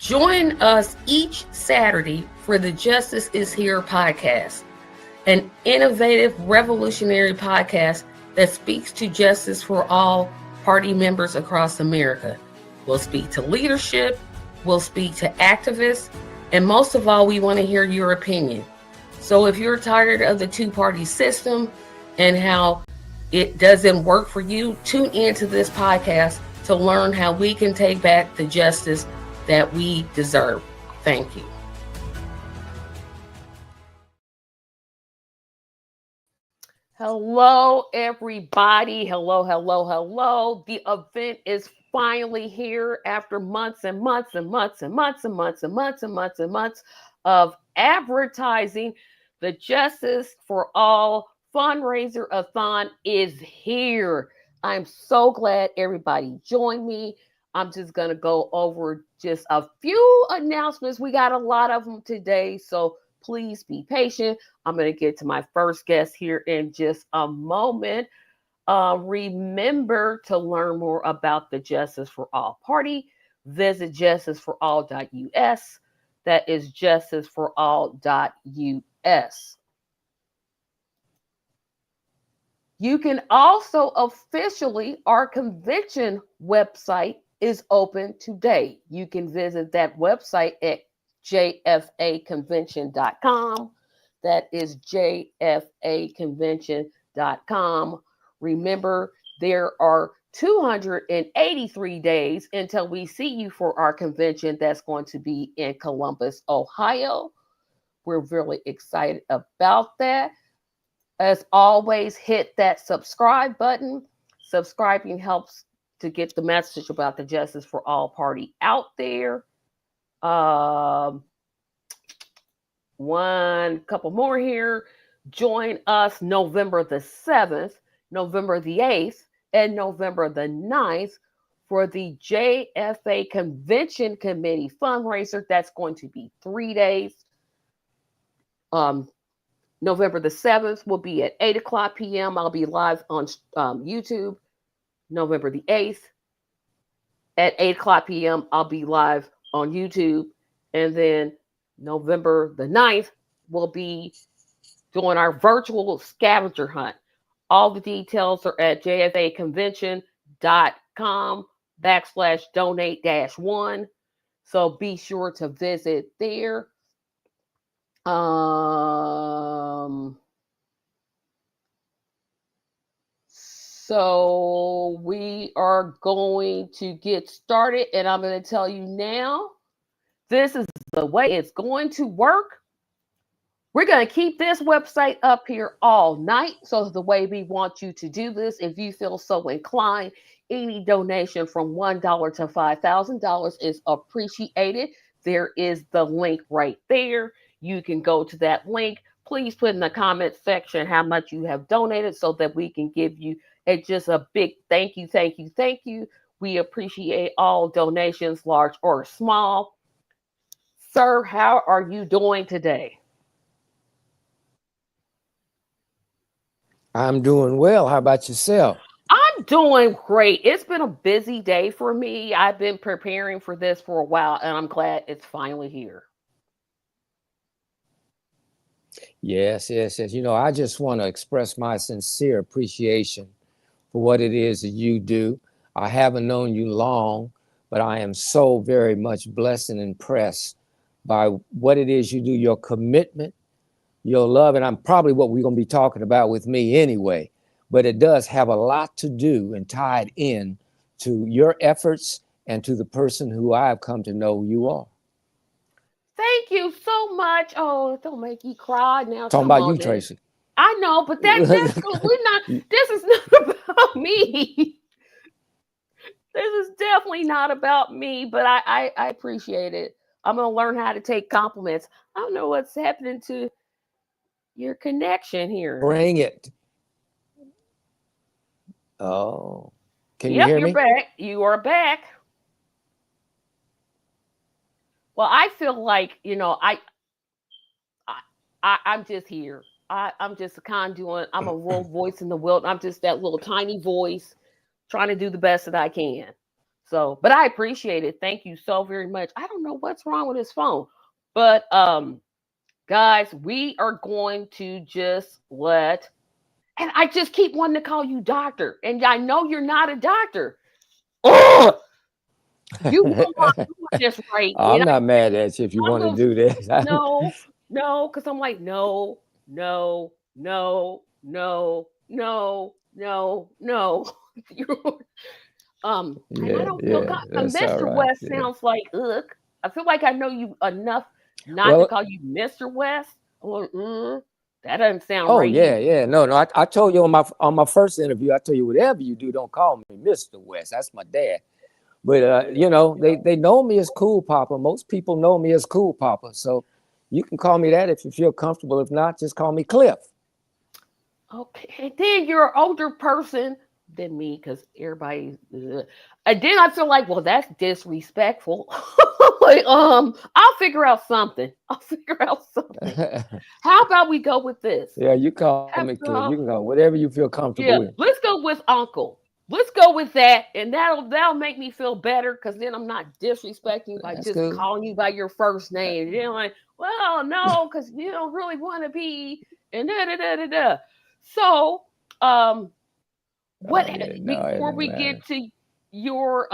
Join us each Saturday for the Justice is Here podcast, an innovative, revolutionary podcast that speaks to justice for all party members across America. We'll speak to leadership, we'll speak to activists, and most of all, we want to hear your opinion. So if you're tired of the two-party system and how it doesn't work for you, tune into this podcast to learn how we can take back the justice that we deserve. Thank you. Hello, everybody. Hello. The event is finally here after months and months and months and months and months and months and months and months of advertising. The Justice for All Fundraiser-A-Thon is here. I'm so glad everybody joined me. I'm just going to go over just a few announcements. We got a lot of them today, so please be patient. I'm going to get to my first guest here in just a moment. Remember to learn more about the Justice for All Party. Visit justiceforall.us. That is justiceforall.us. You can also officially, our convention website is open today. You can visit that website at jfaconvention.com. That is jfaconvention.com. Remember, there are 283 days until we see you for our convention that's going to be in Columbus, Ohio. We're really excited about that. As always, hit that subscribe button. Subscribing helps to get the message about the Justice for All Party out there. Couple more here. Join us November the 7th, November the 8th, and November the 9th for the JFA Convention Committee fundraiser. That's going to be 3 days. November the 7th will be at 8 o'clock p.m. I'll be live on YouTube. November the 8th at 8 o'clock p.m. I'll be live on YouTube. And then November the 9th, we'll be doing our virtual scavenger hunt. All the details are at jfaconvention.com/donate-1. So be sure to visit there. So we are going to get started, and I'm going to tell you now, this is the way it's going to work. We're going to keep this website up here all night. So the way we want you to do this, if you feel so inclined, any donation from $1 to $5,000 is appreciated. There is the link right there. You can go to that link. Please put in the comment section how much you have donated so that we can give you just a big thank you. We appreciate all donations, large or small. Sir, how are you doing today? I'm doing well. How about yourself? I'm doing great. It's been a busy day for me. I've been preparing for this for a while, and I'm glad it's finally here. Yes. I just want to express my sincere appreciation for what it is that you do. I haven't known you long, but I am so very much blessed and impressed by what it is you do, your commitment, your love, and I'm probably what we're going to be talking about with me anyway, but it does have a lot to do and tied in to your efforts and to the person who I've come to know you are. Thank you so much. Oh, don't make you cry now. Talking about you, Tracy. I know, but that's we're not. This is not about me. This is definitely not about me. But I appreciate it. I'm gonna learn how to take compliments. I don't know what's happening to your connection here. Bring it. Oh, can you hear me? You're back. You are back. Well, I feel like, I'm just here. I'm just a conduit. I'm a little voice in the world. I'm just that little tiny voice trying to do the best that I can. So, but I appreciate it. Thank you so very much. I don't know what's wrong with his phone, but guys, we are going to just let. And I just keep wanting to call you doctor, and I know you're not a doctor. Oh, you want this right, I'm and not mad at you if you I'm want to gonna do this. no, no, because I'm like no, no, no, no, no, no, no. You and I Yeah, don't feel yeah, that's all Mr. right. West Yeah. sounds like ugh. I feel like I know you enough not to Well, call you Mr. West. Or that doesn't sound oh right yeah, either. yeah. No, no. I told you on my first interview, I told you whatever you do, don't call me Mr. West. That's my dad. But you know, they know me as Cool Papa. Most people know me as Cool Papa. So you can call me that if you feel comfortable. If not, just call me Cliff. Okay, and then you're an older person than me because everybody. And then I feel like, well, that's disrespectful. Like, I'll figure out something. I'll figure out something. How about we go with this? Yeah, you call me Have, Cliff. You can call whatever you feel comfortable yeah, with. let's go with Uncle. Let's go with that, and that'll make me feel better because then I'm not disrespecting by That's just cool. calling you by your first name. And then like, well, no, because you don't really want to be and da da da da da. So, um, what Oh yeah, no, it before don't we matter. get to your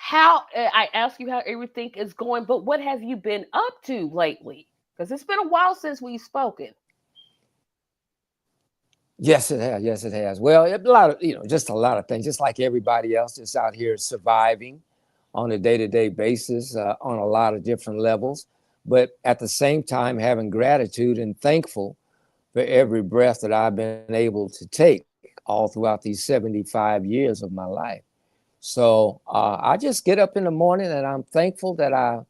how I ask you how everything is going, but what have you been up to lately? Because it's been a while since we've spoken. Yes, it has. Yes, it has. Well, a lot of just a lot of things. Just like everybody else, just out here surviving on a day-to-day basis on a lot of different levels. But at the same time, having gratitude and thankful for every breath that I've been able to take all throughout these 75 years of my life. So I just get up in the morning and I'm thankful that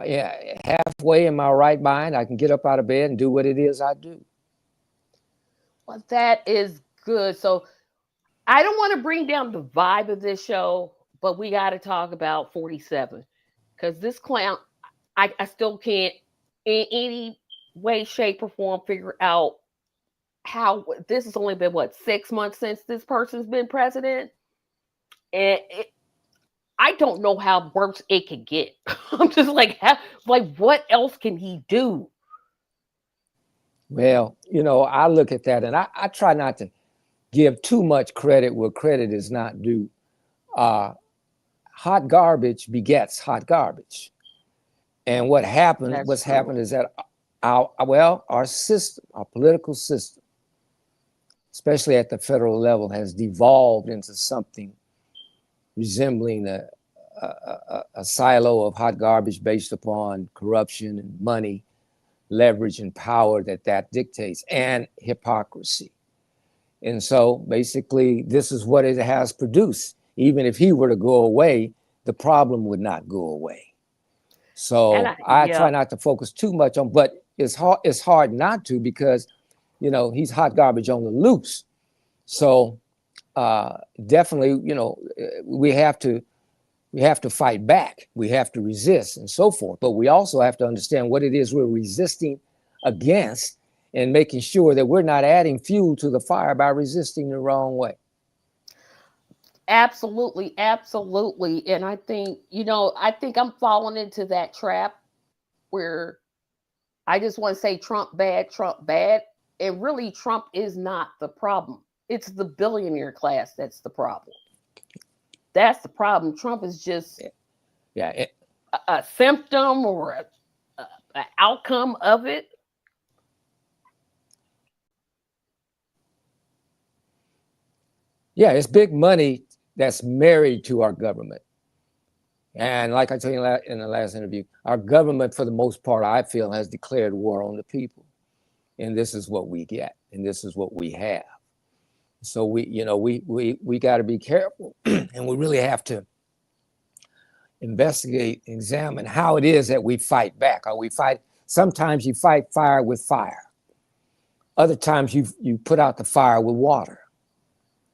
yeah, halfway in my right mind, I can get up out of bed and do what it is I do. Well, that is good. So I don't want to bring down the vibe of this show, but we got to talk about 47 because this clown, I still can't in any way, shape, or form figure out how this has only been what 6 months since this person's been president, and I don't know how worse it could get. I'm just like, like what else can he do? Well, I look at that and I try not to give too much credit where credit is not due. Uh, Hot garbage begets hot garbage. And That's what's true. happened is that our system, our political system, especially at the federal level, has devolved into something resembling a silo of hot garbage based upon corruption and money, leverage and power that dictates, and hypocrisy. And so basically, this is what it has produced. Even if he were to go away, the problem would not go away. And So I yeah, try not to focus too much on, but it's hard not to because he's hot garbage on the loose. So definitely, we have to fight back. We have to resist and so forth. But we also have to understand what it is we're resisting against and making sure that we're not adding fuel to the fire by resisting the wrong way. absolutely, absolutely. And I think I'm falling into that trap where I just want to say Trump bad, Trump bad. And really, Trump is not the problem. It's the billionaire class that's the problem. That's the problem. Trump is just Yeah. a symptom or a outcome of it. Yeah, it's big money that's married to our government. And like I told you in the last interview, our government, for the most part, I feel, has declared war on the people. And this is what we get, and this is what we have. So we got to be careful, and we really have to investigate, examine how it is that we fight back. Or we fight. Sometimes you fight fire with fire. Other times you put out the fire with water.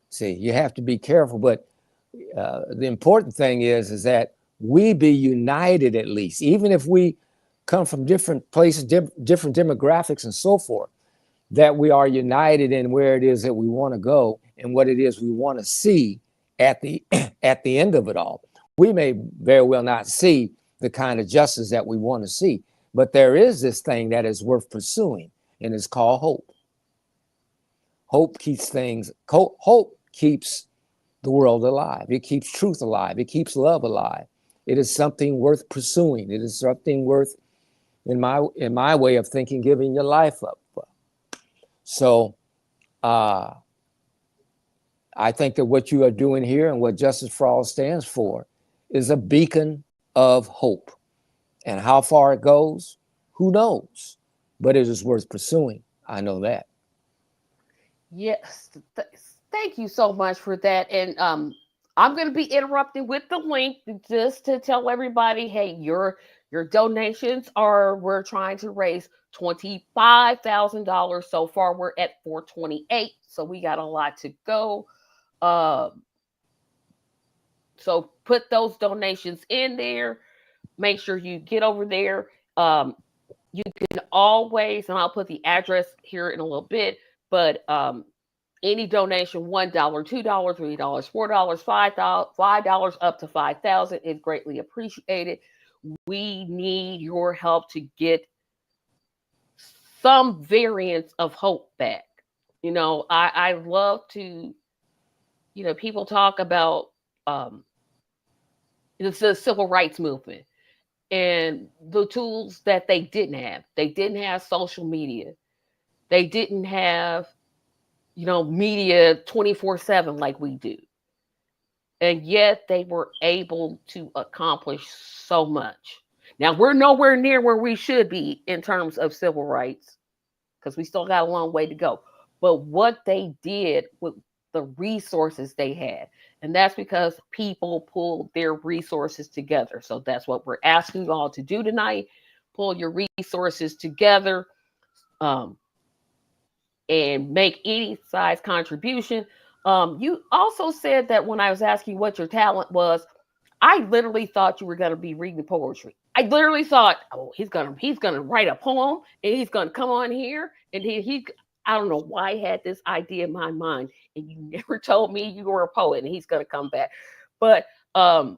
See, you have to be careful, but the important thing is that we be united at least, even if we come from different places, different demographics and so forth, that we are united in where it is that we want to go and what it is we want to see at the at the end of it all. We may very well not see the kind of justice that we want to see, but there is this thing that is worth pursuing, and it's called hope. Hope keeps hope keeps the world alive. It keeps truth alive. It keeps love alive. It is something worth pursuing. It is something worth, in my way of thinking, giving your life up for. So I think that what you are doing here and what Justice for All stands for is a beacon of hope. And how far it goes, who knows? But it is worth pursuing. I know that. Yes. Thank you so much for that. And I'm going to be interrupting with the link just to tell everybody, hey, your donations we're trying to raise $25,000. So far, we're at 428. So we got a lot to go. So put those donations in there. Make sure you get over there. You can always, and I'll put the address here in a little bit, but any donation, $1, $2, $3, $4, $5 up to $5,000 is greatly appreciated. We need your help to get some variance of hope back. You know, I love to, you know, people talk about the civil rights movement and the tools that they didn't have. They didn't have social media. They didn't have, you know, media 24/7 like we do. And yet they were able to accomplish so much. Now, we're nowhere near where we should be in terms of civil rights because we still got a long way to go. But what they did with the resources they had, and that's because people pulled their resources together. So that's what we're asking you all to do tonight. Pull your resources together and make any size contribution. You also said that when I was asking what your talent was, I literally thought you were going to be reading poetry. I literally thought, oh, he's gonna write a poem and he's gonna come on here and he I don't know why I had this idea in my mind, and you never told me you were a poet and he's gonna come back. But I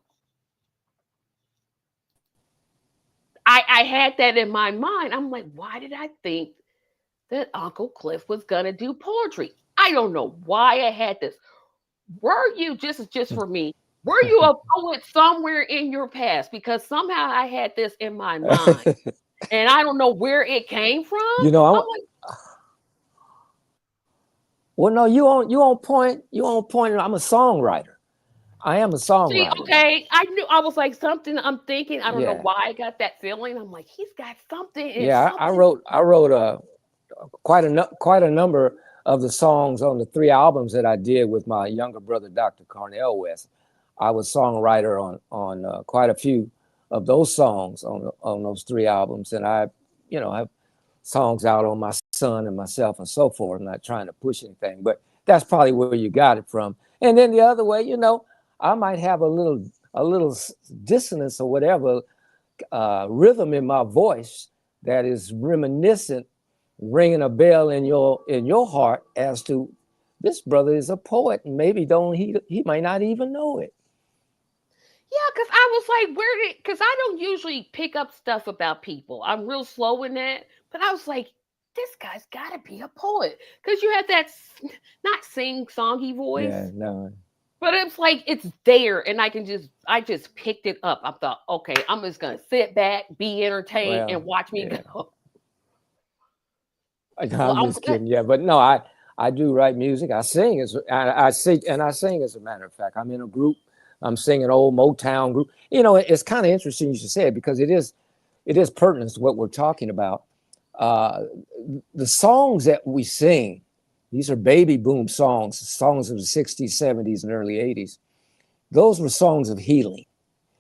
had that in my mind. I'm like, why did I think that Uncle Cliff was gonna do poetry? I don't know why I had this. Were you just for me? Were you a poet somewhere in your past? Because somehow I had this in my mind, and I don't know where it came from. You know, well, no, you on point. You on point. I'm a songwriter. I am a songwriter. See, okay, I knew. I was like something. I'm thinking. I don't know why I got that feeling. I'm like, he's got something. Yeah, I wrote quite a number of the songs on the 3 albums that I did with my younger brother, Dr. Cornell West. I was songwriter on quite a few of those songs on those 3 albums, and I have songs out on my son and myself and so forth. I'm not trying to push anything, but that's probably where you got it from. And then the other way, I might have a little dissonance or whatever rhythm in my voice that is reminiscent, ringing a bell in your heart as to this brother is a poet, and maybe he might not even know it. Yeah, because I was like, because I don't usually pick up stuff about people. I'm real slow in that. But I was like, this guy's got to be a poet. Because you have that, not sing-songy voice. Yeah, no. But it's like, it's there. And I just picked it up. I thought, okay, I'm just going to sit back, be entertained, and watch me go. I'm just kidding. Yeah, but no, I do write music. I sing. I sing as a matter of fact. I'm in a group. I'm singing old Motown group. It's kind of interesting you should say it because it is pertinent to what we're talking about. The songs that we sing, these are baby boom songs of the 60s, 70s, and early 80s. Those were songs of healing.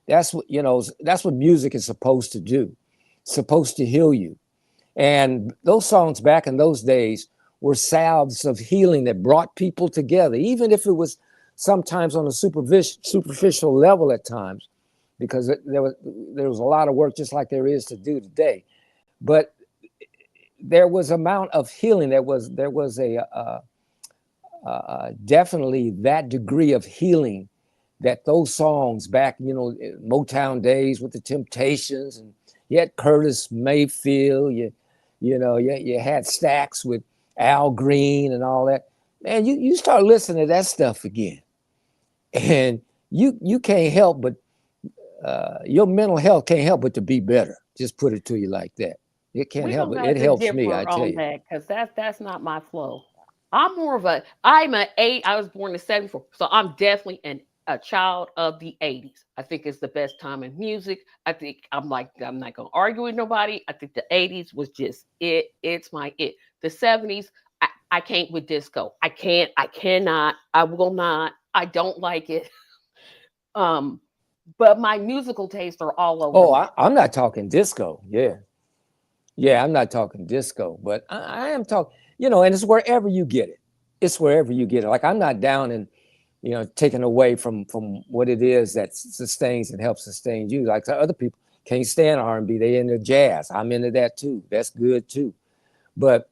That's what music is supposed to do. It's supposed to heal you. And those songs back in those days were salves of healing that brought people together, even if it was sometimes on a superficial level at times, because there was a lot of work just like there is to do today. But there was amount of healing. There was a definitely that degree of healing that those songs back, you know, Motown days with the Temptations, and you had Curtis Mayfield, you had Stax with Al Green and all that. Man, you start listening to that stuff again, and you can't help but your mental health can't help but to be better. Just put it to you like that. It can't We help don't it. have It to helps me, differ I tell on you. that because that's not my flow. I'm an eight. I was born in '74, so I'm definitely a child of the '80s. I think it's the best time in music. I think I'm not gonna argue with nobody. I think the '80s was just it. It's my it. The '70s, I can't with disco. I can't. I cannot. I will not. I don't like it. Um, but my musical tastes are all over the Oh, map. I'm not talking disco. Yeah. Yeah, I'm not talking disco, but I am talking, you know, and it's wherever you get it. It's wherever you get it. Like I'm not down and, you know, taken away from what it is that sustains and helps sustain you. Like other people can't stand R&B. They into jazz. I'm into that too. That's good too. But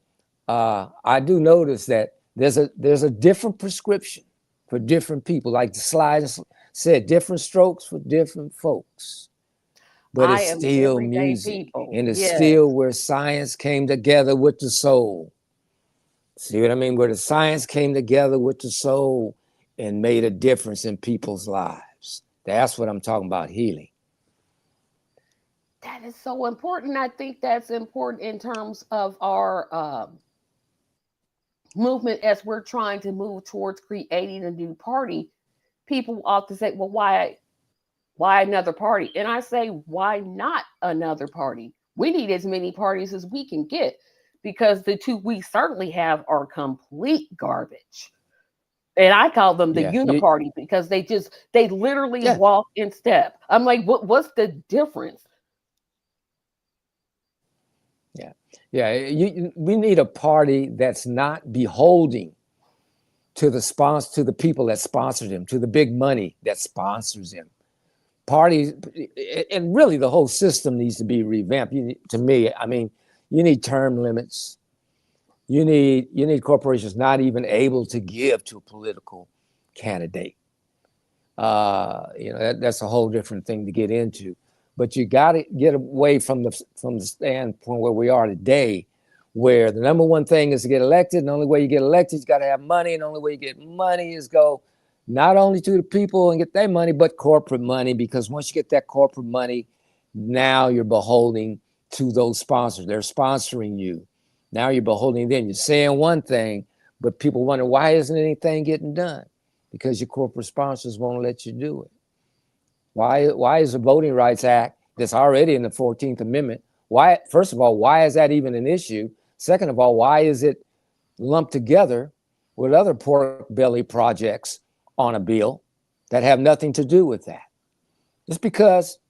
I do notice that there's a different prescription for different people. Like the slide said, different strokes for different folks. But I it's am still everyday music, people. and it's Yes. still where science came together with the soul. See what I mean? Where the science came together with the soul and made a difference in people's lives. That's what I'm talking about, healing. That is so important. I think that's important in terms of our movement as we're trying to move towards creating a new party. People often say, "Well, why another party?" And I say, "Why not another party? We need as many parties as we can get because the two we certainly have are complete garbage." And I call them the Yeah, you, uniparty because they literally yeah, walk in step. I'm like, what's the difference? yeah, yeah. We need a party that's not beholding to the people that sponsor them, to the big money that sponsors them. Parties, and really the whole system needs to be revamped. To me, I mean, you need term limits. You need corporations not even able to give to a political candidate. That's a whole different thing to get into. But you got to get away from the standpoint where we are today, where the number one thing is to get elected. And the only way you get elected, you got to have money. And the only way you get money is go not only to the people and get their money, but corporate money. Because once you get that corporate money, now you're beholding to those sponsors. They're sponsoring you. Now you're beholding them. You're saying one thing, but people wonder, why isn't anything getting done? Because your corporate sponsors won't let you do it. Why is the Voting Rights Act that's already in the 14th Amendment? Why, first of all, why is that even an issue? Second of all, why is it lumped together with other pork belly projects on a bill that have nothing to do with that? Just because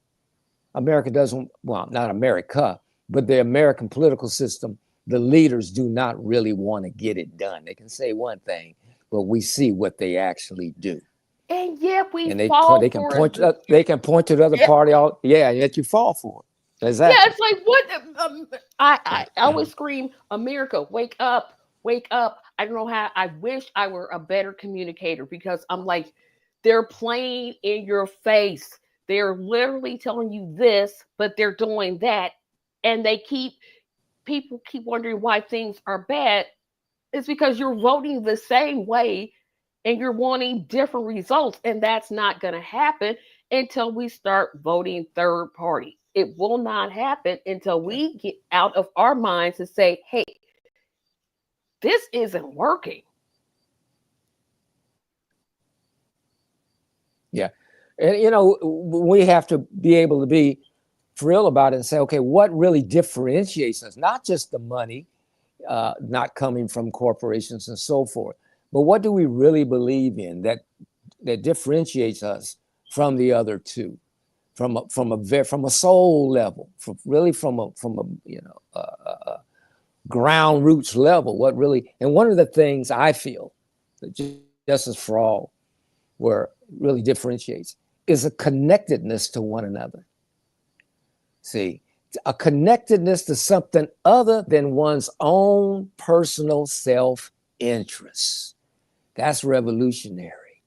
America doesn't, well, not America, but the American political system, the leaders do not really want to get it done. They can say one thing, but we see what they actually do. And yet we And fall they can for point to, they can point to the other yeah, party all, yeah, and yet you fall for it. yeah. Exactly. It's like what I always scream, America, wake up, wake up. I don't know how. I wish I were a better communicator because I'm like, they're playing in your face. They're literally telling you this, but they're doing that, and people keep wondering why things are bad. It's because you're voting the same way and you're wanting different results. And that's not going to happen until we start voting third party. It will not happen until Yeah. we get out of our minds and say, hey, this isn't working. Yeah. And, we have to be able to be for real about it and say, okay, what really differentiates us? Not just the money not coming from corporations and so forth, but what do we really believe in that differentiates us from the other two? From a soul level, from a ground roots level, what really, and one of the things I feel that Justice for All where really differentiates is a connectedness to one another. See, a connectedness to something other than one's own personal self-interest. That's revolutionary.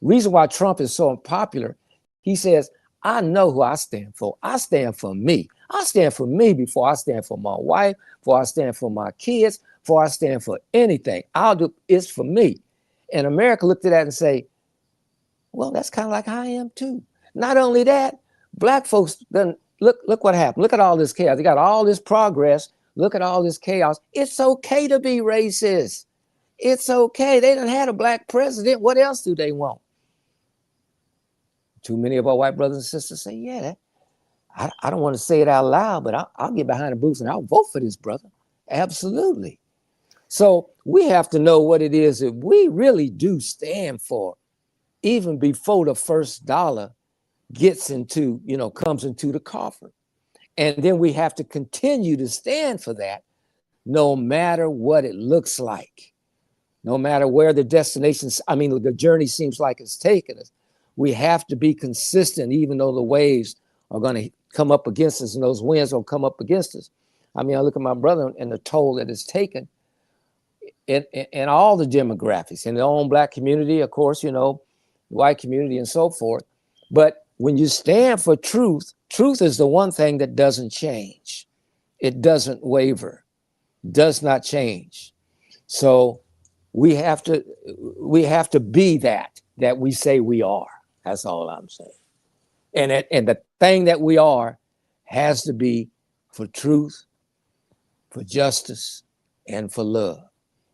reason why Trump is so unpopular, he says, I know who I stand for. I stand for me. I stand for me before I stand for my wife, before I stand for my kids, before I stand for anything. I'll do it's for me. And America looked at that and say, well, that's kind of like I am too. Not only that, black folks then look what happened. Look at all this chaos. They got all this progress. Look at all this chaos. It's okay to be racist. It's okay. They done had a black president. What else do they want? Too many of our white brothers and sisters say, yeah, I don't want to say it out loud, but I'll get behind the booth and I'll vote for this brother. Absolutely. So we have to know what it is that we really do stand for, even before the first dollar gets into, comes into the coffer. And then we have to continue to stand for that, no matter what it looks like, no matter where the the journey seems like it's taken us. We have to be consistent, even though the waves are going to come up against us and those winds will come up against us. I look at my brother and the toll that it's taken in all the demographics, in the own black community, of course, white community and so forth. But when you stand for truth, truth is the one thing that doesn't change. It doesn't waver, does not change. So we have to be that we say we are. That's all I'm saying. And the thing that we are has to be for truth, for justice, and for love.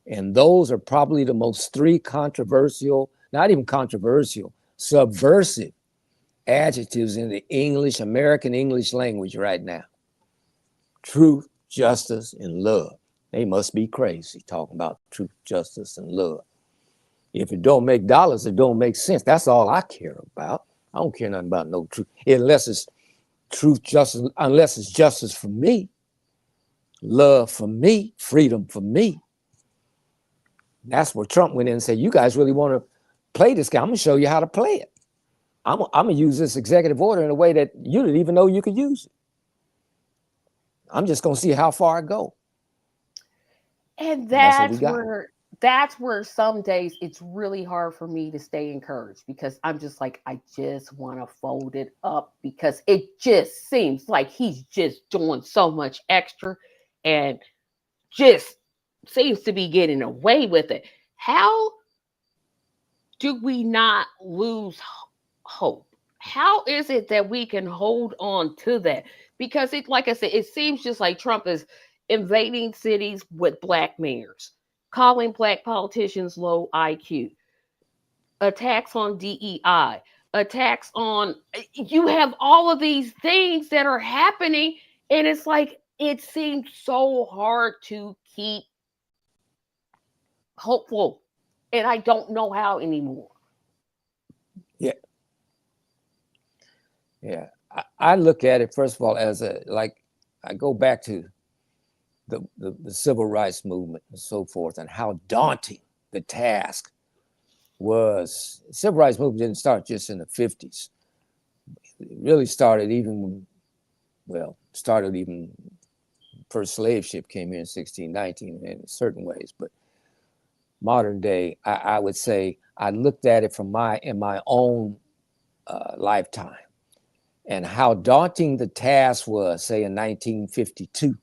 And those are probably the most three controversial, not even controversial, subversive adjectives in the American English language right now. Truth, justice, and love. They must be crazy talking about truth, justice, and love. If it don't make dollars, it don't make sense. That's all I care about. I don't care nothing about no truth, unless it's truth, justice, unless it's justice for me, love for me, freedom for me. That's where Trump went in and said, you guys really want to play this game? I'm going to show you how to play it. I'm going to use this executive order in a way that you didn't even know you could use it. I'm just going to see how far I go. And that's where some days it's really hard for me to stay encouraged, because I'm just like, I just want to fold it up, because it just seems like he's just doing so much extra and just seems to be getting away with it. How do we not lose hope? How is it that we can hold on to that? Because like I said, it seems just like Trump is invading cities with black mayors, calling black politicians low IQ, attacks on DEI, attacks on, you have all of these things that are happening, and it's like, it seems so hard to keep hopeful, and I don't know how anymore. Yeah. I look at it, first of all, as I go back to the civil rights movement and so forth, and how daunting the task was. The civil rights movement didn't start just in the 50s. It really started even first slave ship came here in 1619 in certain ways, but modern day, I would say I looked at it in my own lifetime, and how daunting the task was, say in 1952,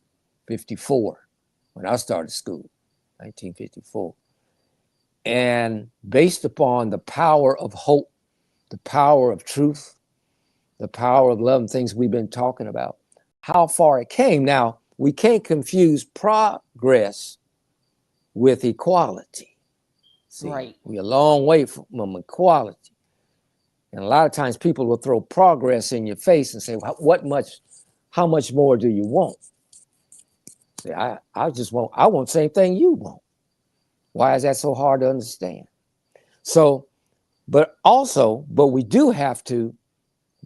54, when I started school, 1954. And based upon the power of hope, the power of truth, the power of love and things we've been talking about, how far it came. Now, we can't confuse progress with equality. See, right. We're a long way from equality. And a lot of times people will throw progress in your face and say, how much more do you want? Say, I want the same thing you want. Why is that so hard to understand? So, but we do have to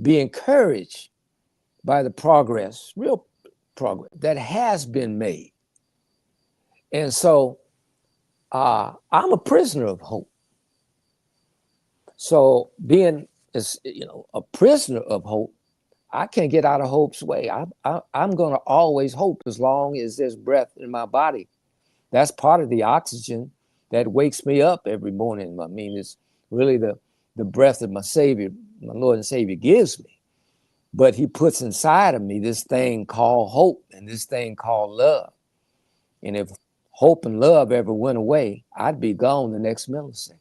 be encouraged by the progress, real progress that has been made. And so I'm a prisoner of hope. So being a prisoner of hope, I can't get out of hope's way. I'm going to always hope as long as there's breath in my body. That's part of the oxygen that wakes me up every morning. It's really the the breath that my Savior, my Lord and Savior gives me. But he puts inside of me this thing called hope and this thing called love. And if hope and love ever went away, I'd be gone the next millisecond.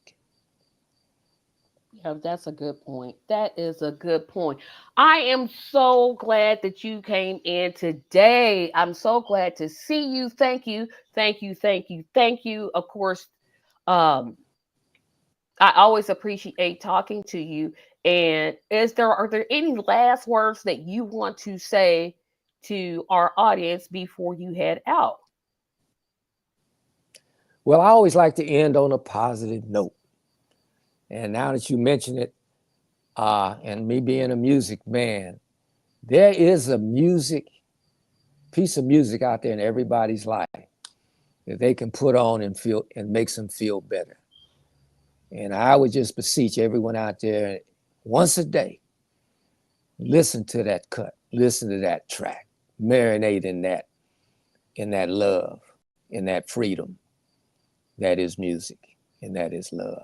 Yeah, that's a good point. That is a good point. I am so glad that you came in today. I'm so glad to see you. Thank you. Thank you. Thank you. Thank you. Of course, um, I always appreciate talking to you. And are there any last words that you want to say to our audience before you head out? Well, I always like to end on a positive note. And now that you mention it, and me being a music man, there is a piece of music out there in everybody's life that they can put on and feel and makes them feel better. And I would just beseech everyone out there once a day, listen to that cut, listen to that track, marinate in that love, in that freedom. That is music, and that is love.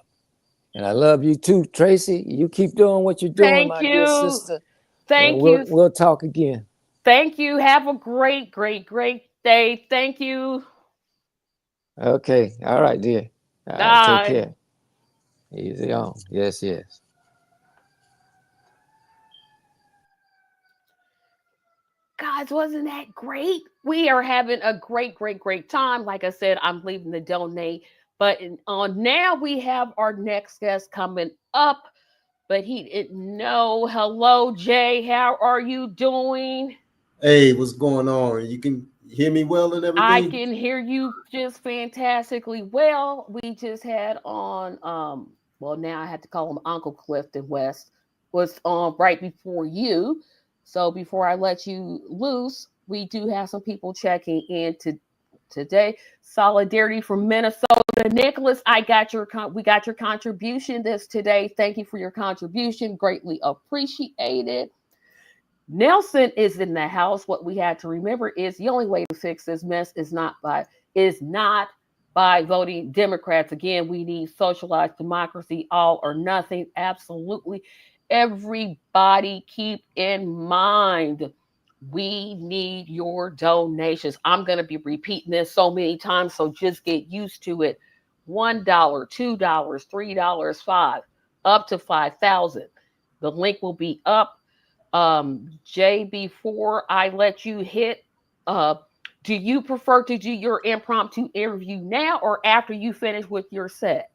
And I love you too, Tracy. You keep doing what you're doing, Thank my dear you. sister. And Thank you. we'll talk again. Thank you. Have a great, great, great day. Thank you. Okay. All right, dear. All right. Take Bye. care. Easy on. Yes, yes. Guys, wasn't that great? We are having a great, great, great time. Like I said, I'm leaving the donate button on now. We have our next guest coming up, but he didn't know. Hello, Jay. How are you doing? Hey, what's going on? You can hear me well and I everything? can hear you just fantastically well. We just had on well, now I had to call him Uncle Clifton West was on right before you. So before I let you loose, we do have some people checking in today. Solidarity from Minnesota. Nicholas, we got your contribution this today. Thank you for your contribution. Greatly appreciated. Nelson is in the house. What we had to remember is the only way to fix this mess is not by voting Democrats. Again, we need socialized democracy, all or nothing. Absolutely. Everybody keep in mind, we need your donations. I'm going to be repeating this so many times, so just get used to it. $1, $2, $3, 5, up to 5,000. The link will be up. Jay, before I let you hit, uh, do you prefer to do your impromptu interview now or after you finish with your set?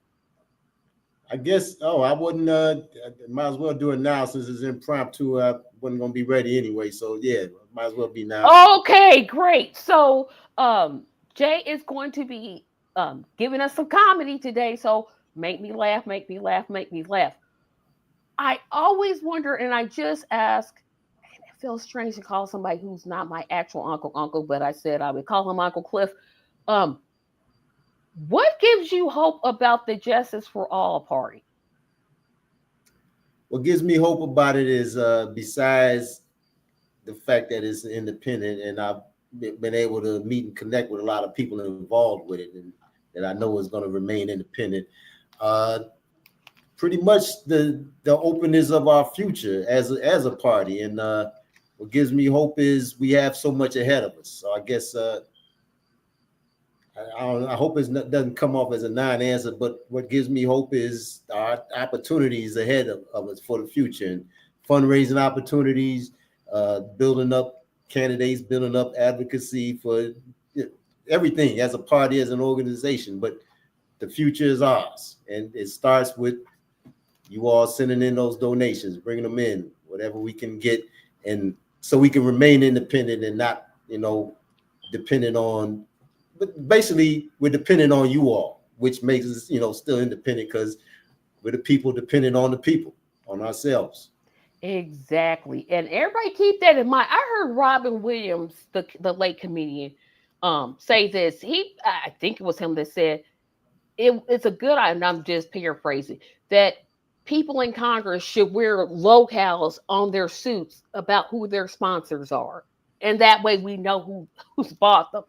I guess, I wouldn't, might as well do it now since it's impromptu. I wasn't going to be ready anyway. So, yeah, might as well be now. Okay, great. So, Jay is going to be giving us some comedy today. So, make me laugh, make me laugh, make me laugh. I always wonder, and I just ask, it feels strange to call somebody who's not my actual uncle, but I said I would call him Uncle Cliff. Um, what gives you hope about the Justice for All party? What gives me hope about it is besides the fact that it's independent and I've been able to meet and connect with a lot of people involved with it and that I know is going to remain independent. Uh, Pretty much the openness of our future as a party. And what gives me hope is we have so much ahead of us. So I guess I hope it doesn't come off as a non-answer, but what gives me hope is our opportunities ahead of us for the future and fundraising opportunities, building up candidates, building up advocacy for everything as a party, as an organization. But the future is ours, and it starts with you all sending in those donations, bringing them in, whatever we can get, and so we can remain independent and not, dependent on. But basically, we're dependent on you all, which makes us, still independent because we're the people dependent on the people, on ourselves. Exactly. And everybody keep that in mind. I heard Robin Williams, the late comedian, say this. I think it was him that said it's a good idea, and I'm just paraphrasing, that people in Congress should wear locales on their suits about who their sponsors are. And that way we know who's bought them.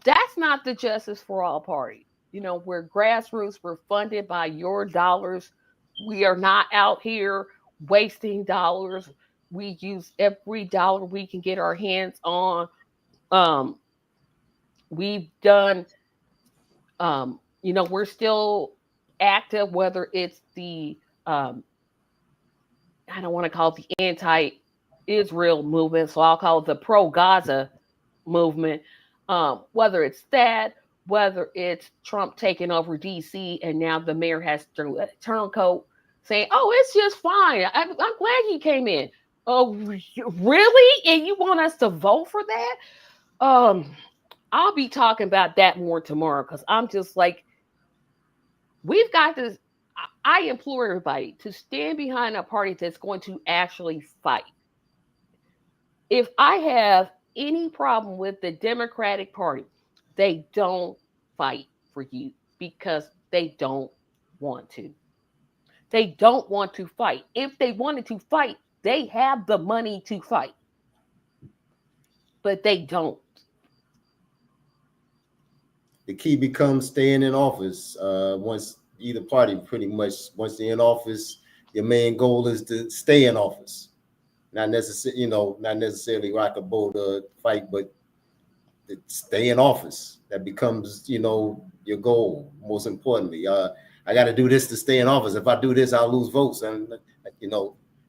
That's not the Justice for All party. We're grassroots, we're funded by your dollars. We are not out here wasting dollars. We use every dollar we can get our hands on. Um, we've done, we're still active, whether it's the, I don't want to call it the anti-Israel movement, so I'll call it the pro-Gaza movement. Whether it's that, whether it's Trump taking over DC, and now the mayor has to turncoat saying, "Oh, it's just fine. I'm glad he came in." Oh, really? And you want us to vote for that? I'll be talking about that more tomorrow, because I'm just like, we've got this. I implore everybody to stand behind a party that's going to actually fight. If I have any problem with the Democratic Party, they don't fight for you because they don't want to. They don't want to fight. If they wanted to fight, they have the money to fight, but they don't. The key becomes staying in office. Once either party, pretty much, once they're in office, your main goal is to stay in office. Not necessarily rock a boat or fight, but stay in office. That becomes, your goal. Most importantly, I got to do this to stay in office. If I do this, I'll lose votes, and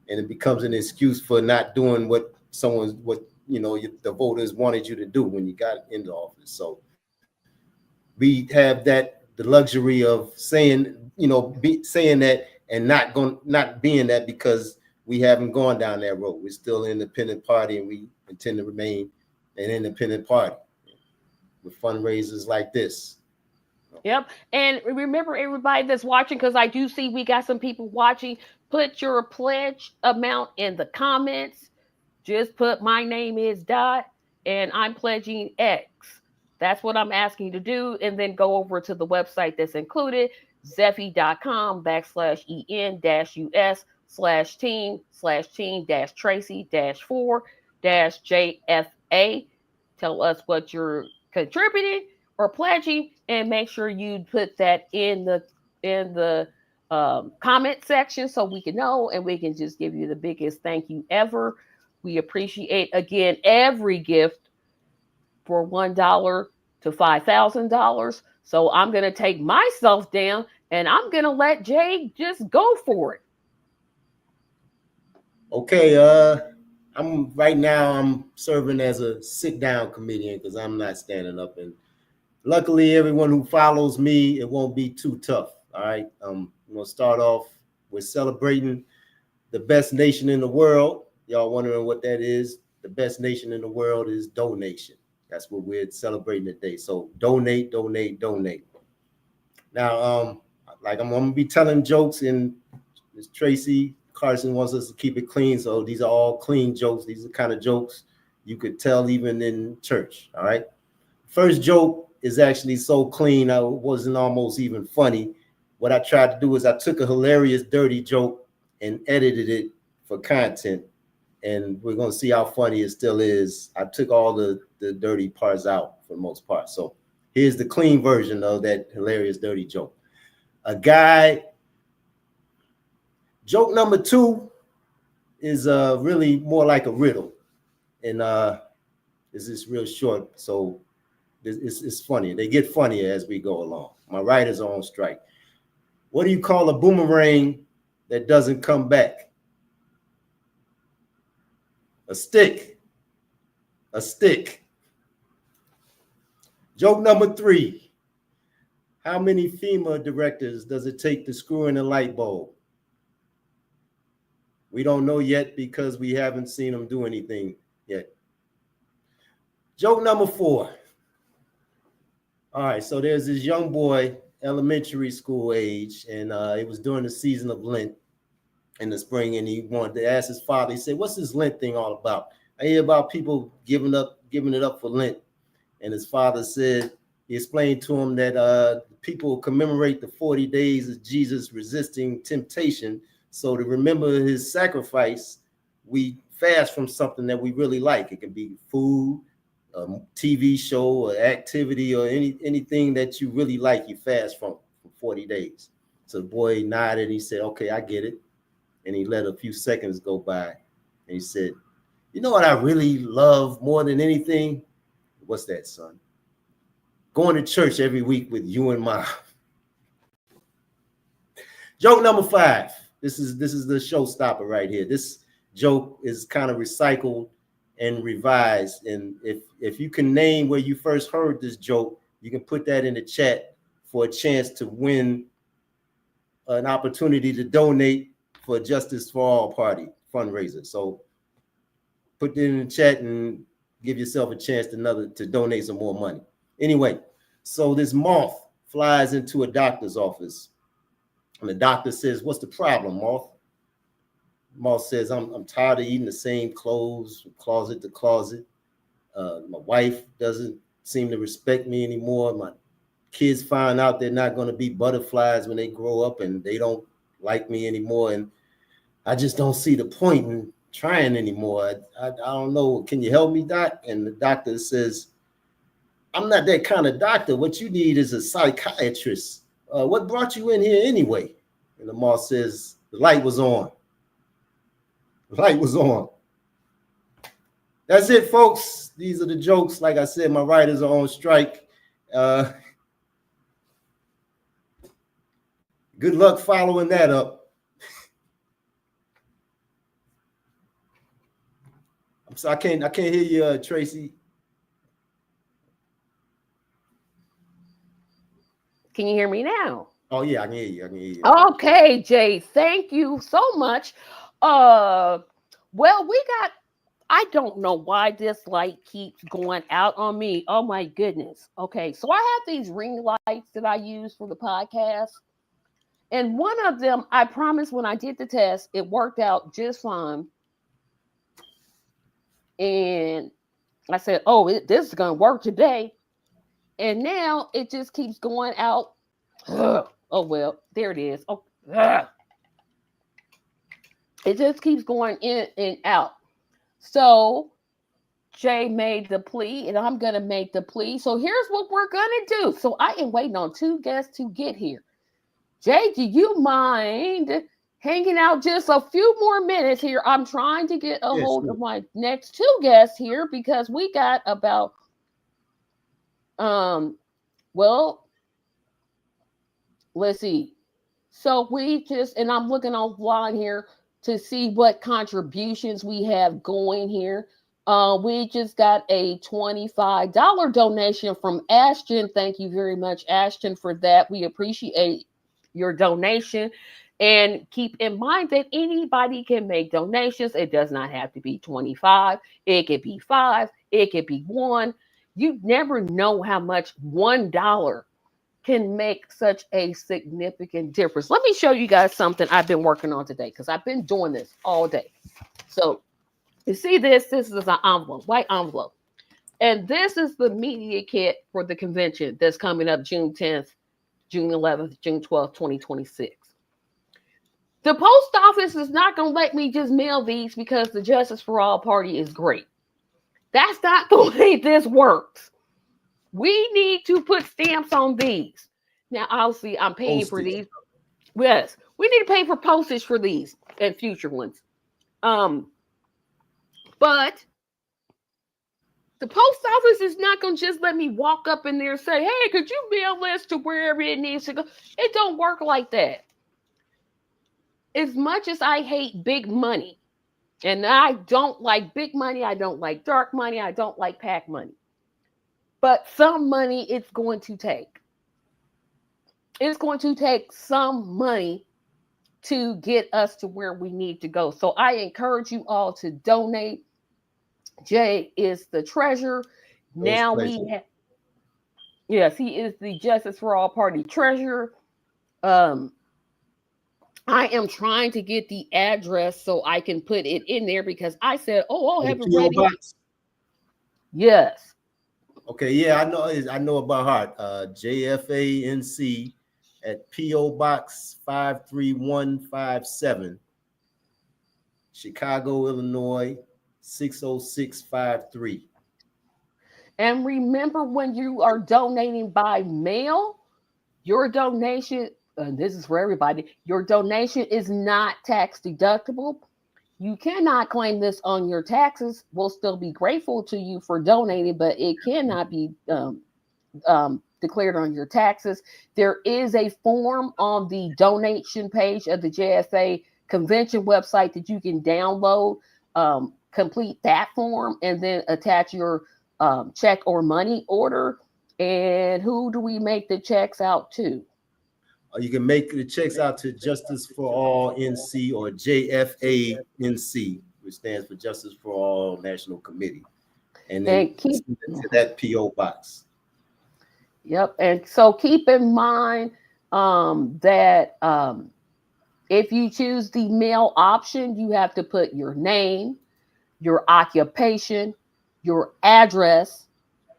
it becomes an excuse for not doing what the voters wanted you to do when you got into office. So we have the luxury of saying that and not being that, because we haven't gone down that road. We're still an independent party, and we intend to remain an independent party with fundraisers like this. Yep. And remember, everybody that's watching, because I do see we got some people watching, put your pledge amount in the comments. Just put my name is Dot and I'm pledging X. That's what I'm asking you to do. And then go over to the website that's included, zeffy.com/en-us/team/Tracy-4-JFA. Tell us what you're contributing or pledging, and make sure you put that in the comment section so we can know, and we can just give you the biggest thank you ever. We appreciate, again, every gift for $1 to $5,000. So I'm going to take myself down, and I'm going to let Jay just go for it. Okay, I'm serving as a sit-down comedian, because I'm not standing up. And luckily, everyone who follows me, it won't be too tough. All right, I'm going to start off with celebrating the best nation in the world. Y'all wondering what that is? The best nation in the world is donation. That's what we're celebrating today. So donate, donate, donate. Now, I'm going to be telling jokes, and Ms. Tracy Carson wants us to keep it clean. So these are all clean jokes. These are the kind of jokes you could tell even in church. All right. First joke is actually so clean, I wasn't almost even funny. What I tried to do is I took a hilarious, dirty joke and edited it for content. And we're going to see how funny it still is. I took all the dirty parts out for the most part. So here's the clean version of that hilarious, dirty joke. Joke number 2 is really more like a riddle. And it's just real short. So it's funny. They get funnier as we go along. My writers are on strike. What do you call a boomerang that doesn't come back? A stick. A stick. Joke number 3. How many FEMA directors does it take to screw in a light bulb? We don't know yet, because we haven't seen them do anything yet. Joke number 4. All right, so there's this young boy, elementary school age, and it was during the season of Lent in the spring, and he wanted to ask his father. He said, "What's this Lent thing all about? I hear about people giving it up for Lent." And his father said, he explained to him that people commemorate the 40 days of Jesus resisting temptation. So to remember his sacrifice, we fast from something that we really like. It can be food, a TV show, or activity, or anything that you really like. You fast from for 40 days. So the boy nodded and he said, okay, I get it. And he let a few seconds go by. And he said, you know what I really love more than anything? What's that, son? Going to church every week with you and Mom. Joke number 5. This is the showstopper right here. This joke is kind of recycled and revised. And if you can name where you first heard this joke, you can put that in the chat for a chance to win an opportunity to donate for Justice for All Party fundraiser. So put it in the chat and give yourself a chance to donate some more money. Anyway, so this moth flies into a doctor's office, and the doctor says, "What's the problem, moth?" Moth says, "I'm tired of eating the same clothes from closet to closet. My wife doesn't seem to respect me anymore. My kids find out they're not going to be butterflies when they grow up, and they don't like me anymore. And I just don't see the point in trying anymore. I don't know. Can you help me, doc?" And the doctor says, "I'm not that kind of doctor. What you need is a psychiatrist. What brought you in here anyway?" And the moth says, "The light was on. The light was on." That's it, folks. These are the jokes. Like I said, my writers are on strike. Good luck following that up. I'm sorry, I can't hear you, Tracy. Can you hear me now? Oh yeah, I can hear you. I can hear you. Okay, Jay, thank you so much. Well, I don't know why this light keeps going out on me. Oh my goodness. Okay, so I have these ring lights that I use for the podcast. And one of them, I promise when I did the test, it worked out just fine. And I said, oh, this is going to work today. And now it just keeps going out. Ugh. Oh, well, there it is. Oh, ugh. It just keeps going in and out. So Jay made the plea, and I'm going to make the plea. So here's what we're going to do. So I am waiting on 2 guests to get here. Jay, do you mind hanging out just a few more minutes here? I'm trying to get a hold of my next 2 guests here because we got about, well, let's see. So and I'm looking online here to see what contributions we have going here. We just got a $25 donation from Ashton. Thank you very much, Ashton, for that. We appreciate your donation. And keep in mind that anybody can make donations. It does not have to be 25. It could be 5. It could be 1. You never know how much $1 can make such a significant difference. Let me show you guys something I've been working on today because I've been doing this all day. So you see this is an envelope, white envelope. And this is the media kit for the convention that's coming up June 10th, June 11th, June 12th, 2026. The post office is not going to let me just mail these because the Justice for All Party is great. That's not the way this works. We need to put stamps on these. Now, obviously, I'm paying for these. Yes, we need to pay for postage for these and future ones. But the post office is not going to just let me walk up in there and say, hey, could you mail this to wherever it needs to go? It don't work like that. As much as I hate big money, and I don't like big money, I don't like dark money, I don't like PAC money. But some money it's going to take. It's going to take some money to get us to where we need to go. So I encourage you all to donate. Jay is the treasurer. Now we have, yes, he is the Justice for All Party treasurer. I am trying to get the address so I can put it in there because I said, oh, I'll have it ready. Box? Yes. Okay, yeah, I know about heart. JFANC at P.O. Box 53157, Chicago, Illinois 60653. And remember, when you are donating by mail, your donation and this is for everybody, your donation is not tax deductible. You cannot claim this on your taxes. We'll still be grateful to you for donating, but it cannot be declared on your taxes. There is a form on the donation page of the JFA convention website that you can download, complete that form, and then attach your check or money order. And who do we make the checks out to? You can make the checks out to Justice for All NC, or JFA NC, which stands for Justice for All National Committee. And then keep to that PO box. Yep. And so keep in mind that if you choose the mail option, you have to put your name, your occupation, your address,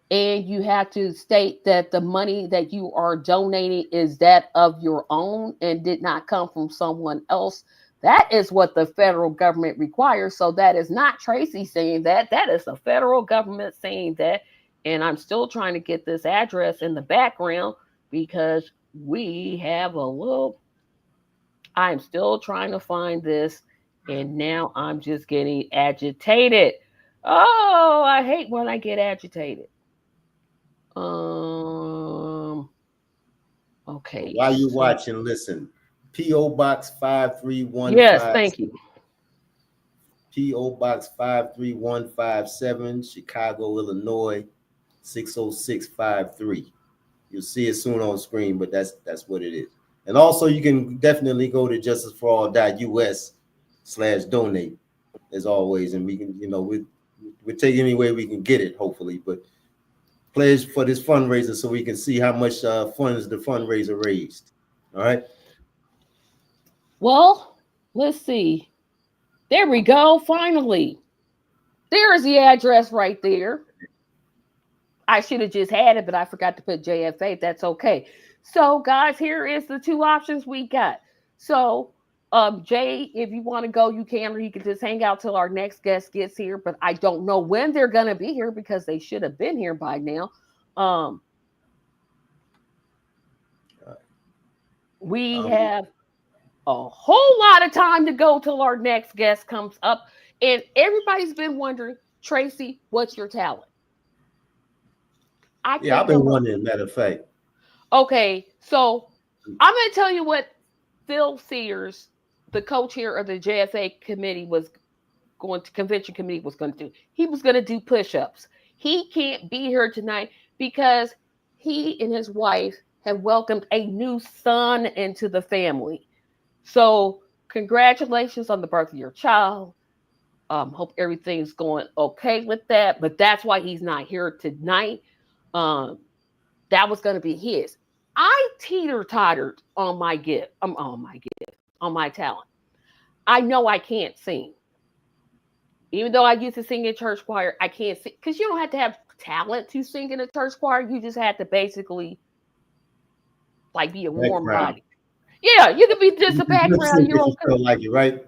and you have to state that the money that you are donating is that of your own and did not come from someone else. That is what the federal government requires. So that is not Tracy saying that. That is the federal government saying that. And I'm still trying to get this address in the background because we have a little... I'm still trying to find this. And now I'm just getting agitated. Oh, I hate when I get agitated. Okay. While you're watching, listen. P.O. Box 53157. Yes, thank you. P.O. Box 53157, Chicago, Illinois, 60653. You'll see it soon on screen, but that's what it is. And also, you can definitely go to justiceforall.us/donate, as always, and we can, we're taking any way we can get it, hopefully, but pledge for this fundraiser so we can see how much funds the fundraiser raised. All right. Well, let's see. There we go. Finally, there's the address right there. I should have just had it, but I forgot to put JFA. That's okay. So, guys, here is the two options we got. So, Jay, if you want to go, you can, or you can just hang out till our next guest gets here. But I don't know when they're going to be here because they should have been here by now. We have a whole lot of time to go till our next guest comes up. And everybody's been wondering, Tracy, what's your talent? I've been wondering, matter of fact. Okay, so I'm going to tell you what Phil Sears, the co-chair of the JFA convention committee was going to do. He was going to do push-ups. He can't be here tonight because he and his wife have welcomed a new son into the family. So congratulations on the birth of your child. Hope everything's going okay with that. But that's why he's not here tonight. That was going to be his. I teeter-tottered on my gift. On my talent. I know I can't sing. Even though I used to sing in church choir, I can't sing because you don't have to have talent to sing in a church choir. You just have to basically be a warm body. Yeah, you could be just a background. You don't feel like it, right?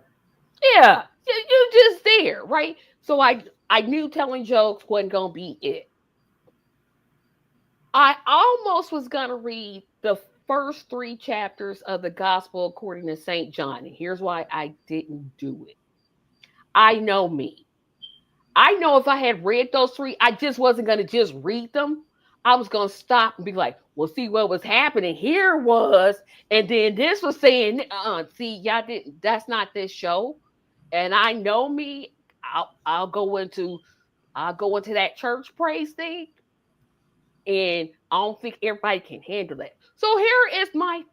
Yeah, you're just there, right? So I knew telling jokes wasn't gonna be it. I almost was gonna read the first 3 chapters of the Gospel according to St. John, and here's why I didn't do it. I know me. I know if I had read those 3, I just wasn't gonna just read them. I was going to stop and be like, well, see what was happening here was, and then this was saying, see, y'all didn't, that's not this show. And I know me, I'll go into that church praise thing. And I don't think everybody can handle that. So here is my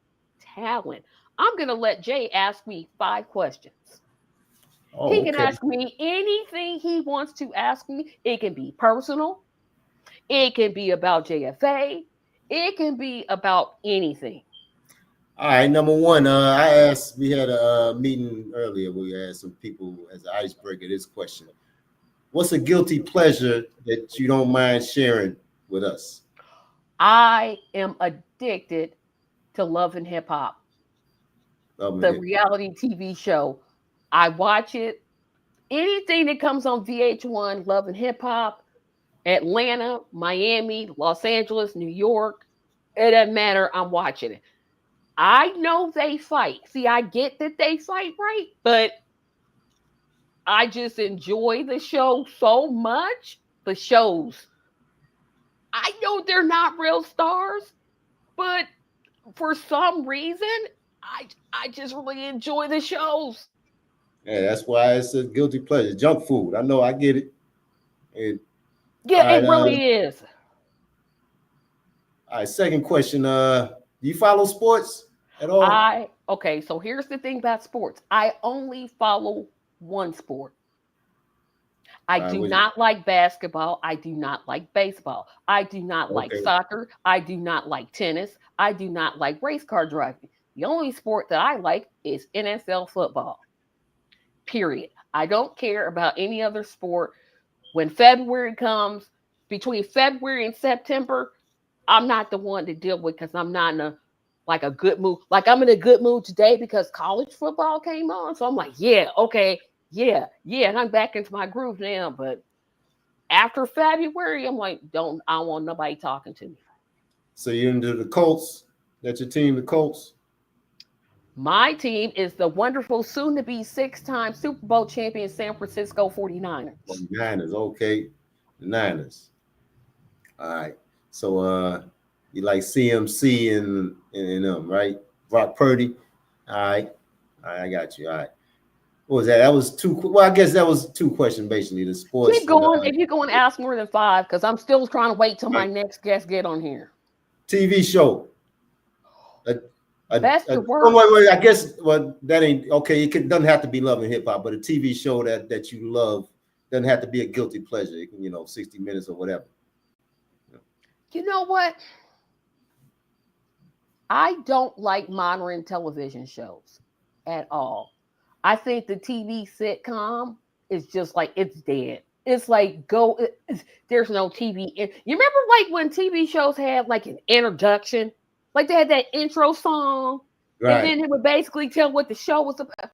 talent. I'm going to let Jay ask me 5 questions. He can ask me anything he wants to ask me. It can be personal. It can be about JFA. It can be about anything. All right, number 1, we had a meeting earlier where we asked some people as an icebreaker this question. What's a guilty pleasure that you don't mind sharing with us? I am addicted to Love and Hip Hop. The reality TV show. I watch it. Anything that comes on VH1, Love and Hip Hop, Atlanta, Miami, Los Angeles, New York. It doesn't matter. I'm watching it. I know they fight. See, I get that they fight, right? But I just enjoy the show so much. The shows. I know they're not real stars, but for some reason, I just really enjoy the shows. Yeah, that's why it's a guilty pleasure. Junk food. I know, I get it. And, Yeah, all right, it really is. all right, second question. Do you follow sports at all? Okay, so here's the thing about sports. I only follow one sport. I All right, do not like basketball. I do not like baseball. I do not like okay. soccer. I do not like tennis. I do not like race car driving. The only sport that I like is NFL football. Period. I don't care about any other sport. When February comes, between February and September, I'm not the one to deal with because I'm not in a good mood. Like I'm in a good mood today because college football came on. So I'm like, yeah, okay, yeah, and I'm back into my groove now. But after February, I'm like, I don't want nobody talking to me. So you're into the Colts? That's your team, the Colts? My team is the wonderful, soon-to-be 6-time Super Bowl champion San Francisco 49ers. Niners, okay. The Niners. All right. So you like CMC and them, right? Brock Purdy. All right. I got you. All right. What was that? That was two. Well, I guess that was two questions basically. The sports. Keep going. If you're going to ask more than 5, because I'm still trying to wait till my next guest get on here. TV show. Best or worst? Wait. I guess that ain't okay. It doesn't have to be Love and Hip Hop, but a TV show that you love doesn't have to be a guilty pleasure. It can, 60 Minutes or whatever. You know what? I don't like modern television shows at all. I think the TV sitcom is just like, it's dead. It's like, there's no TV. You remember like when TV shows had like an introduction? Like they had that intro song, right. And then it would basically tell what the show was about.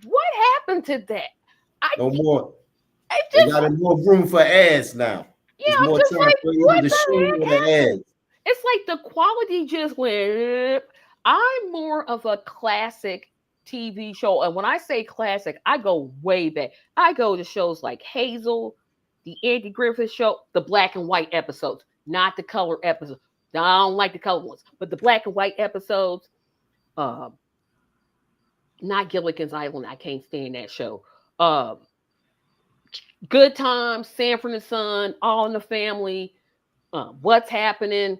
What happened to that? No more. They got more room for ads now. Yeah, I'm more just time like, for what the show and the ads. It's like the quality just went. I'm more of a classic TV show, and when I say classic, I go way back. I go to shows like Hazel, the Andy Griffith Show, the black and white episodes, not the color episodes. I don't like the color ones, but the black and white episodes. Not Gilligan's Island. I can't stand that show. Good Times, Sanford and Son, All in the Family. What's Happening?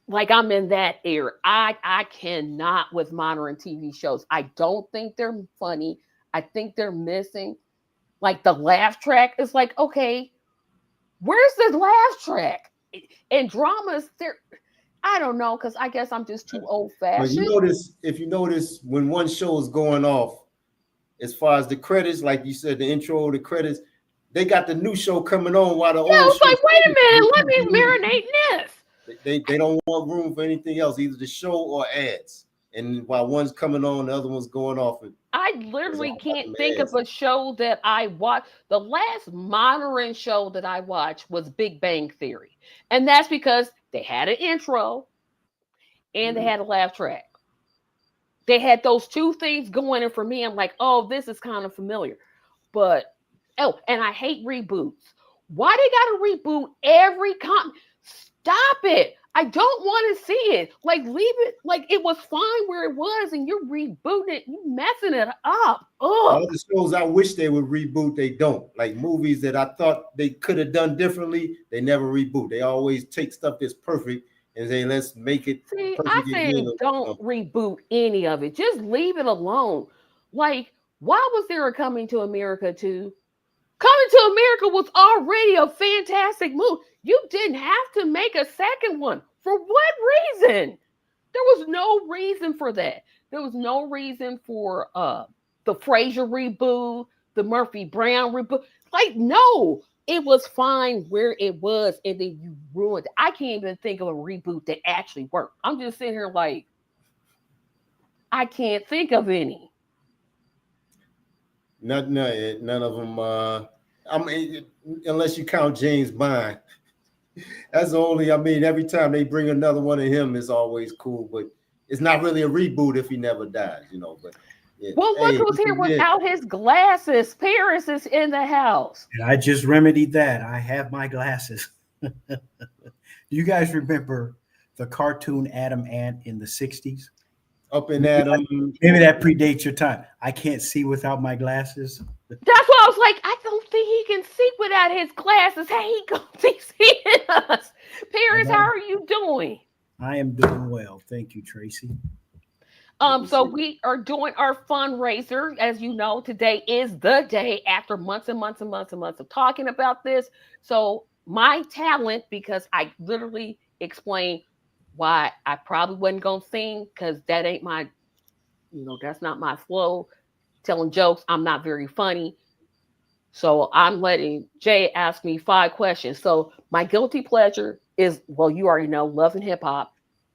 Like I'm in that era. I cannot with modern TV shows. I don't think they're funny. I think they're missing. Like the laugh track is like, okay, where's the laugh track? And dramas, I don't know, because I guess I'm just too old-fashioned. If you notice, when one show is going off, as far as the credits, like you said, the intro, the credits, they got the new show coming on while the old show. It's like, wait a minute, let me marinate in this. They don't want room for anything else, either the show or ads. And while one's coming on, the other one's going off. I literally can't think of a show that I watched. The last modern show that I watched was Big Bang Theory. And that's because they had an intro and they had a laugh track. They had those two things going, and for me, I'm like, oh, this is kind of familiar. But, and I hate reboots. Why they got to reboot every Stop it. I don't want to see it. Like, leave it. Like, it was fine where it was, and you're rebooting it. You're messing it up. All the shows I wish they would reboot, they don't. Like movies that I thought they could have done differently, they never reboot. They always take stuff that's perfect and say, let's make it perfect. I say don't reboot any of it. Just leave it alone. Like, why was there a Coming to America 2? Coming to America was already a fantastic movie. You didn't have to make a second one. For what reason? There was no reason for that. There was no reason for the Frasier reboot, the Murphy Brown reboot. Like, no, it was fine where it was, and then you ruined it. I can't even think of a reboot that actually worked. I'm just sitting here like, I can't think of any. None of them. I mean, unless you count James Bond. That's the only. I mean, every time they bring another one of him, it's always cool. But it's not really a reboot if he never dies, you know. But yeah. Well, look Hey, who's here without his glasses. Paris is in the house. And I just remedied that. I have my glasses. Do you guys remember the cartoon Adam Ant in the 60s? Up in Adam. Maybe that predates your time. I can't see without my glasses. That's why I was like, I don't think he can see without his glasses. Hey, he gonna be seeing us. Paris, how are you doing? I am doing well. Thank you, Tracy. So we are doing our fundraiser. As you know, today is the day after months and months and months and months of talking about this. So my talent, because I literally explained why I probably wasn't going to sing, because that ain't my, that's not my flow. Telling jokes, I'm not very funny. So I'm letting Jay ask me 5 questions. So my guilty pleasure is, well, you already know, love and hip hop,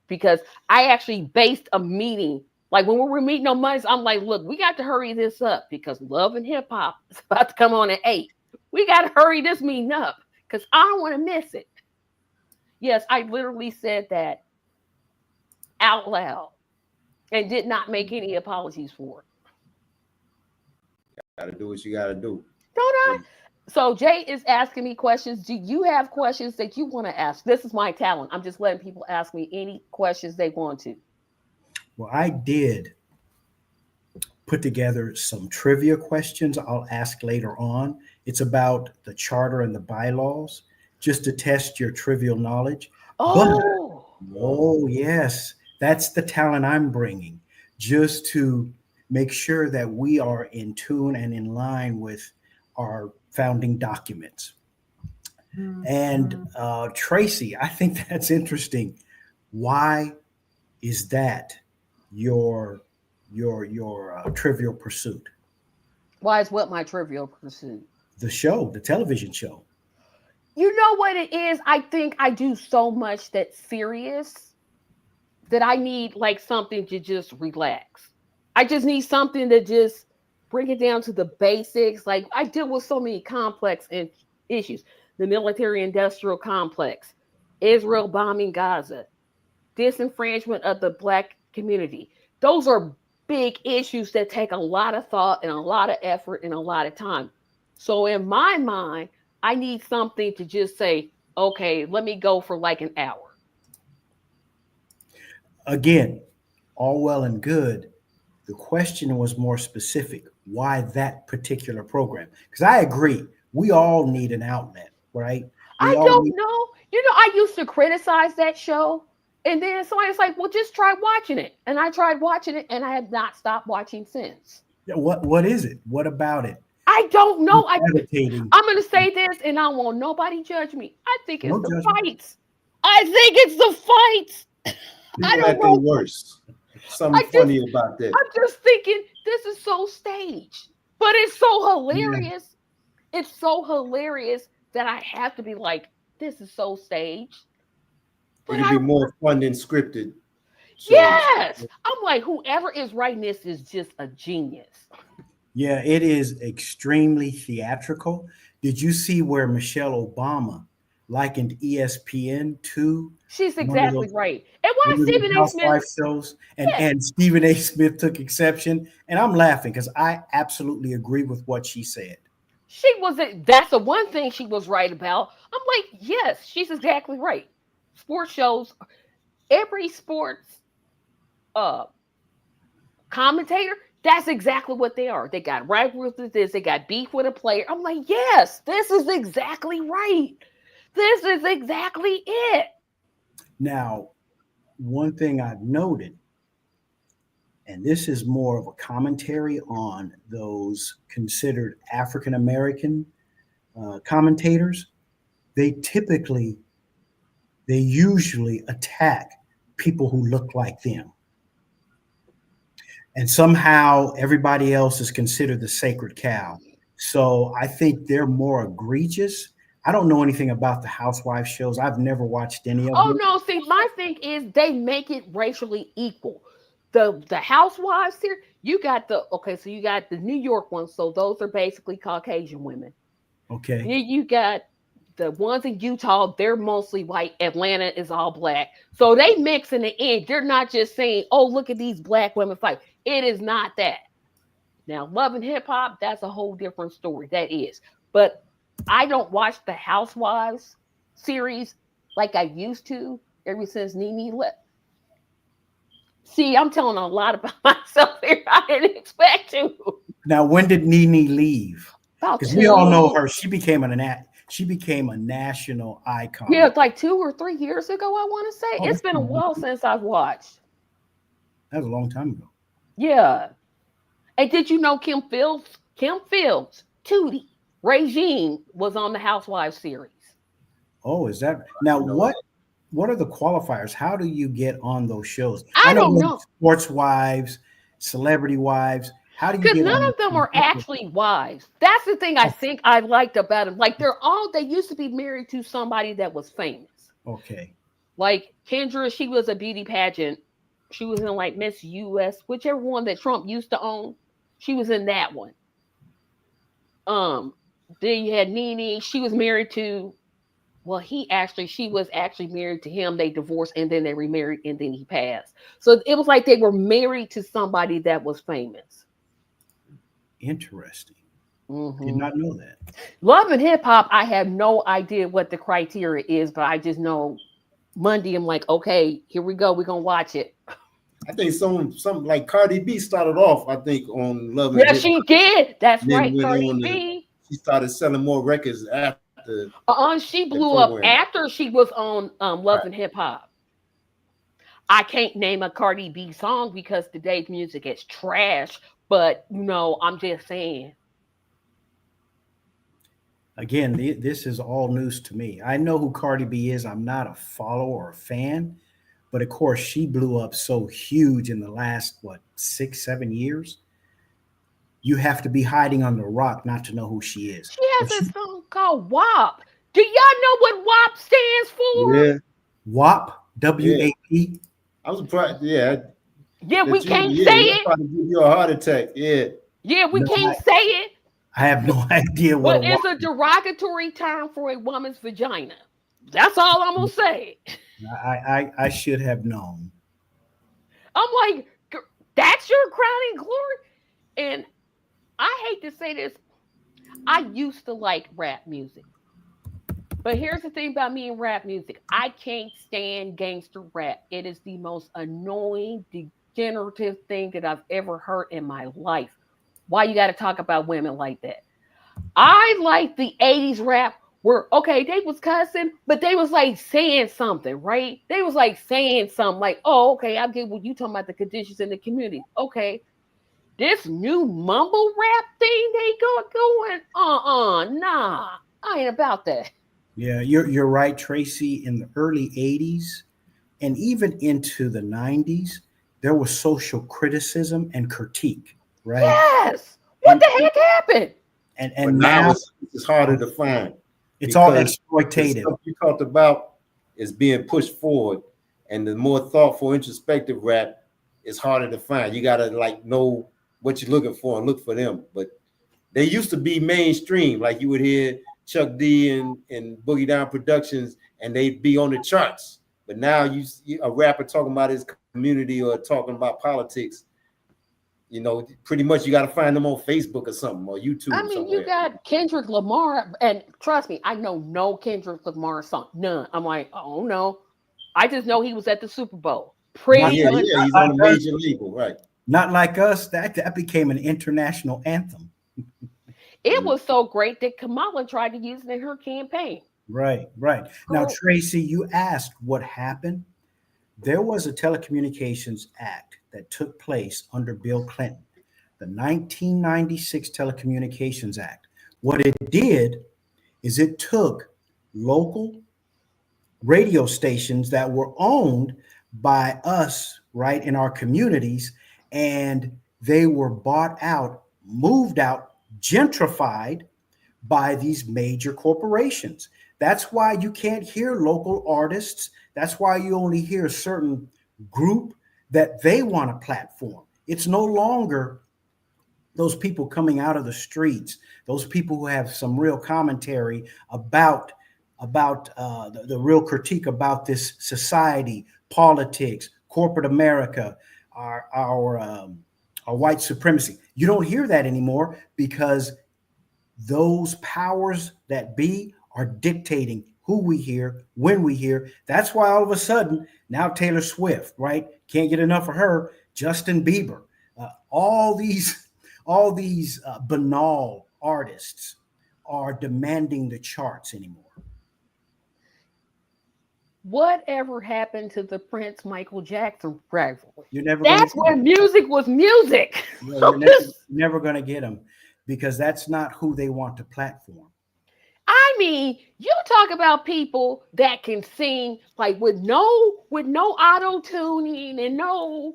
because I actually based a meeting. Like when we were meeting on Mondays, I'm like, look, we got to hurry this up because love and hip hop is about to come on at 8. We got to hurry this meeting up because I don't want to miss it. Yes, I literally said that out loud and did not make any apologies for it. Gotta do what you gotta do. Don't I? So Jay is asking me questions. Do you have questions that you want to ask? This is my talent. I'm just letting people ask me any questions they want to. Well, I did put together some trivia questions I'll ask later on. It's about the charter and the bylaws, just to test your trivial knowledge. Oh, Yes, that's the talent I'm bringing, just to make sure that we are in tune and in line with our founding documents. Mm-hmm. And Tracy, I think that's interesting. Why is that your trivial pursuit? Why is what my trivial pursuit? The show, the television show. You know what it is? I think I do so much that's serious that I need like something to just relax. I just need something to just bring it down to the basics. Like I deal with so many complex issues. The military-industrial complex, Israel bombing Gaza, disenfranchisement of the Black community. Those are big issues that take a lot of thought and a lot of effort and a lot of time. So in my mind, I need something to just say, okay, let me go for like an hour. Again, all well and good. The question was more specific. Why that particular program? Because I agree, we all need an outlet, right? I don't know. I used to criticize that show. And then somebody's like, well, just try watching it. And I tried watching it and I have not stopped watching since. What is it? What about it? I don't know. I'm going to say this and I don't want nobody judge me. I think it's the fights. I think it's the fights. I don't know. Worse. Something funny about that. I'm just thinking this is so staged, but it's so hilarious. Yeah. It's so hilarious that I have to be like, this is so staged. But it'd be more fun than scripted. So. Yes. I'm like, whoever is writing this is just a genius. Yeah, it is extremely theatrical. Did you see where Michelle Obama likened ESPN to? She's exactly right. And why Stephen A. Smith shows and Stephen A. Smith took exception. And I'm laughing because I absolutely agree with what she said. That's the one thing she was right about. I'm like, yes, she's exactly right. Sports shows, every sports commentator, that's exactly what they are. They got rivalries with this, they got beef with a player. I'm like, yes, this is exactly right. This is exactly it. Now, one thing I've noted, and this is more of a commentary on those considered African American commentators, they usually attack people who look like them. And somehow everybody else is considered the sacred cow. So I think they're more egregious. I don't know anything about the housewife shows. I've never watched any of them. Oh, no. See, my thing is they make it racially equal. The housewives here, you got the New York ones. So those are basically Caucasian women. Okay. You got the ones in Utah, they're mostly white. Atlanta is all black. So they mix in the end. They're not just saying, oh, look at these black women fight. It is not that. Now, Love and Hip Hop, that's a whole different story. That is. But I don't watch the Housewives series like I used to ever since Nene left. See, I'm telling a lot about myself here. I didn't expect to. Now, when did Nene leave? About Because we all 2 know her. She became a national icon. Yeah, it's like 2 or 3 years ago, I want to say. Oh, It's been a while since I've watched. That was a long time ago. Yeah. And did you know Kim Fields, Tootie, Regine was on the Housewives series? Oh, is that now? What are the qualifiers? How do you get on those shows? I don't know. Sports wives, celebrity wives. How do you? Because get none on of them are actually wives. That's the thing I think I liked about them. Like they used to be married to somebody that was famous. Okay. Like Kendra, she was a beauty pageant. She was in like Miss US, whichever one that Trump used to own. She was in that one. Then you had Nene. She was married to, well, she was actually married to him. They divorced and then they remarried and then he passed. So it was like they were married to somebody that was famous. Interesting. Mm-hmm. Did not know that. Love and Hip Hop, I have no idea what the criteria is, but I just know Monday I'm like, okay, here we go. We're going to watch it. I think something like Cardi B started off, I think, on Love and Hip Hop. She did. That's right, Cardi B. She started selling more records after. She blew up after she was on Love and Hip Hop. I can't name a Cardi B song because today's music is trash, but I'm just saying. Again, this is all news to me. I know who Cardi B is. I'm not a follower or a fan, but of course she blew up so huge in the last 6-7 years. You have to be hiding under a rock not to know who she is. She has a song called WAP. Do y'all know what WAP stands for? Yeah. WAP, W-A-P. I was surprised. Yeah. Yeah, we can't say it. Probably give you a heart attack. Yeah. Yeah, we can't say it. I have no idea what. But it's a derogatory term for a woman's vagina. That's all I'm gonna say. I should have known. I'm like, that's your crowning glory. And I hate to say this, I used to like rap music. But here's the thing about me and rap music. I can't stand gangster rap. It is the most annoying, degenerative thing that I've ever heard in my life. Why you got to talk about women like that? I like the 80s rap where, okay, they was cussing, but they was like saying something, right? They was like saying something like, oh, okay, I get what you talking about, the conditions in the community. Okay. This new mumble rap thing they going, nah, I ain't about that. Yeah, you're right, Tracy. In the early 80s and even into the 90s, there was social criticism and critique, right? Yes. What the heck happened? And now it's harder to find. It's all exploitative. The stuff you talked about is being pushed forward, and the more thoughtful, introspective rap is harder to find. You gotta know what you're looking for and look for them. But they used to be mainstream, like you would hear Chuck D and Boogie Down Productions, and they'd be on the charts. But now you a rapper talking about his community or talking about politics, pretty much you got to find them on Facebook or something or YouTube. I mean, you got Kendrick Lamar, and trust me, I know no Kendrick Lamar song, none. I'm like, oh no, I just know he was at the Super Bowl. Yeah, he's on a major label, right? Not like us. That became an international anthem. It was so great that Kamala tried to use it in her campaign. Right. Now, Tracy, you asked what happened. There was a Telecommunications Act that took place under Bill Clinton, the 1996 Telecommunications Act. What it did is it took local radio stations that were owned by us, right, in our communities, and they were bought out, moved out, gentrified by these major corporations. That's why you can't hear local artists. That's why you only hear a certain group that they want a platform. It's no longer those people coming out of the streets, those people who have some real commentary about about the real critique about this society, politics, corporate America, our white supremacy. You don't hear that anymore because those powers that be are dictating who we hear, when we hear. That's why all of a sudden now Taylor Swift, right? Can't get enough of her. Justin Bieber, all these banal artists are demanding the charts anymore. Whatever happened to the Prince Michael Jackson rivalry? That's when music was music. You're never going to get them because that's not who they want to platform. I mean, you talk about people that can sing like with no auto tuning and no,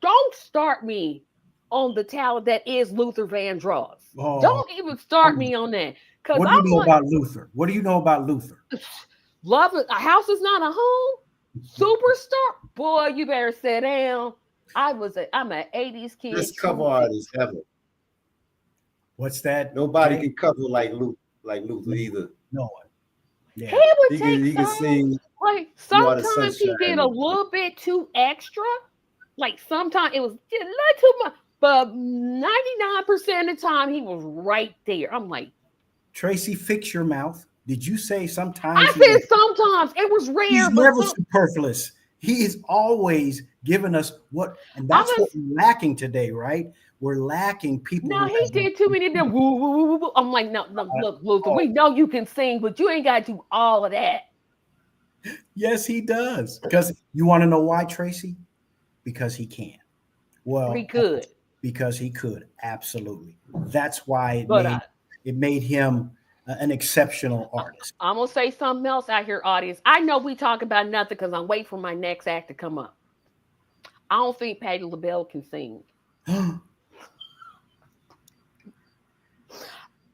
don't start me on the talent that is Luther Vandross. Oh, don't even start me on that. What do you know about Luther? What do you know about Luther? Love it. A house is not a home. Superstar. Boy, you better sit down. I'm an 80s kid. Best cover artist ever. What's that? Nobody can cover like Luther either. No one. Yeah. He can sing. Like sometimes he did a little bit too extra. Like sometimes it was a little too much. But 99% of the time he was right there. I'm like, Tracy, fix your mouth. Did you say sometimes? I said sometimes. It was rare. He's never superfluous. He is always giving us what, and that's what we're lacking today, right? We're lacking people. No, he did too many of them. Woo, woo, woo, woo. I'm like, no, look, Luther, we know you can sing, but you ain't got to do all of that. Yes, he does. Because you want to know why, Tracy? Because he can. Well, he could. Because he could. Absolutely. That's why it made him an exceptional artist. I'm going to say something else out here, audience. I know we talk about nothing because I'm waiting for my next act to come up. I don't think Patti LaBelle can sing.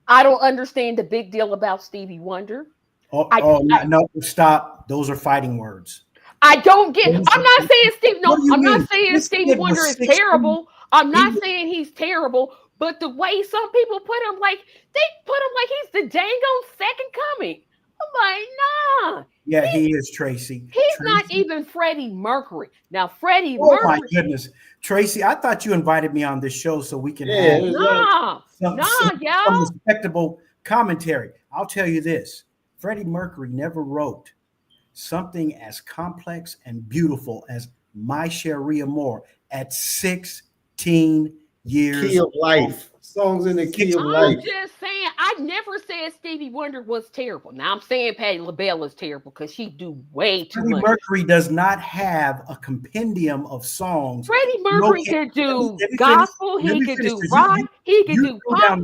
I don't understand the big deal about Stevie Wonder. No, stop. Those are fighting words. I don't get. I'm not saying Stevie. No, I'm not saying Stevie Wonder is terrible. I'm not saying he's terrible. But the way some people put him, like he's the dang on second coming. I'm like, nah. Yeah, he is, Tracy. He's not even Freddie Mercury. Now, Freddie Mercury. Oh my goodness, Tracy! I thought you invited me on this show so we can have some respectable commentary. I'll tell you this: Freddie Mercury never wrote something as complex and beautiful as My Cherie Amour at 16 years. Key of life. Songs in the key of life. I'm just saying, I never said Stevie Wonder was terrible. Now I'm saying Patti LaBelle is terrible because she do way too much. Freddie Mercury does not have a compendium of songs. Freddie Mercury could do gospel, he could do rock, he could do pop.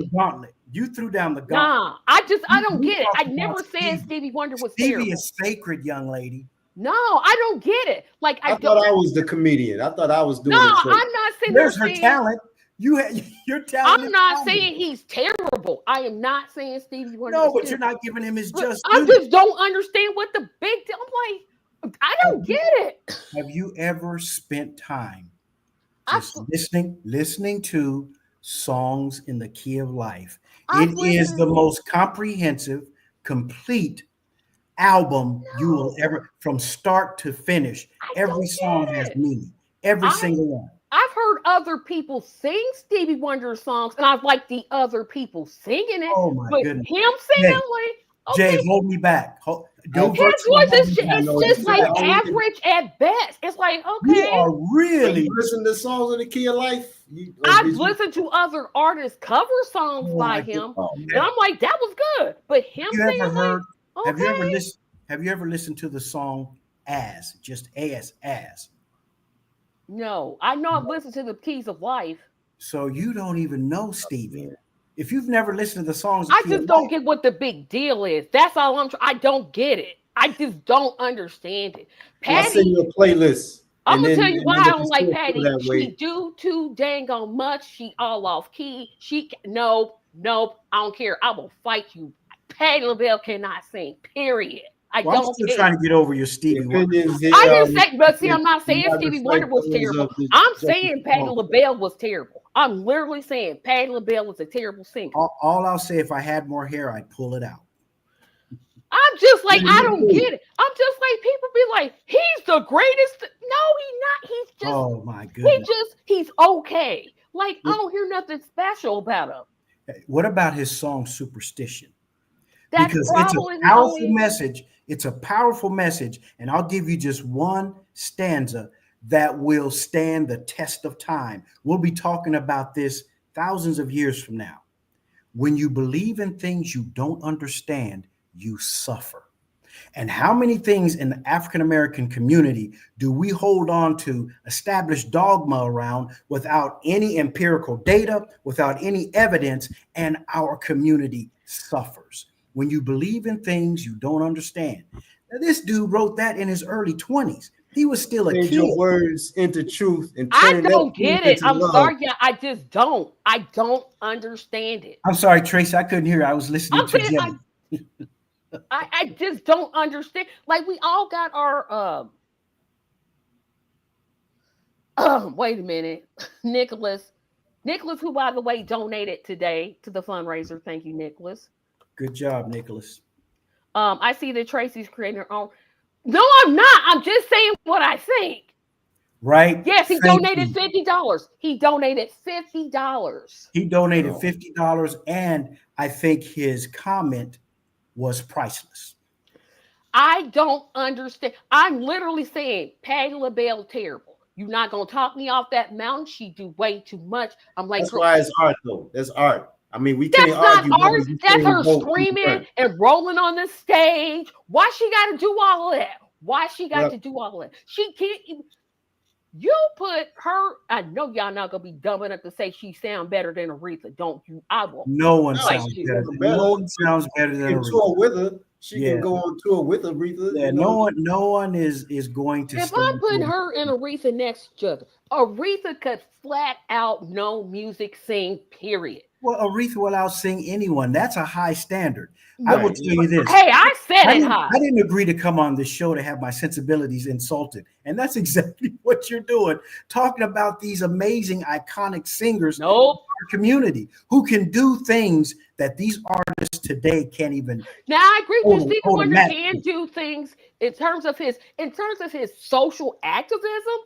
You threw down the gauntlet. Nah, I don't get it. I never said Stevie Wonder was terrible. Stevie is sacred, young lady. No, I don't get it. Like I thought I was the comedian. I thought I was doing it. No, I'm not saying there's her talent. Your talent. I'm not saying he's terrible. I am not saying Stevie Wonder. No, but you're not giving him his just. I just don't understand what the big deal. I'm like, I don't get it. Have you ever spent time just listening to songs in the key of life? It is the most comprehensive, complete album you will ever, from start to finish. Every song has meaning. Every single one. I've heard other people sing Stevie Wonder songs, and I've liked the other people singing it. Oh my goodness! Him singing, Jay, hold me back. His voice is just like average at best. It's like, okay, you are really listen to songs in the key of life. I've listened to other artists cover songs by him, and I'm like, that was good. But him singing, have you ever listened to the song "As"? Just as. No, I know I've listened to the Keys of Life. So you don't even know Stevie. If you've never listened to the songs, I just don't get what the big deal is. That's all I don't get it. I just don't understand it. Patti, send you a playlist. I'm gonna tell you why I don't like Patti. She do too dang on much. She all off key. Nope. I don't care. I will fight you. Patti LaBelle cannot sing. Period. I'm still trying to get over your Stevie Wonder. I didn't say, but see, I'm not saying Stevie Wonder was terrible. I'm saying Patti LaBelle was terrible. I'm literally saying Patti LaBelle is a terrible singer. All I'll say, if I had more hair, I'd pull it out. I'm just like, I don't get it. I'm just like, people be like, he's the greatest. No, he's not. He's just, oh my goodness. He's okay. Like, I don't hear nothing special about him. What about his song Superstition? That's because it's a powerful message. It's a powerful message. And I'll give you just one stanza that will stand the test of time. We'll be talking about this thousands of years from now. When you believe in things you don't understand, you suffer. And how many things in the African-American community do we hold on to established dogma around without any empirical data, without any evidence, and our community suffers? When you believe in things you don't understand. Now, this dude wrote that in his early 20s. He was still a kid. Your words into truth and I don't get it. I'm sorry, yeah, I just don't. I don't understand it. I'm sorry, Tracy, I couldn't hear. I was listening to Jimmy. I just don't understand. Like, we all got our wait a minute, Nicholas, who by the way donated today to the fundraiser. Thank you, Nicholas. Good job, Nicholas. I see that Tracy's creating her own. No, I'm not. I'm just saying what I think. Right? Yes, he donated $50. He donated $50. He donated $50, and I think his comment was priceless. I don't understand. I'm literally saying Patti LaBelle terrible. You're not gonna talk me off that mountain. She do way too much. I'm like, that's why it's art, though. That's art. I mean, we can't argue. That's not art. That's her screaming and rolling on the stage. Why she got to do all of that? Why she got to do all of that? She can't. You put her. I know y'all not gonna be dumb enough to say she sound better than Aretha, don't you? I will. No one sounds better. No one sounds better than Aretha. Tour with her. She can go on tour with Aretha. Yeah, no one is going to. If I'm putting her and Aretha next to each other, Aretha could flat out no music sing. Period. Well, Aretha will out-sing anyone. That's a high standard. Right. I will tell you this. Hey, I said it high. I didn't agree to come on this show to have my sensibilities insulted. And that's exactly what you're doing, talking about these amazing, iconic singers in our community who can do things that these artists today can't even. Now, I agree with Stevie Wonder can do things in terms of his social activism.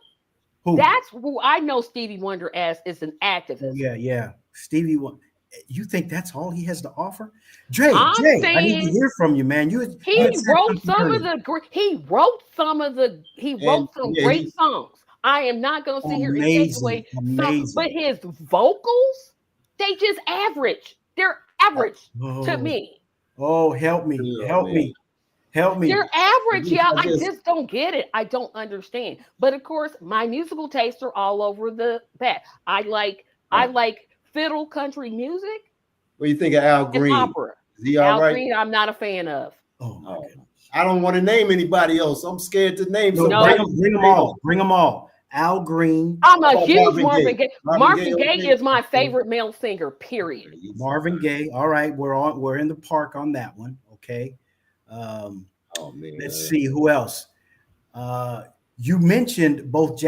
Who? That's who I know Stevie Wonder as is an activist. Yeah. Stevie Wonder. You think that's all he has to offer? Jay, I need to hear from you, man. He wrote some great songs. I am not going to sit here and take away songs, but his vocals, they just average. They're average to me. Oh, help me. They're average, yeah. I just don't get it. I don't understand. But of course, my musical tastes are all over the bat. I like fiddle country music. What do you think of Al Green? Opera. Is he all right? Green, I'm not a fan of. Oh my goodness. I don't want to name anybody else. I'm scared to name somebody. Bring them all. Al Green. I'm a huge Marvin Gaye. Marvin Gaye is my favorite male singer, period. Marvin Gaye. All right, we're in the park on that one. Okay. Let's see who else. You mentioned both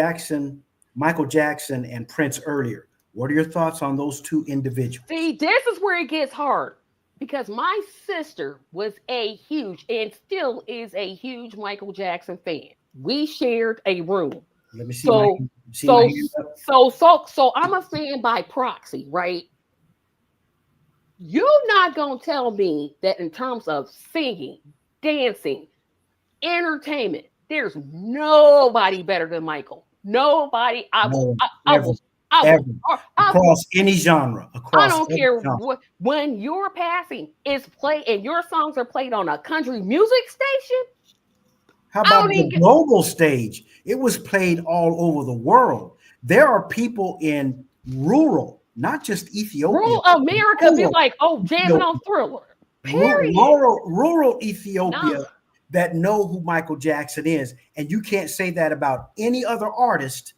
Michael Jackson and Prince earlier. What are your thoughts on those two individuals? See, this is where it gets hard because my sister was a huge and still is a huge Michael Jackson fan. We shared a room. Let me see. So I'm a fan by proxy, right? You're not gonna tell me that in terms of singing, dancing, entertainment, there's nobody better than Michael. Nobody. Across any genre. I don't care when your passing is played and your songs are played on a country music station. How about the global stage? It was played all over the world. There are people in rural, not just Ethiopia. Rural America be like, jamming on Thriller. Period. Rural Ethiopia that know who Michael Jackson is. And you can't say that about any other artist,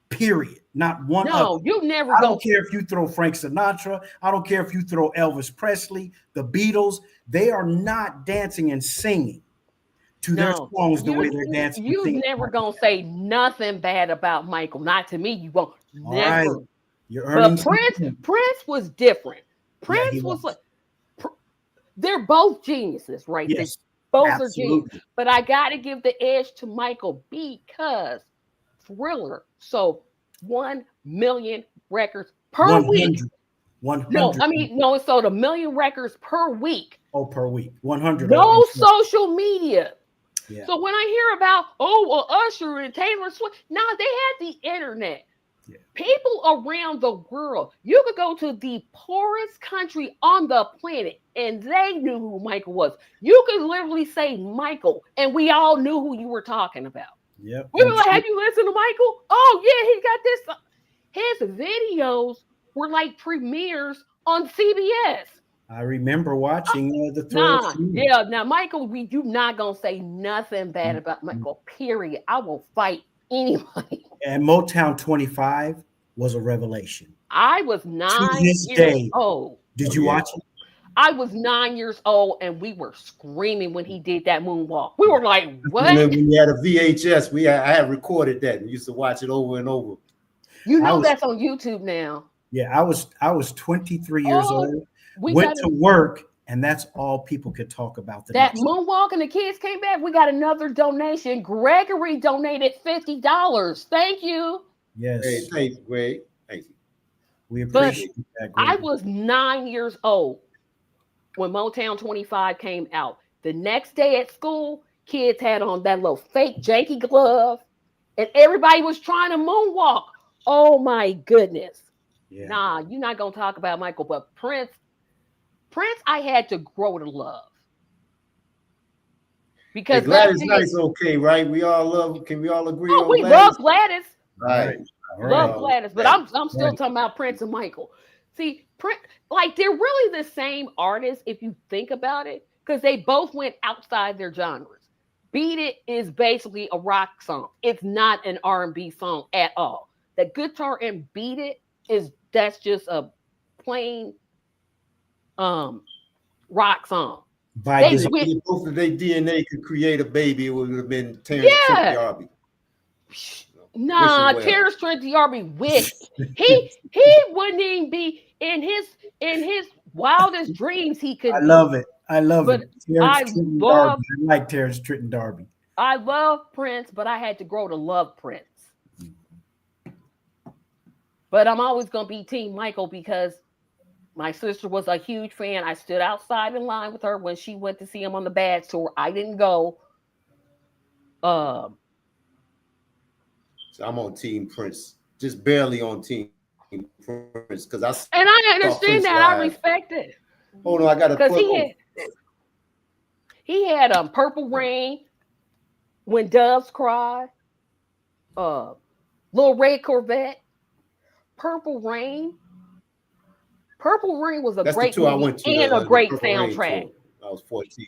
period. Not one. No, you never. I don't care if you throw Frank Sinatra. I don't care if you throw Elvis Presley, the Beatles. They are not dancing and singing to their songs the way they're dancing. You never gonna say nothing bad about Michael. Not to me. You won't. Never. You're But earning Prince was different. Yeah, Prince he was was. like, they're both geniuses, right? They Yes, both are geniuses. absolutely. But I got to give the edge to Michael because Thriller sold 1 million records per week. 100. No, 100. I mean, no, it sold 1 million records per week. Oh, per week. 100. No social media. Yeah. So when I hear about, oh, well, Usher and Taylor Swift, nah, they had the internet. Yeah. People around the world, you could go to the poorest country on the planet and they knew who Michael was. You could literally say Michael and we all knew who you were talking about. Yep. We were like, have you listened to Michael? Oh, yeah, he got this. His videos were like premieres on CBS. I remember watching the Thriller. Now Michael, we do not gonna say nothing bad about Michael, period. I will fight anybody. And Motown 25 was a revelation. I was 9 years old. Did you watch it? I was 9 years old and we were screaming when he did that moonwalk. We were like, what? And then we had a VHS. I had recorded that and used to watch it over and over. You know that's on YouTube now. Yeah, I was 23 years old. Went to work, and that's all people could talk about. That moonwalk and the kids came back. We got another donation. Gregory donated $50. Thank you. Yes. Hey, thanks, Greg. Thank you. We appreciate that. I was 9 years old when Motown 25 came out. The next day at school, kids had on that little fake janky glove, and everybody was trying to moonwalk. Oh my goodness. Yeah. Nah, you're not gonna talk about Michael, but Prince, I had to grow to love. Because Gladys Knight's okay, right? We all love. Can we all agree on we Gladys? Love Gladys. Right. Love Gladys, but I'm still talking about Prince and Michael. See, Prince, like they're really the same artists if you think about it, because they both went outside their genres. Beat It is basically a rock song. It's not an R&B song at all. The guitar in Beat It that's just a plain rock song. If both of their DNA could create a baby, it would have been Terrence Trent D'Arby. Nah, Terrence Trent D'Arby wished. He wouldn't even be in his wildest dreams. He could. I love it. I love. I like Terrence Trent D'Arby. I love Prince, but I had to grow to love Prince. But I'm always gonna be Team Michael because my sister was a huge fan. I stood outside in line with her when she went to see him on the Bad tour. I didn't go. So I'm on Team Prince, just barely on Team Prince, because I understand that. I respect it. Oh no, I got to because he had Purple Rain, When Doves Cry, Little Red Corvette, Purple Rain. Purple Rain was a great movie and a great soundtrack. I was 14.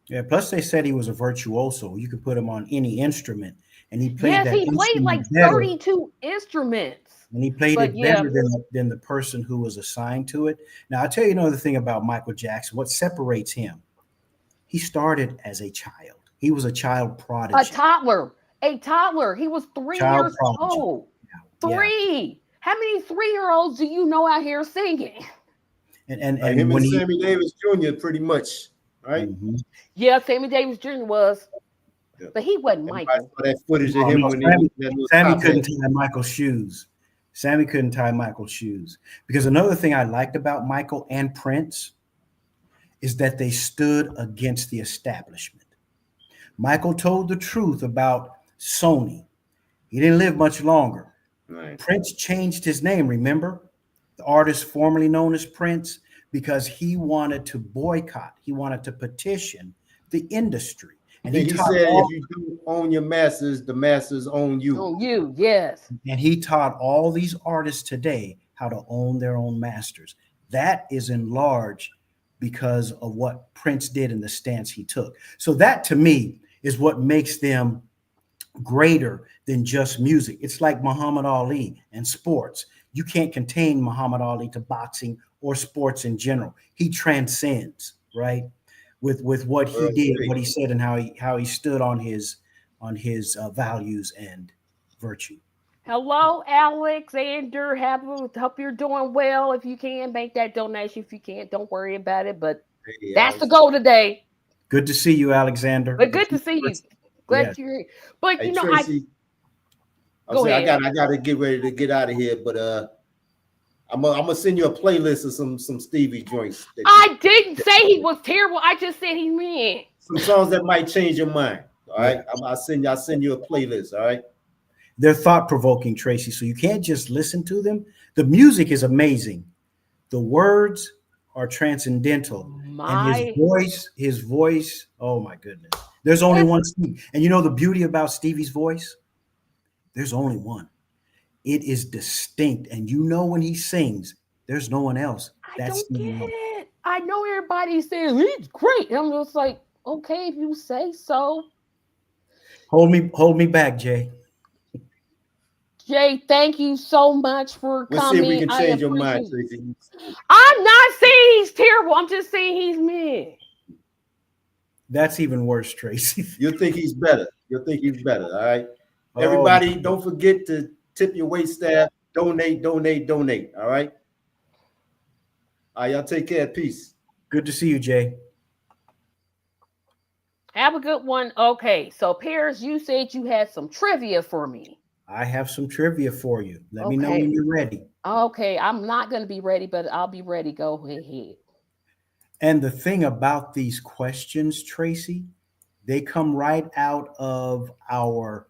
Yeah, plus they said he was a virtuoso. You could put him on any instrument, and he played. Yes, he played like 32 instruments. And he played it better than the person who was assigned to it. Now, I'll tell you another thing about Michael Jackson. What separates him? He started as a child. He was a child prodigy. A toddler. He was 3 years old. Yeah. 3. How many 3-year-olds do you know out here singing? And him and Sammy Davis Jr. pretty much, right? Mm-hmm. Yeah, Sammy Davis Jr. was, but he wasn't Michael. That footage of him when Sammy couldn't tie Michael's shoes. Sammy couldn't tie Michael's shoes. Because another thing I liked about Michael and Prince is that they stood against the establishment. Michael told the truth about Sony. He didn't live much longer. Right. Prince changed his name, remember? The artist formerly known as Prince, because he wanted to boycott. He wanted to petition the industry. And he said, if you don't own your masters, the masters own you. Own you, yes. And he taught all these artists today how to own their own masters. That is in large because of what Prince did and the stance he took. So that, to me, is what makes them greater than just music. It's like Muhammad Ali and sports. You can't contain Muhammad Ali to boxing or sports in general. He transcends, right? With what he did, what he said, and how he stood on his values and virtue. Hello, Alexander. Hope you're doing well. If you can, make that donation. If you can't, don't worry about it. But Hey, that's the Alex. goal today. Good to see you, Alexander. But If good to you- see you. Yeah. Glad you're here. But Hey, I Tracy. I'm go saying ahead. I got to get ready to get out of here, but I'm gonna send you a playlist of some Stevie joints. I didn't say he was terrible. I just said he meant. Some songs that might change your mind. All right, Yeah. I'll send you a playlist. All right. They're thought provoking, Tracy. So you can't just listen to them. The music is amazing. The words are transcendental, and My his voice. Oh my goodness! There's only it's, one Steve, and you know the beauty about Stevie's voice. There's only one. It is distinct, and you know when he sings, there's no one else. I That's don't Stevie get Wonder. it. I know everybody says he's great. And I'm just like, okay, if you say so. Hold me back, Jay. Jay, thank you so much for We'll see if we coming. can I change your mind, appreciate it. Tracy. I'm not saying he's terrible. I'm just saying he's mean. That's even worse, Tracy. You'll think he's better. You'll think he's better. All right. Oh, Everybody, don't forget to tip your wait staff. Donate, donate, donate. All right. All right, y'all take care. Peace. good to see you, Jay. Have a good one. Okay, so Paris, you said you had some trivia for me. I have some trivia for you. Let me know Okay. when you're ready. Okay, I'm not going to be ready, but I'll be ready. Go ahead. And the thing about these questions, Tracy, they come right out of our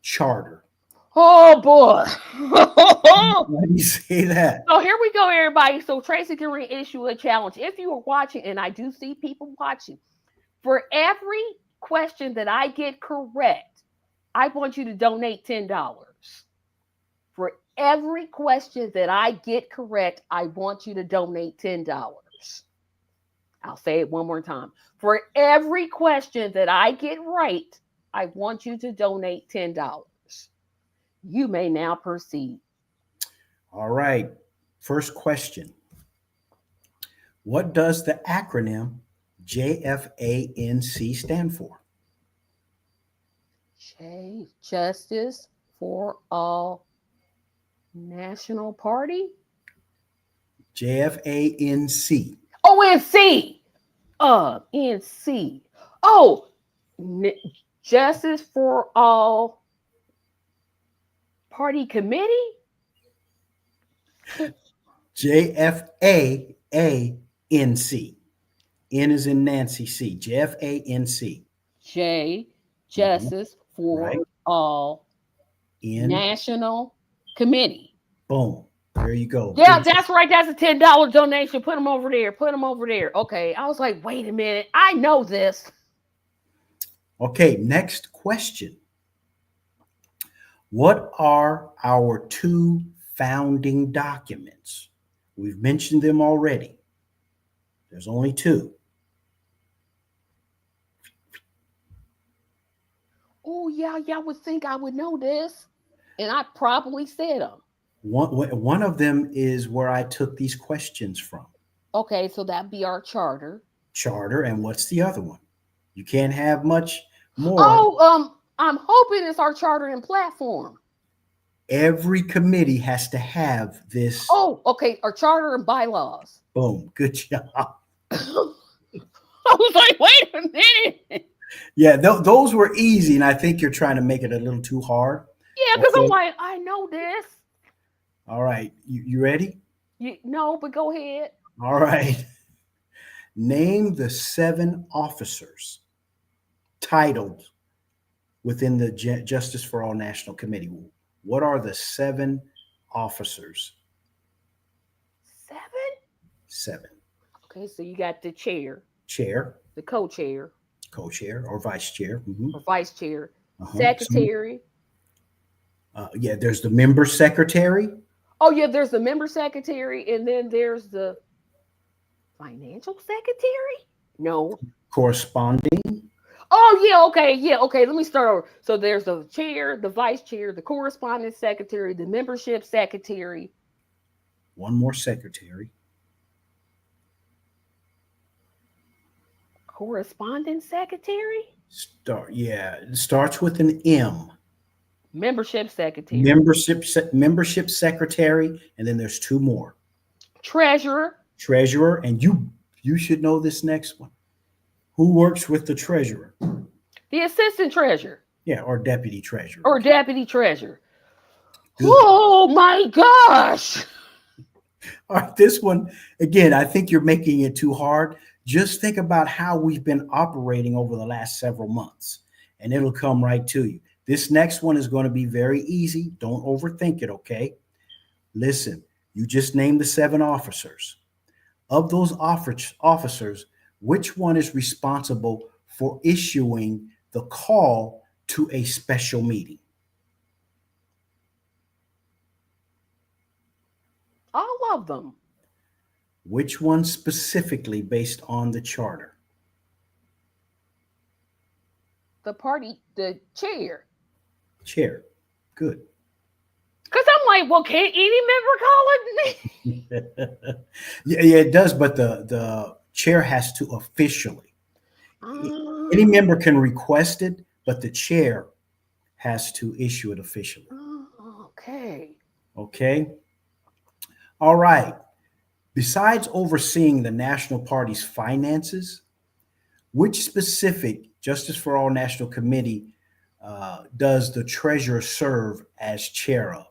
charter. Oh boy. Let me say that. So here we go, everybody. So Tracy can reissue a challenge. If you are watching, and I do see people watching, for every question that I get correct, I want you to donate $10. For every question that I get correct, I want you to donate $10. I'll say it one more time. For every question that I get right, I want you to donate $10. You may now proceed. All right. First question. What does the acronym JFANC stand for? Justice for All National Party? JFANC. Oh, NC. NC. Oh, Justice for All Party Committee? JFAANC. N is in Nancy C. JFANC. J, Justice for Right. All N. National Committee. Boom. There you go. Yeah, Good. that's right. That's a $10 donation. Put them over there. Put them over there. Okay. I was like, wait a minute. I know this. Okay, next question. What are our two founding documents? We've mentioned them already. There's only two. Oh, yeah, y'all would think I would know this. And I probably said them. One of them is where I took these questions from. Okay, so that'd be our charter. Charter, and what's the other one? You can't have much more. Oh, I'm hoping it's our charter and platform. Every committee has to have this. Oh, okay, our charter and bylaws. Boom. Good job. I was like, wait a minute. Yeah, those were easy, and I think you're trying to make it a little too hard. Yeah, because Okay. I'm like, I know this. All right, you ready? No, but go ahead. All right. Name the 7 officers titled within the Justice for All National Committee. What are the 7 officers? 7? 7. Okay, so you got the chair, Chair, the co-chair, co-chair, or vice chair. or vice chair, Uh-huh. secretary. Yeah, there's the member secretary. Oh, yeah, there's the member secretary, and then there's the financial secretary? No. Corresponding. Oh, yeah, okay. Let me start over. So there's the chair, the vice chair, the correspondence secretary, the membership secretary. One more secretary. Correspondence secretary? It starts with an M. Membership secretary. Membership secretary, and then there's two more. Treasurer. Treasurer, and you should know this next one. Who works with the treasurer? The assistant treasurer. Yeah, or deputy treasurer. Or deputy treasurer. Good. Oh my gosh. All right, this one, again, I think you're making it too hard. Just think about how we've been operating over the last several months, and it'll come right to you. This next one is going to be very easy. Don't overthink it, okay? Listen, you just named the 7 officers. Of those officers, which one is responsible for issuing the call to a special meeting? All of them. Which one specifically based on the charter? The chair. Chair. Good. Because I'm like, well, can't any member call it? Yeah, it does, but the chair has to officially. Any member can request it, but the chair has to issue it officially. Okay. Okay. All right. Besides overseeing the National Party's finances, which specific Justice for All National Committee does the treasurer serve as chair of?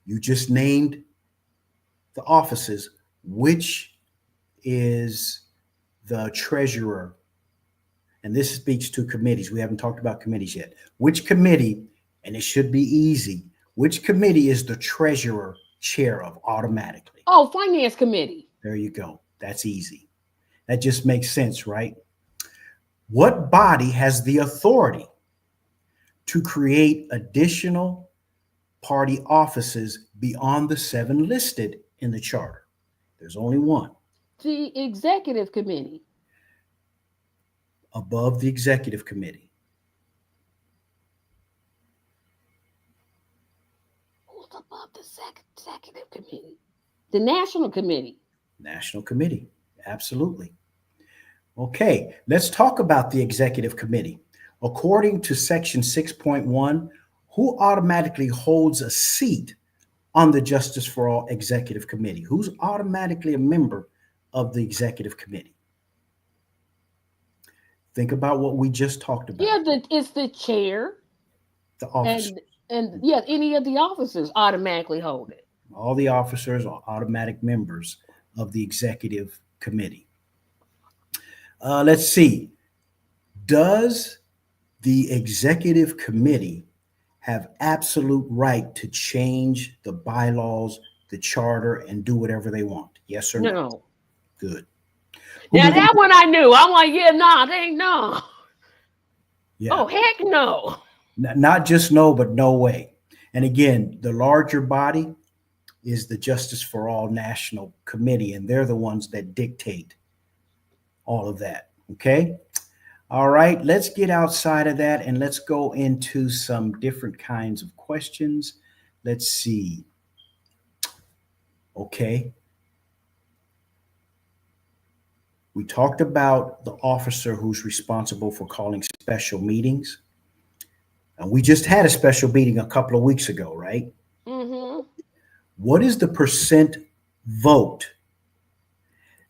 You just named the offices. Which is the treasurer? And this speaks to committees. We haven't talked about committees yet. Which committee, and it should be easy, which committee is the treasurer chair of automatically? Oh, finance committee. There you go. That's easy. That just makes sense, right? What body has the authority to create additional party offices beyond the 7 listed in the charter? There's only one. The executive committee. Above the executive committee. Who's above the executive committee? The national committee. National committee. Absolutely. Okay, let's talk about the executive committee. According to section 6.1, who automatically holds a seat on the Justice for All Executive Committee? Who's automatically a member of the executive committee? Think about what we just talked about. Yeah, it's the chair. The officers. And yeah, any of the officers automatically hold it. All the officers are automatic members of the executive committee. Let's see. Does the executive committee have absolute right to change the bylaws, the charter, and do whatever they want? Yes or no? No. Good. Now that one I knew. I'm like, yeah, no, they ain't no. Yeah. Oh, heck no. Not just no, but no way. And again, the larger body is the Justice for All National Committee, and they're the ones that dictate all of that. Okay. All right. Let's get outside of that and let's go into some different kinds of questions. Let's see. Okay. We talked about the officer who's responsible for calling special meetings. And we just had a special meeting a couple of weeks ago, right? Mm-hmm. What is the percent vote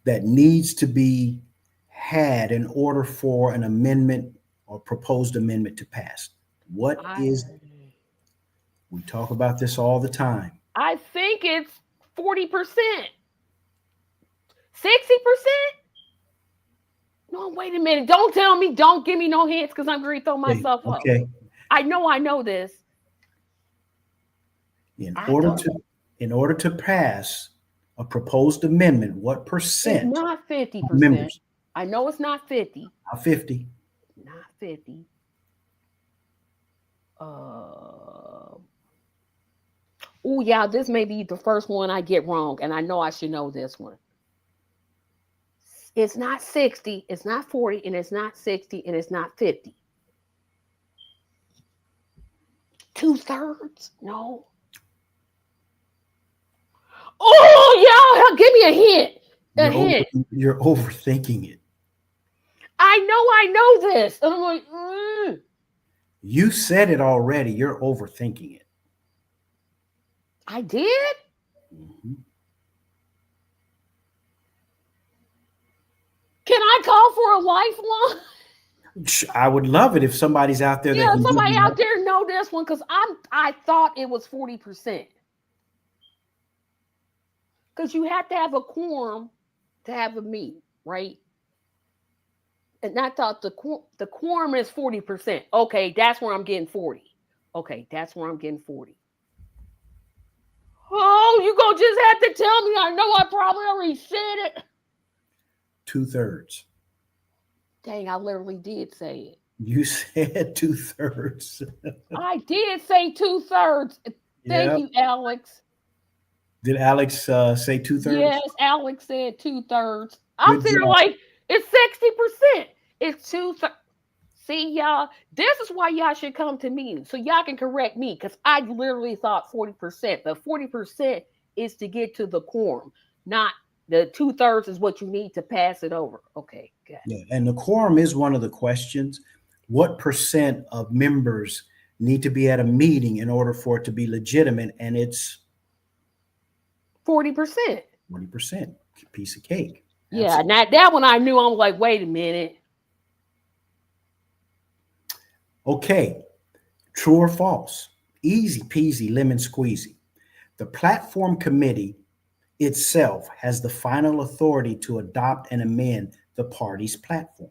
that needs to be had in order for an amendment or proposed amendment to pass? We talk about this all the time. I think it's 40%. 60%? No, wait a minute. Don't tell me. Don't give me no hints because I'm going to throw myself up. Okay. I know this. In order to pass a proposed amendment, what percent? It's not 50%. Members? I know it's not 50. Not 50. Not 50. Oh yeah, this may be the first one I get wrong, and I know I should know this one. It's not 60, it's not 40, and it's not 60, and it's not 50. 2/3? No. Oh, yeah, give me a hint. You're overthinking it. I know this. And I'm like, You said it already. You're overthinking it. I did? Mhm. Can I call for a lifeline? I would love it if somebody's out there that Yeah, can give somebody me out there know this one because I thought it was 40%. Because you have to have a quorum to have a meeting, right? And I thought the quorum is 40%. Okay, that's where I'm getting 40. Okay, that's where I'm getting 40. Oh, you gonna just have to tell me. I know I probably already said it. 2/3. Dang, I literally did say it. You said 2/3. I did say 2/3. Thank Yeah. you, Alex. Did Alex say 2/3? Yes, Alex said 2/3. I'm Good sitting there job. like it's 60%. It's 2/3. See, y'all, this is why y'all should come to meetings so y'all can correct me because I literally thought 40%. The 40% is to get to the quorum, not the 2/3 is what you need to pass it over. Okay, good. Yeah. And the quorum is one of the questions. What percent of members need to be at a meeting in order for it to be legitimate? And it's 40%. 40%. Piece of cake. Yeah, Absolutely. now that one I knew. I'm like, wait a minute. Okay. True or false? Easy peasy, lemon squeezy. The platform committee itself has the final authority to adopt and amend the party's platform.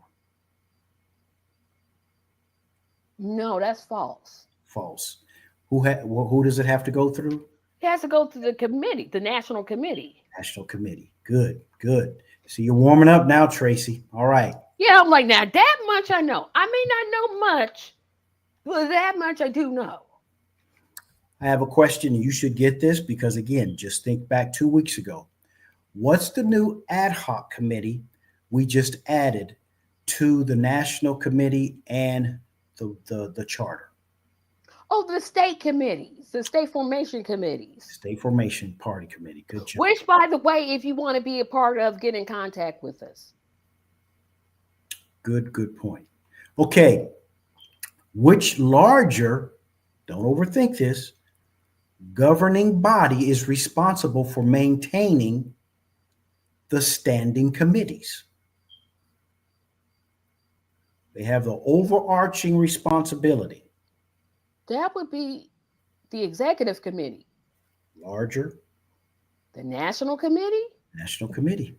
No, that's false. False. Who does it have to go through? It has to go to the committee, the national committee. National committee. Good, good. So you're warming up now, Tracy. All right. Yeah, I'm like, now that much I know. I may not know much, but that much I do know. I have a question. You should get this because, again, just think back 2 weeks ago. What's the new ad hoc committee we just added to the national committee and the charter? Oh, the state committees, the state formation committees. State formation party committee. Good job. Which, by the way, if you want to be a part of, get in contact with us. Good point. Okay. Which larger, don't overthink this, governing body is responsible for maintaining the standing committees? They have the overarching responsibility. That would be the executive committee. Larger. The national committee? National committee.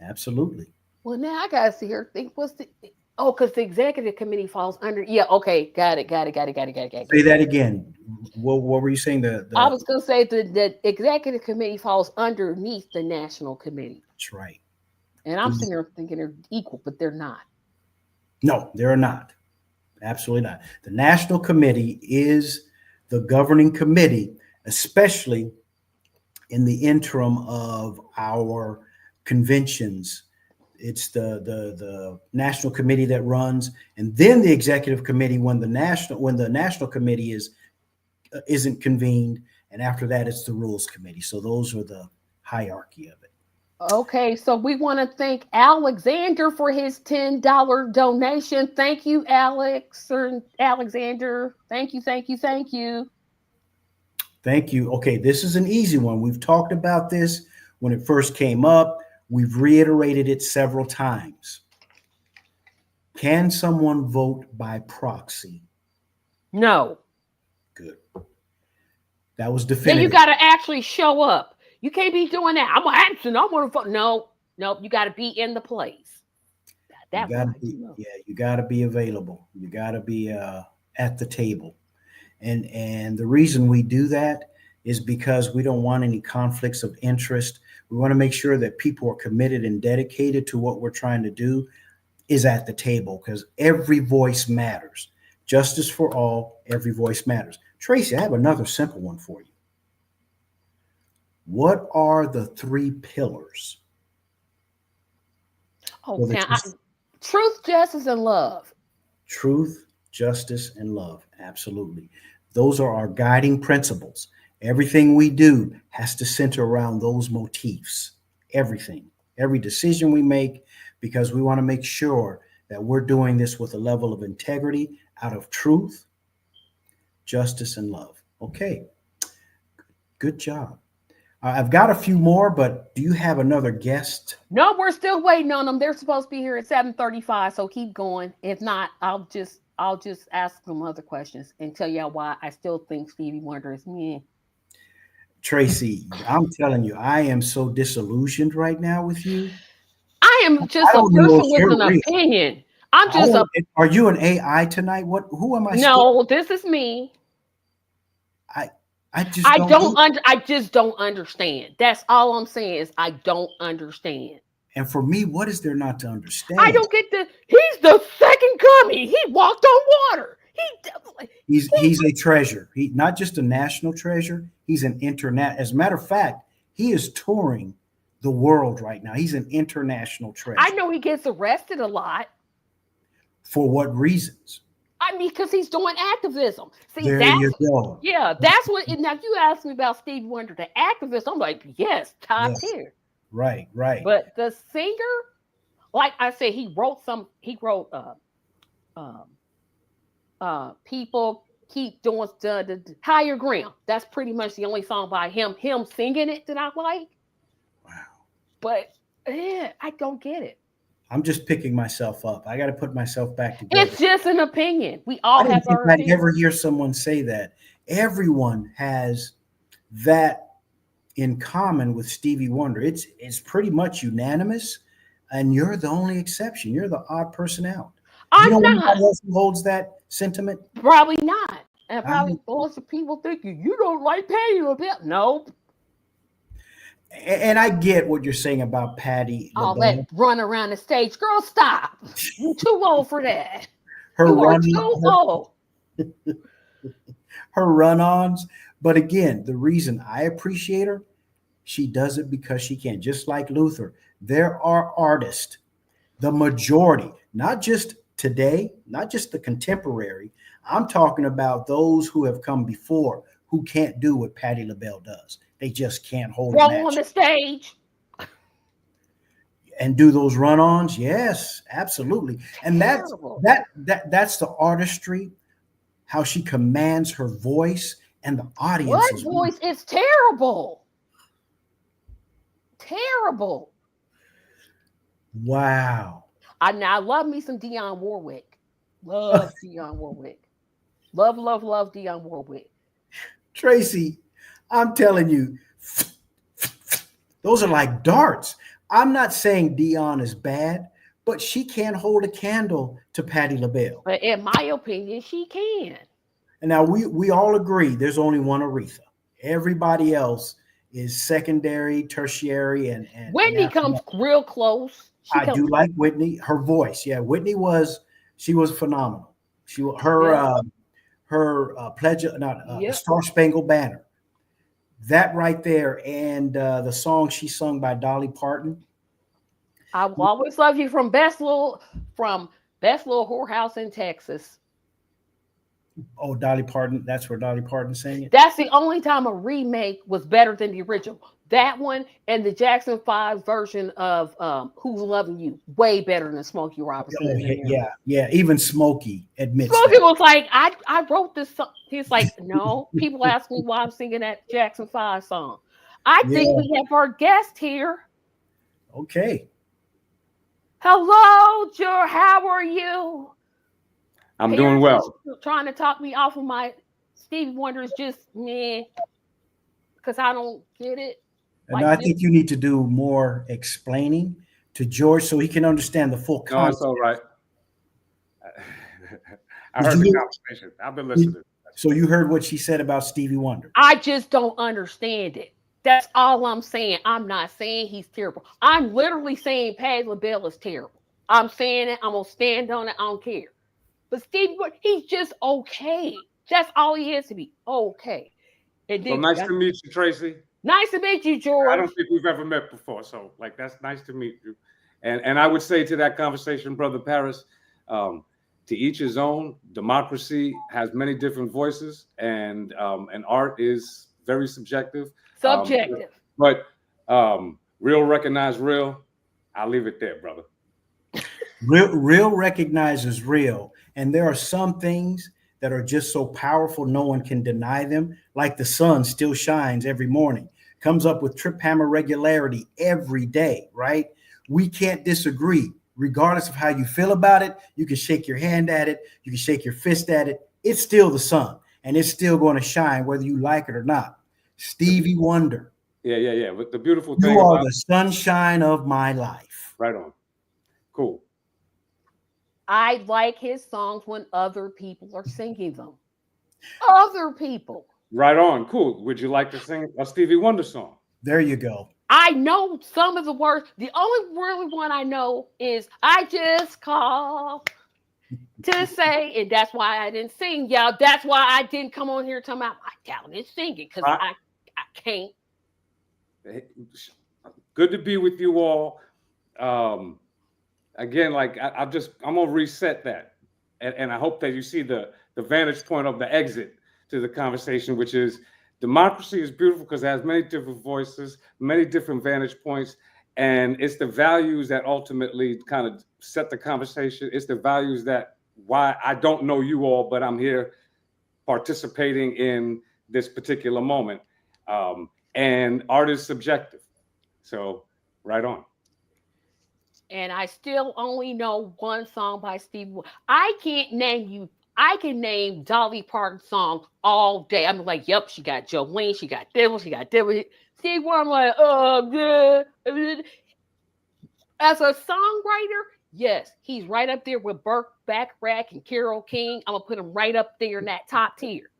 Absolutely. Well, now I gotta see here. Think what's the because the executive committee falls under. Yeah, okay, got it. Say that again. What were you saying? I was gonna say the executive committee falls underneath the national committee. That's right. And I'm sitting there thinking they're equal, but they're not. No, they're not. Absolutely not. The national committee is the governing committee, especially in the interim of our conventions. It's the national committee that runs, and then the executive committee when the national committee isn't convened, and after that it's the rules committee. So those are the hierarchy of it. Okay, so we want to thank Alexander for his $10 donation. Thank you, Alex or Alexander. Thank you. Thank you. Okay, this is an easy one. We've talked about this when it first came up. We've reiterated it several times. Can someone vote by proxy? No. Good. That was definitive. Then you got to actually show up. You can't be doing that. I'm absent. I want to vote. No, you got to be in the place. You got to be available. You got to be at the table. And the reason we do that is because we don't want any conflicts of interest. We want to make sure that people are committed and dedicated to what we're trying to do is at the table because every voice matters. Justice for all, every voice matters. Tracy, I have another simple one for you. What are the 3 pillars? Oh, truth, justice, and love. Truth, justice, and love. Absolutely. Those are our guiding principles. Everything we do has to center around those motifs. Everything, every decision we make, because we want to make sure that we're doing this with a level of integrity out of truth, justice, and love. Okay. Good job. I've got a few more, but do you have another guest? No, we're still waiting on them. They're supposed to be here at 7:35, so keep going. If not, I'll just ask them other questions and tell y'all why I still think Stevie Wonder is me. Tracy, I'm telling you, I am so disillusioned right now with you. I am just I a don't know person if with you're an real. opinion. I'm just a Are you an AI tonight? Who am I? no. This is me. I just don't. I just don't understand. That's all I'm saying is I don't understand. And for me, what is there not to understand? I don't get he's the second coming. He walked on water. He's a treasure. He not just a national treasure. He's an internet. As a matter of fact, he is touring the world right now. He's an international treasure. I know he gets arrested a lot. For what reasons? I mean, because he's doing activism. See, there you go. Yeah, that's what. Now, you asked me about Stevie Wonder, the activist. I'm like, yes, top tier. Right. But the singer, like I said, he wrote people keep doing the higher ground. That's pretty much the only song by him singing it that I like. Wow. But yeah, I don't get it. I'm just picking myself up. I got to put myself back together. It's just an opinion. We all have our opinion. I never hear someone say that. Everyone has that in common with Stevie Wonder. It's pretty much unanimous, and you're the only exception. You're the odd person out. I'm not. Anybody else who holds that sentiment? Probably not. And probably lots of people thinking you don't like Patti LaBelle. Nope. And I get what you're saying about Patti LaBelle. All that run around the stage. Girl, stop. You're too old for that. Her run-ons. But again, the reason I appreciate her, she does it because she can. Just like Luther, there are artists, the majority, not just today, not just the contemporary. I'm talking about those who have come before who can't do what Patti LaBelle does. They just can't hold a match on the stage and do those run-ons. Yes, absolutely. And that's the artistry, how she commands her voice and the audience. What voice? It's terrible. Terrible. Wow. I love me some Dionne Warwick. Love Dionne Warwick. Love Dionne Warwick. Tracy, I'm telling you, those are like darts. I'm not saying Dionne is bad, but she can't hold a candle to Patti LaBelle. But in my opinion, she can. And now we all agree there's only one Aretha. Everybody else is secondary, tertiary, and Whitney comes real close. I do like Whitney. Her voice, Whitney was phenomenal. Her Star Spangled Banner. That right there, and the song she sung by Dolly Parton. I will always love you from Best Little Whorehouse in Texas. Oh, Dolly Parton. That's where Dolly Parton sang it. That's the only time a remake was better than the original. That one and the Jackson 5 version of Who's Loving You, way better than Smokey Robinson. Yeah. Even Smokey admits Smokey was like, I wrote this song. He's like, no. People ask me why I'm singing that Jackson 5 song. I think we have our guest here. Okay. Hello, Joe. How are you? I'm doing well. Trying to talk me off of my Stevie Wonder is just meh, because I don't get it. And I think you need to do more explaining to George so he can understand the full concept. No, it's all right. I heard the conversation. I've been listening. So you heard what she said about Stevie Wonder. I just don't understand it. That's all I'm saying. I'm not saying he's terrible. I'm literally saying Patti LaBelle is terrible. I'm saying it. I'm going to stand on it. I don't care. But Stevie Wonder, he's just okay. That's all he is to be. Okay. Well, nice to meet you, Tracy. Nice to meet you, George. I don't think we've ever met before, so that's nice to meet you. And I would say to that conversation, Brother Paris, to each his own. Democracy has many different voices, and art is very subjective. But real recognize real. I'll leave it there, brother. Real recognizes real, and there are some things that are just so powerful, no one can deny them. Like the sun still shines every morning, comes up with trip hammer regularity every day, right? We can't disagree. Regardless of how you feel about it, you can shake your hand at it, you can shake your fist at it. It's still the sun, and it's still going to shine whether you like it or not. Stevie Wonder. Yeah. But the beautiful thing You are about the sunshine of my life. right on. Cool. I like his songs when other people are singing them. Other people. Right on. Cool. Would you like to sing a Stevie Wonder song? There you go. I know some of the words. The only really one I know is I just call to say, and that's why I didn't sing, y'all. That's why I didn't come on here talking about my talent is singing, because I can't. Good to be with you all. Again, like I'm gonna reset that, and I hope that you see the vantage point of the exit to the conversation, which is democracy is beautiful because it has many different voices, many different vantage points, and it's the values that ultimately kind of set the conversation. It's the values that why I don't know you all, but I'm here participating in this particular moment. And art is subjective. So right on. And I still only know one song by Stevie Wonder. I can't name you. I can name Dolly Parton songs all day. I'm like, yep, she got Jolene, she got Devil, she got Devil. Stevie Wonder, I'm like, oh, good. As a songwriter, yes, he's right up there with Burt Bacharach and Carole King. I'm gonna put him right up there in that top tier.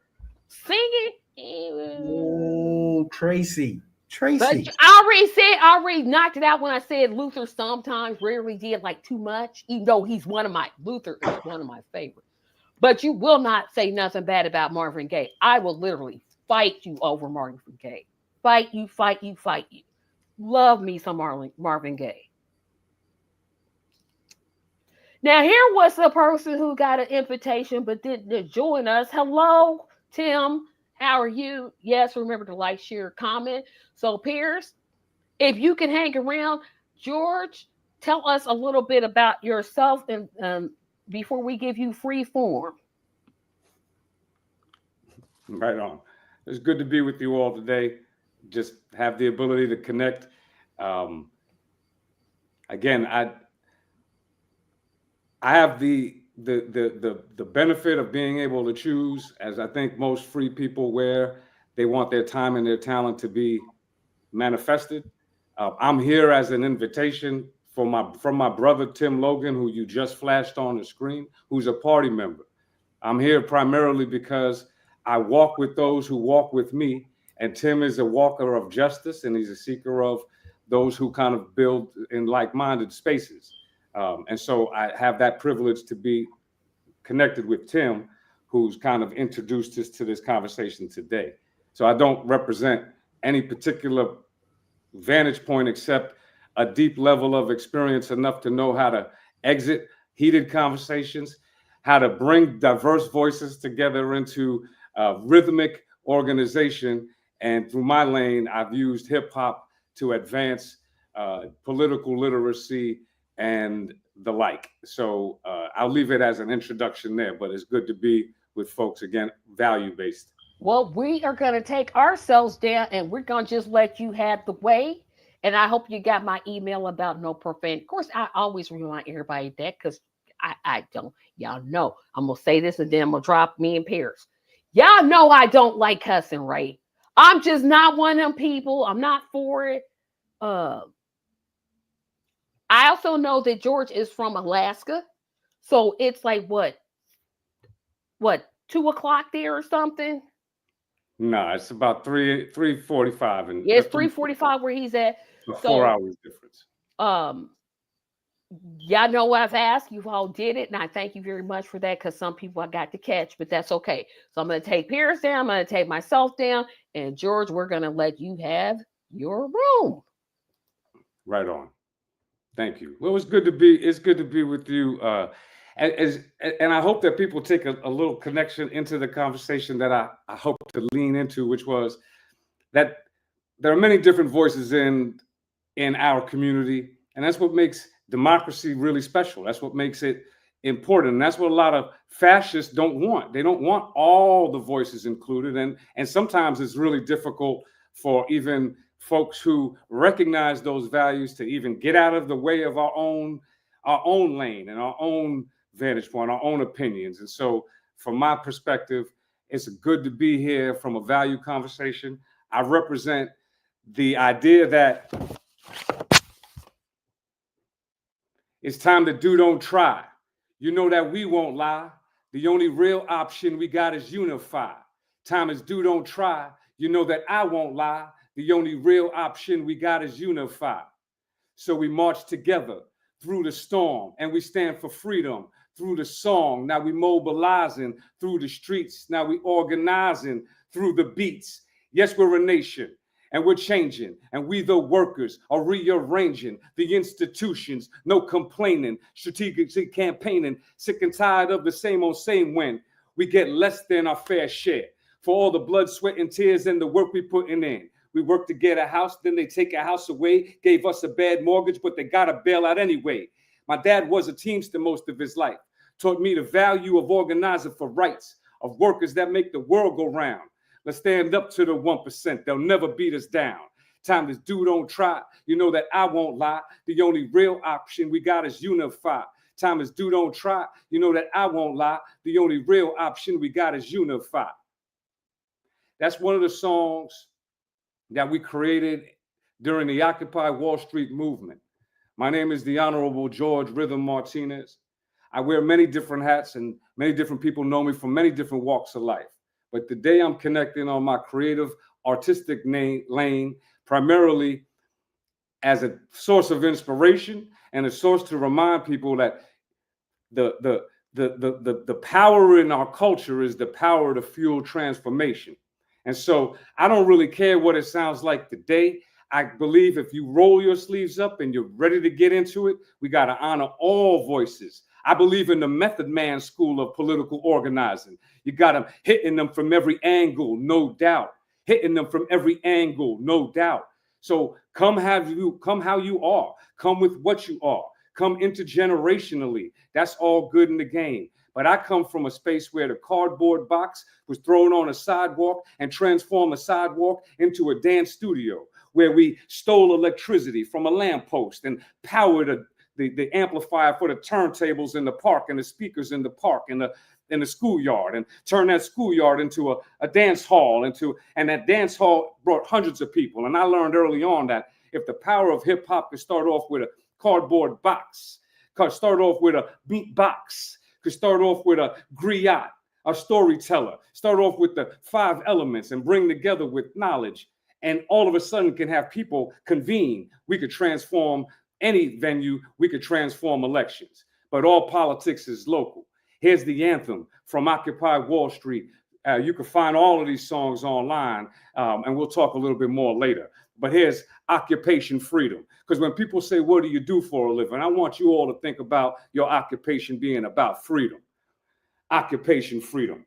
Singing, oh, Tracy. But I already knocked it out when I said Luther sometimes rarely did like too much, even though Luther is one of my favorites. But you will not say nothing bad about Marvin Gaye. I will literally fight you over Marvin Gaye. Fight you. Love me some Marvin Gaye. Now, here was the person who got an invitation but didn't join us. Hello, Tim. How are you? Yes, remember to like, share, comment. So, Pierce, if you can hang around, George, tell us a little bit about yourself and before we give you free form. Right on. It's good to be with you all today. Just have the ability to connect. Again, I have the benefit of being able to choose, as I think most free people, where they want their time and their talent to be manifested. I'm here as an invitation from my brother, Tim Logan, who you just flashed on the screen, who's a party member. I'm here primarily because I walk with those who walk with me, and Tim is a walker of justice, and he's a seeker of those who kind of build in like-minded spaces. And so I have that privilege to be connected with Tim, who's kind of introduced us to this conversation today. So I don't represent any particular vantage point except a deep level of experience enough to know how to exit heated conversations, how to bring diverse voices together into rhythmic organization. And through my lane, I've used hip hop to advance political literacy and the like. So I'll leave it as an introduction there, but it's good to be with folks, again, value-based. Well, we are going to take ourselves down and we're going to just let you have the way. And I hope you got my email about no profanity. Of course, I always remind everybody that because I don't. Y'all know. I'm going to say this and then I'm going to drop me and Pierce. Y'all know I don't like cussing, right? I'm just not one of them people. I'm not for it. I also know that George is from Alaska. So it's like what 2:00 there or something? No, it's about 3:45, and yeah, it's 3:45 where he's at. So 4 hours difference. Y'all know I've asked. You all did it, and I thank you very much for that because some people I got to catch, but that's okay. So I'm going to take Pierce down. I'm going to take myself down, and George, we're going to let you have your room. Right on. Thank you. Well, it's good to be with you. And I hope that people take a little connection into the conversation that I hope to lean into, which was that there are many different voices in our community, and that's what makes democracy really special. That's what makes it important. And that's what a lot of fascists don't want. They don't want all the voices included. And sometimes it's really difficult for even folks who recognize those values to even get out of the way of our own lane and our own vantage point, our own opinions. And so from my perspective, it's good to be here from a value conversation. I represent the idea that it's time to do, don't try. You know that we won't lie. The only real option we got is unify. Time is do, don't try. You know that I won't lie. The only real option we got is unify. So we march together through the storm, and we stand for freedom through the song. Now we mobilizing through the streets. Now we organizing through the beats. Yes, we're a nation, and we're changing, and we the workers are rearranging the institutions. No complaining, strategically campaigning, sick and tired of the same old same when we get less than our fair share for all the blood, sweat, and tears and the work we putting in. We work to get a house, then they take a house away, gave us a bad mortgage, but they got a bailout anyway. My dad was a Teamster most of his life, taught me the value of organizing for rights, of workers that make the world go round. Let's stand up to the 1%. They'll never beat us down. Time is do, don't try. You know that I won't lie. The only real option we got is unify. Time is do, don't try. You know that I won't lie. The only real option we got is unify. That's one of the songs that we created during the Occupy Wall Street movement. My name is the Honorable George Rhythm Martinez. I wear many different hats, and many different people know me from many different walks of life. But today I'm connecting on my creative, artistic lane, primarily as a source of inspiration and a source to remind people that the power in our culture is the power to fuel transformation. And so I don't really care what it sounds like today. I believe if you roll your sleeves up and you're ready to get into it, we got to honor all voices. I believe in the Method Man school of political organizing. You got them hitting them from every angle, no doubt. Hitting them from every angle, no doubt. So come how you are. Come with what you are. Come intergenerationally. That's all good in the game. But I come from a space where the cardboard box was thrown on a sidewalk and transformed a sidewalk into a dance studio, where we stole electricity from a lamppost and powered the amplifier for the turntables in the park and the speakers in the park and in the schoolyard, and turned that schoolyard into a dance hall, and that dance hall brought hundreds of people. And I learned early on that if the power of hip hop could start off with a cardboard box, could start off with a beat box, could start off with a griot, a storyteller, start off with the 5 elements and bring together with knowledge, and all of a sudden can have people convene. We could transform any venue, we could transform elections, but all politics is local. Here's the anthem from Occupy Wall Street. You can find all of these songs online, and we'll talk a little bit more later. But here's Occupation Freedom. Because when people say, what do you do for a living? I want you all to think about your occupation being about freedom. Occupation Freedom.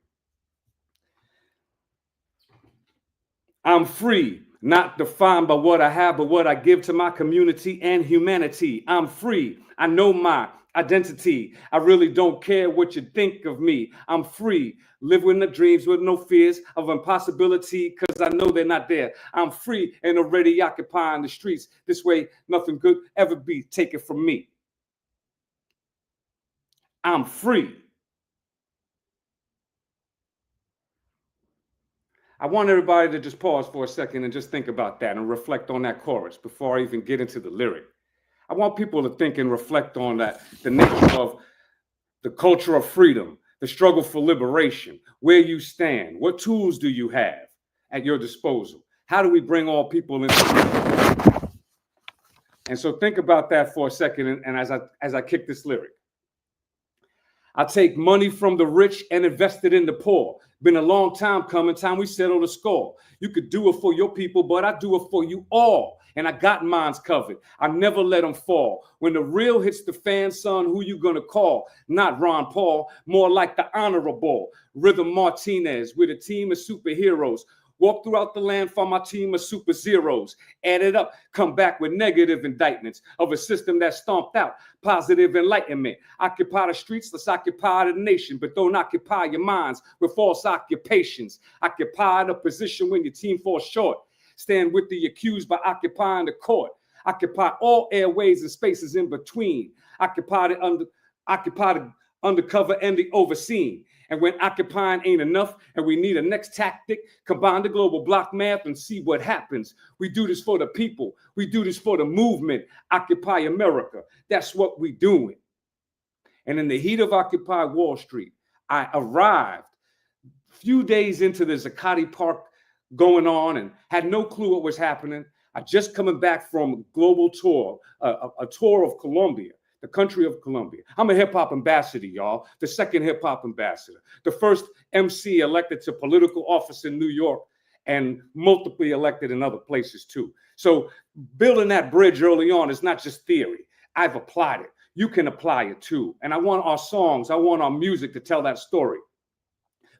I'm free, not defined by what I have, but what I give to my community and humanity. I'm free. I know my identity. I really don't care what you think of me. I'm free. Live with the dreams with no fears of impossibility, because I know they're not there. I'm free and already occupying the streets. This way, nothing good ever be taken from me. I'm free. I want everybody to just pause for a second and just think about that and reflect on that chorus before I even get into the lyric. I want people to think and reflect on that, the nature of the culture of freedom, the struggle for liberation, where you stand, what tools do you have at your disposal? How do we bring all people into? And so think about that for a second, and as I kick this lyric. I take money from the rich and invest it in the poor. Been a long time coming, time we settle the score. You could do it for your people, but I do it for you all. And I got mines covered. I never let them fall. When the real hits the fan, son, who you gonna call? Not Ron Paul, more like the Honorable Rhythm Martinez with a team of superheroes Walk throughout the land, find my team of super zeros. Add it up, come back with negative indictments of a system that stomped out positive enlightenment. Occupy the streets, let's occupy the nation, but don't occupy your minds with false occupations. Occupy the position when your team falls short. Stand with the accused by occupying the court. Occupy all airways and spaces in between. Occupy the undercover and the overseen. And when occupying ain't enough and we need a next tactic, combine the global block math and see what happens. We do this for the people. We do this for the movement. Occupy America. That's what we doing. And in the heat of Occupy Wall Street, I arrived a few days into the Zuccotti Park going on and had no clue what was happening. I just coming back from a global tour, a tour of Colombia, the country of Colombia. I'm a hip hop ambassador, y'all. The second hip hop ambassador, the first MC elected to political office in New York and multiply elected in other places too. So building that bridge early on is not just theory. I've applied it. You can apply it too. And I want our songs, I want our music to tell that story.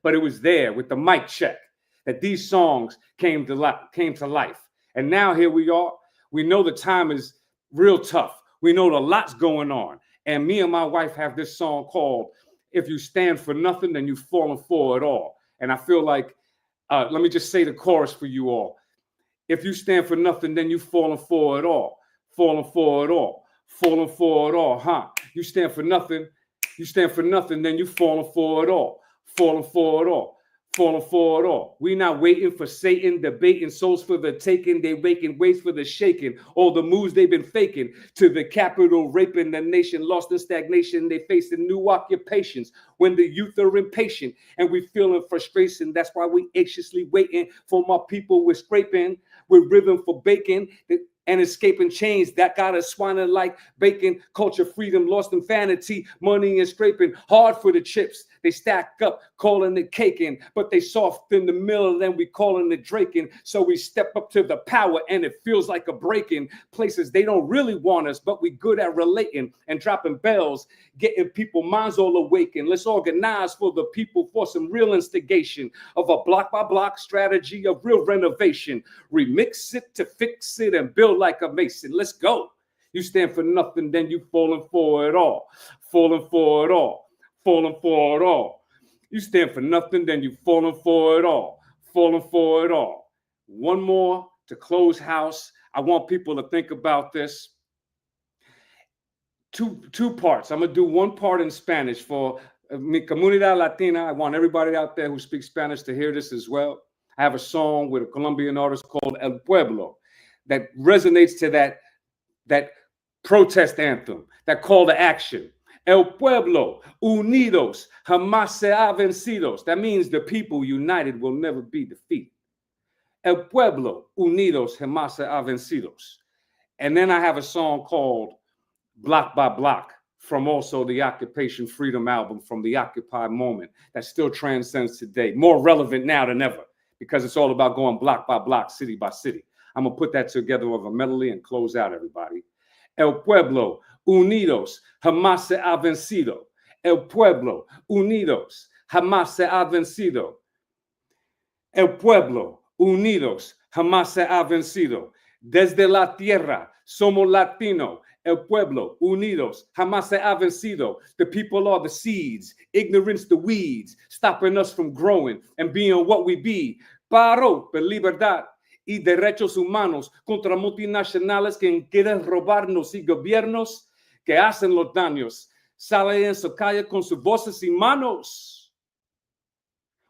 But it was there with the mic check that these songs came to life. And now here we are. We know the time is real tough. We know a lot's going on. And me and my wife have this song called, If You Stand for Nothing, Then You've Fallen For It All. And I feel like, let me just say the chorus for you all. If you stand for nothing, then you've fallen for it all. Fallen for it all. Fallen for it all, huh? You stand for nothing, then you've fallen for it all. Fallen for it all. Falling for it all. We not waiting for Satan, debating souls for the taking. They waking waits for the shaking. All the moves they've been faking to the capital, raping the nation, lost in stagnation. They facing new occupations when the youth are impatient and we feeling frustration. That's why we anxiously waiting for my people. We're scraping, we're rhythm for bacon and escaping chains that got us swining like bacon. Culture, freedom, lost in vanity, money and scraping hard for the chips. They stack up, calling it caking, but they soft in the middle, then we calling it draking. So we step up to the power and it feels like a break-in. Places they don't really want us, but we good at relating and dropping bells, getting people minds all awakened. Let's organize for the people for some real instigation of a block by block strategy of real renovation. Remix it to fix it and build like a mason. Let's go. You stand for nothing, then you falling for it all. Falling for it all. Falling for it all. You stand for nothing, then you falling for it all. Falling for it all. One more to close house. I want people to think about this. Two parts. I'm going to do one part in Spanish for mi comunidad latina. I want everybody out there who speaks Spanish to hear this as well. I have a song with a Colombian artist called El Pueblo that resonates to that protest anthem, that call to action. El pueblo, unidos, jamás se ha vencidos. That means the people united will never be defeated. El pueblo, unidos, jamás se ha vencidos. And then I have a song called Block by Block from also the Occupation Freedom album from the Occupy moment that still transcends today. More relevant now than ever because it's all about going block by block, city by city. I'm going to put that together with a medley and close out, everybody. El pueblo, unidos, jamás se ha vencido. El pueblo, unidos, jamás se ha vencido. El pueblo, unidos, jamás se ha vencido. Desde la tierra, somos latino. El pueblo, unidos, jamás se ha vencido. The people are the seeds, ignorance the weeds, stopping us from growing and being what we be. Paro por libertad y derechos humanos contra multinacionales que quieren robarnos y gobiernos que hacen los daños. Sale en su calle con sus voces y manos.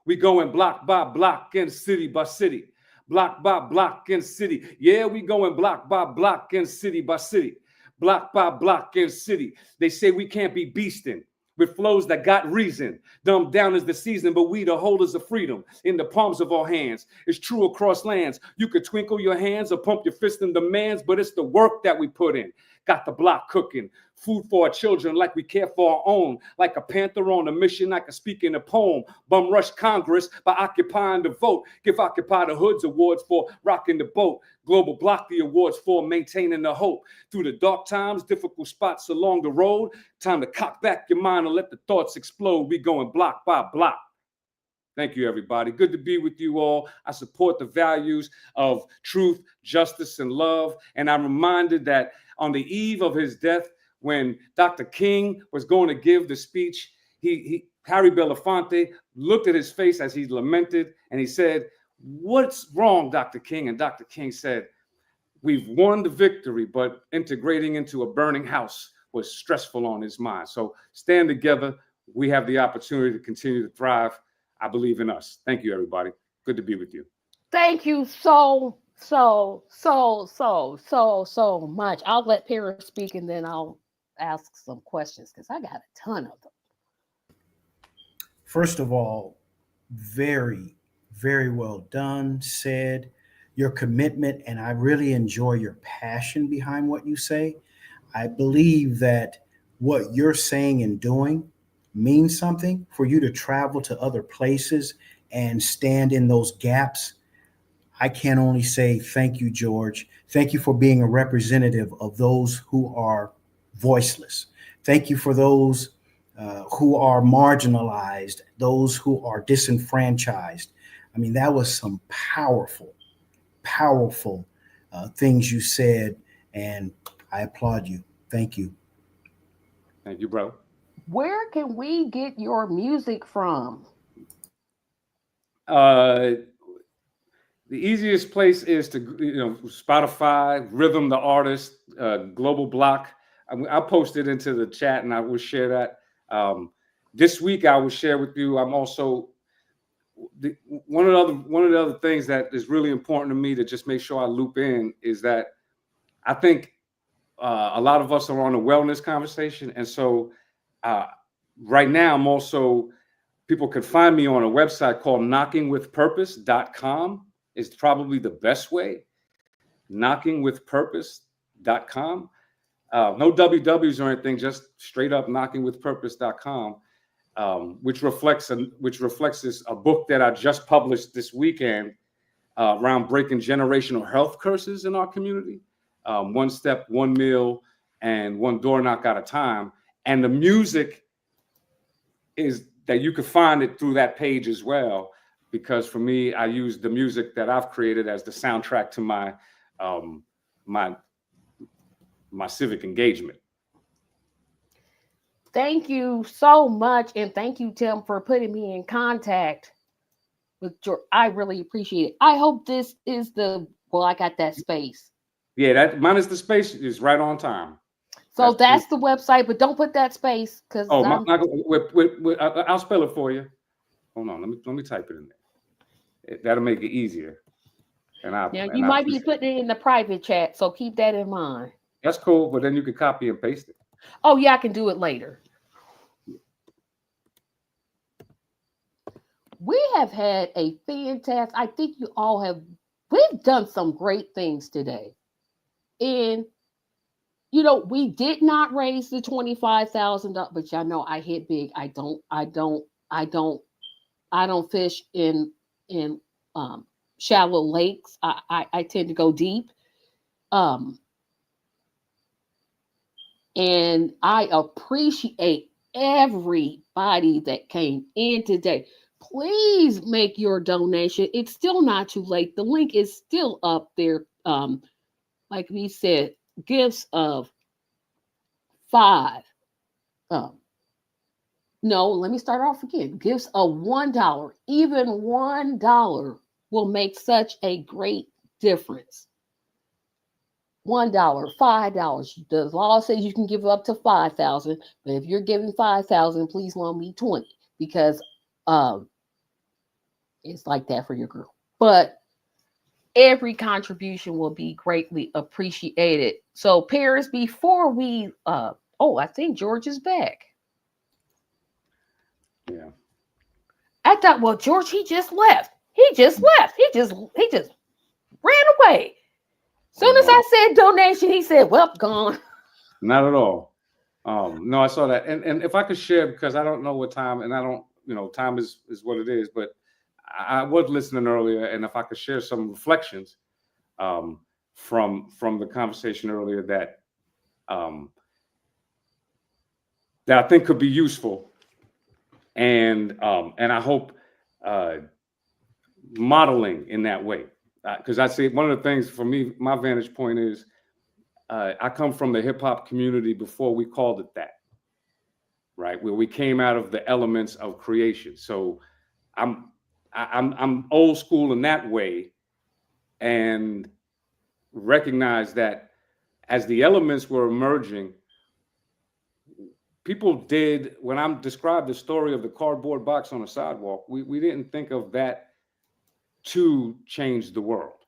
We going block by block and city by city. Block by block and city. Yeah, we going block by block and city by city. Block by block and city. They say we can't be beasting with flows that got reason. Dumbed down is the season, but we the holders of freedom in the palms of our hands. It's true across lands. You could twinkle your hands or pump your fist in demands, but it's the work that we put in. Got the block cooking. Food for our children like we care for our own. Like a panther on a mission, I can speak in a poem. Bum rush Congress by occupying the vote. Give Occupy the Hoods awards for rocking the boat. Global Block the awards for maintaining the hope. Through the dark times, difficult spots along the road. Time to cock back your mind and let the thoughts explode. We going block by block. Thank you, everybody. Good to be with you all. I support the values of truth, justice, and love. And I'm reminded that on the eve of his death, when Dr. King was going to give the speech, Harry Belafonte looked at his face as he lamented, and he said, "What's wrong, Dr. King?" And Dr. King said, "We've won the victory, but integrating into a burning house was stressful on his mind." So stand together. We have the opportunity to continue to thrive. I believe in us. Thank you, everybody. Good to be with you. Thank you so much. I'll let Paris speak and then I'll ask some questions because I got a ton of them. First of all, very, very well done, said. Your commitment, and I really enjoy your passion behind what you say. I believe that what you're saying and doing means something. For you to travel to other places and stand in those gaps, I can only say thank you, George. Thank you for being a representative of those who are voiceless. Thank you for those who are marginalized, those who are disenfranchised. I mean, that was some powerful things you said, and I applaud you. Thank you. Thank you, bro. Where can we get your music from? The easiest place is to, Spotify, Rhythm the Artist, Global Block. I'll post it into the chat and I will share that. This week I will share with you. I'm also one of the other things that is really important to me to just make sure I loop in is that I think a lot of us are on a wellness conversation, and so right now I'm also, people can find me on a website called knockingwithpurpose.com. is probably the best way. knockingwithpurpose.com. No WWs or anything, just straight up knockingwithpurpose.com. Which reflects a book that I just published this weekend around breaking generational health curses in our community. One step, one meal, and one door knock at a time. And the music is that you can find it through that page as well. Because for me, I use the music that I've created as the soundtrack to my my civic engagement. Thank you so much. And thank you, Tim, for putting me in contact with George. I really appreciate it. I hope this is I got that space. Yeah, that minus the space is right on time. So that's the website, but don't put that space because I'll spell it for you. Hold on, let me type it in there. That'll make it easier. You might be putting it in the private chat, so keep that in mind. That's cool, but then you can copy and paste it. Oh yeah, I can do it later. We have had a fantastic, I think we've done some great things today. And we did not raise the $25,000, but y'all know I hit big. I don't fish in shallow lakes. I tend to go deep. And I appreciate everybody that came in today. Please make your donation. It's still not too late. The link is still up there. Like we said, gifts of $5. No, let me start off again. Gifts of $1. Even $1 will make such a great difference. $1, $5. The law says you can give up to $5,000, but if you're giving $5,000, please loan me $20 because it's like that for your girl. But every contribution will be greatly appreciated. So, Paris, before we, I think George is back. Yeah. I thought, well, George, he just left. He just ran away. Soon as I said donation, he said, well, gone. Not at all. No, I saw that. And if I could share, because I don't know what time, and I don't, time is what it is, but I was listening earlier, and if I could share some reflections from the conversation earlier that I think could be useful. And I hope modeling in that way. Because I see one of the things for me, my vantage point is I come from the hip hop community before we called it that, right? Where we came out of the elements of creation. So I'm old school in that way, and recognize that as the elements were emerging, people did, when I'm described the story of the cardboard box on the sidewalk, we didn't think of that to change the world.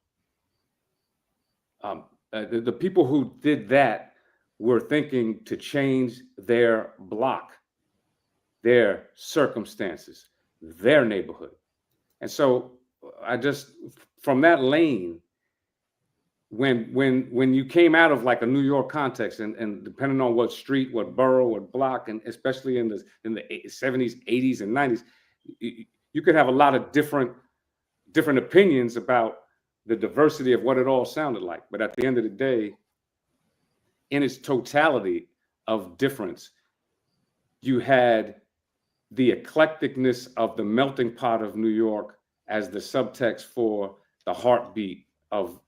The people who did that were thinking to change their block, their circumstances, their neighborhood. And so I just, from that lane, when you came out of like a New York context, and depending on what street, what borough, what block, and especially in the 70s, 80s, and 90s, you could have a lot of different opinions about the diversity of what it all sounded like. But at the end of the day, in its totality of difference, you had the eclecticness of the melting pot of New York as the subtext for the heartbeat of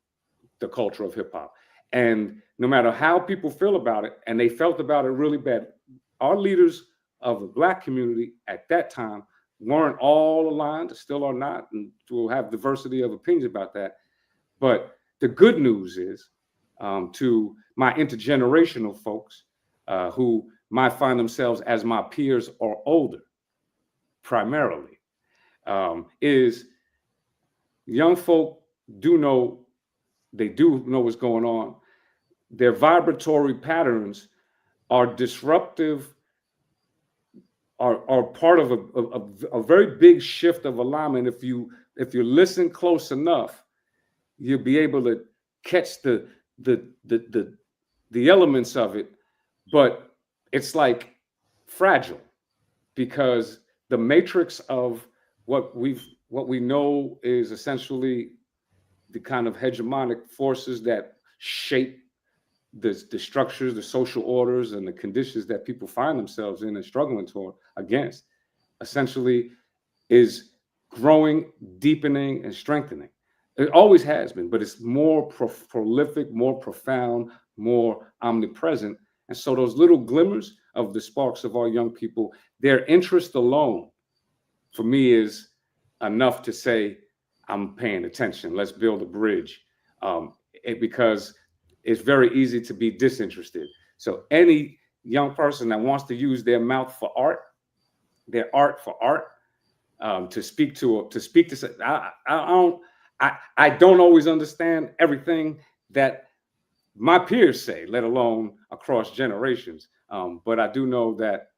the culture of hip hop. And no matter how people feel about it, and they felt about it really bad, our leaders of the Black community at that time weren't all aligned, still are not, and we'll have diversity of opinions about that. But the good news is, to my intergenerational folks who might find themselves as my peers or older, primarily, is young folk do know what's going on. Their vibratory patterns are disruptive, are part of a very big shift of alignment. If you listen close enough, you'll be able to catch the elements of it. But it's like fragile, because the matrix of what we know is essentially the kind of hegemonic forces that shape the structures, the social orders, and the conditions that people find themselves in and struggling against, essentially is growing, deepening, and strengthening. It always has been, but it's more prolific, more profound, more omnipresent. And so those little glimmers of the sparks of our young people, their interest alone, for me, is enough to say, I'm paying attention. Let's build a bridge. Because it's very easy to be disinterested. So any young person that wants to use their mouth for art, their art for art, to speak to I don't always understand everything that my peers say, let alone across generations. But I do know that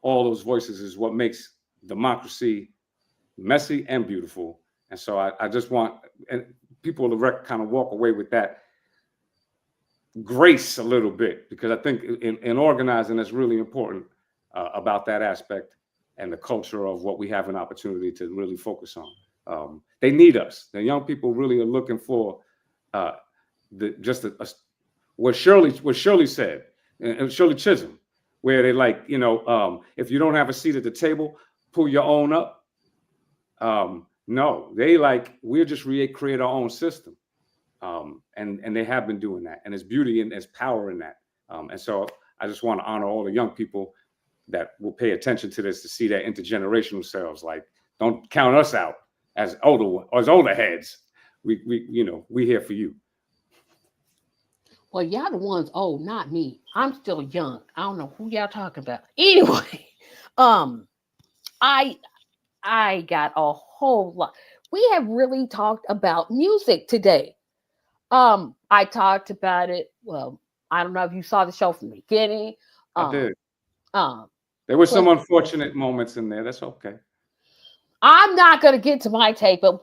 all those voices is what makes democracy messy and beautiful. And so I just want people to kind of walk away with that grace a little bit, because I think in organizing, that's really important about that aspect and the culture of what we have an opportunity to really focus on. They need us. The young people really are looking for what Shirley said, and Shirley Chisholm, where they like, if you don't have a seat at the table, pull your own up. No, they like, we'll just create our own system. And they have been doing that. And there's beauty and there's power in that. And so I just want to honor all the young people that will pay attention to this, to see that intergenerational selves. Like, don't count us out as older heads. We here for you. Well, y'all the ones old, not me. I'm still young. I don't know who y'all talking about. Anyway, I got a whole lot. We have really talked about music today. I talked about it. Well, I don't know if you saw the show from the beginning. I did. There were some unfortunate moments in there. That's okay. I'm not going to get to my take, but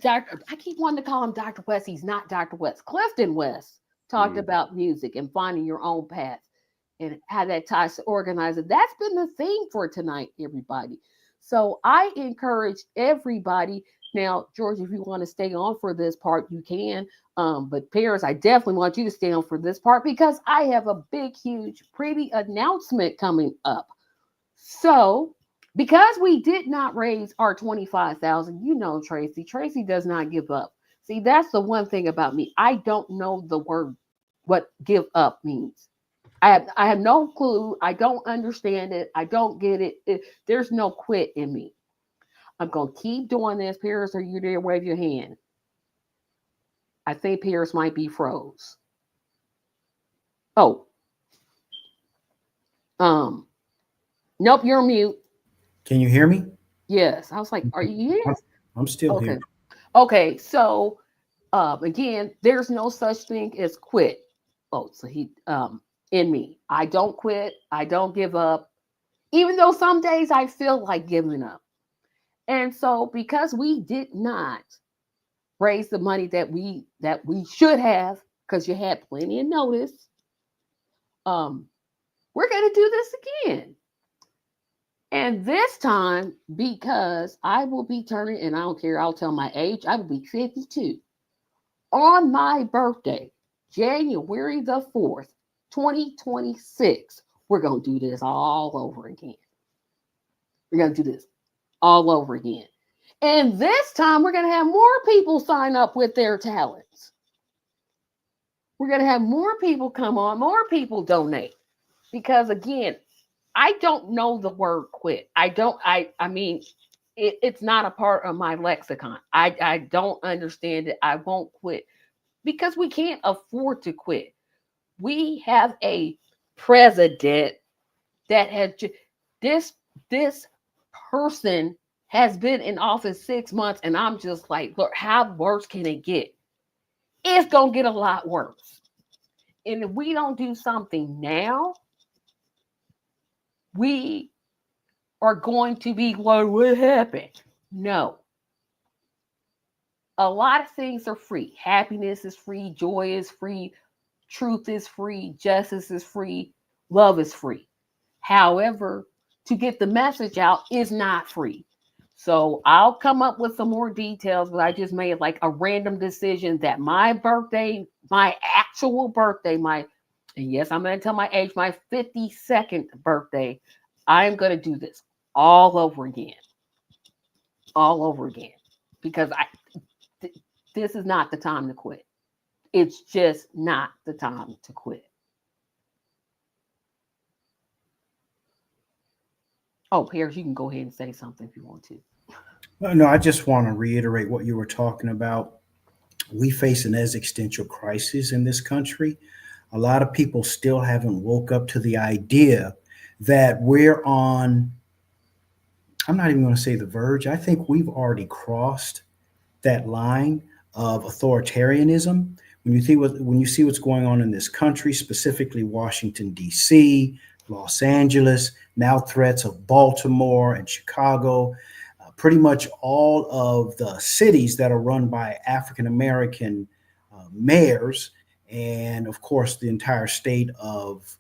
I keep wanting to call him Dr. West. He's not Dr. West. Clifton West talked about music and finding your own path and how that ties to organizing. That's been the theme for tonight, everybody. So I encourage everybody. Now, George, if you want to stay on for this part, you can. But Paris, I definitely want you to stay on for this part, because I have a big, huge, pretty announcement coming up. So Because we did not raise our 25,000, you know, Tracy does not give up. See, that's the one thing about me. I don't know the word what give up means. I have no clue. I don't understand it. I don't get it. There's no quit in me. I'm gonna keep doing this. Paris, are you there? Wave your hand. I think Paris might be froze. Oh, nope, you're mute. Can you hear me? Yes. I was like, are you here? I'm still Okay. here. Okay. So again, there's no such thing as quit. Oh, so he in me. I don't quit. I don't give up. Even though some days I feel like giving up. And so because we did not raise the money that we should have, because you had plenty of notice, we're gonna do this again. And this time, because I will be turning, and I don't care, I'll tell my age, I will be 52. On my birthday, January the 4th, 2026, we're going to do this all over again. We're going to do this all over again. And this time, we're going to have more people sign up with their talents. We're going to have more people come on, more people donate. Because again, I don't know the word quit. I mean, it's not a part of my lexicon. I don't understand it. I won't quit because we can't afford to quit. We have a president that has this person has been in office 6 months, and I'm just like, look, how worse can it get? It's gonna get a lot worse. And if we don't do something now, we are going to be like, what happened? No. A lot of things are free. Happiness is free. Joy is free. Truth is free. Justice is free. Love is free. However, to get the message out is not free. So I'll come up with some more details, but I just made like a random decision that my birthday, my actual birthday, and yes, I'm going to tell my age, my 52nd birthday, I'm going to do this all over again. All over again. Because this is not the time to quit. It's just not the time to quit. Oh, Paris, you can go ahead and say something if you want to. No, I just want to reiterate what you were talking about. We face an existential crisis in this country. A lot of people still haven't woke up to the idea that we're on, I'm not even going to say the verge. I think we've already crossed that line of authoritarianism. When you see what's going on in this country, specifically Washington, D.C., Los Angeles, now threats of Baltimore and Chicago, pretty much all of the cities that are run by African-American mayors, and of course, the entire state of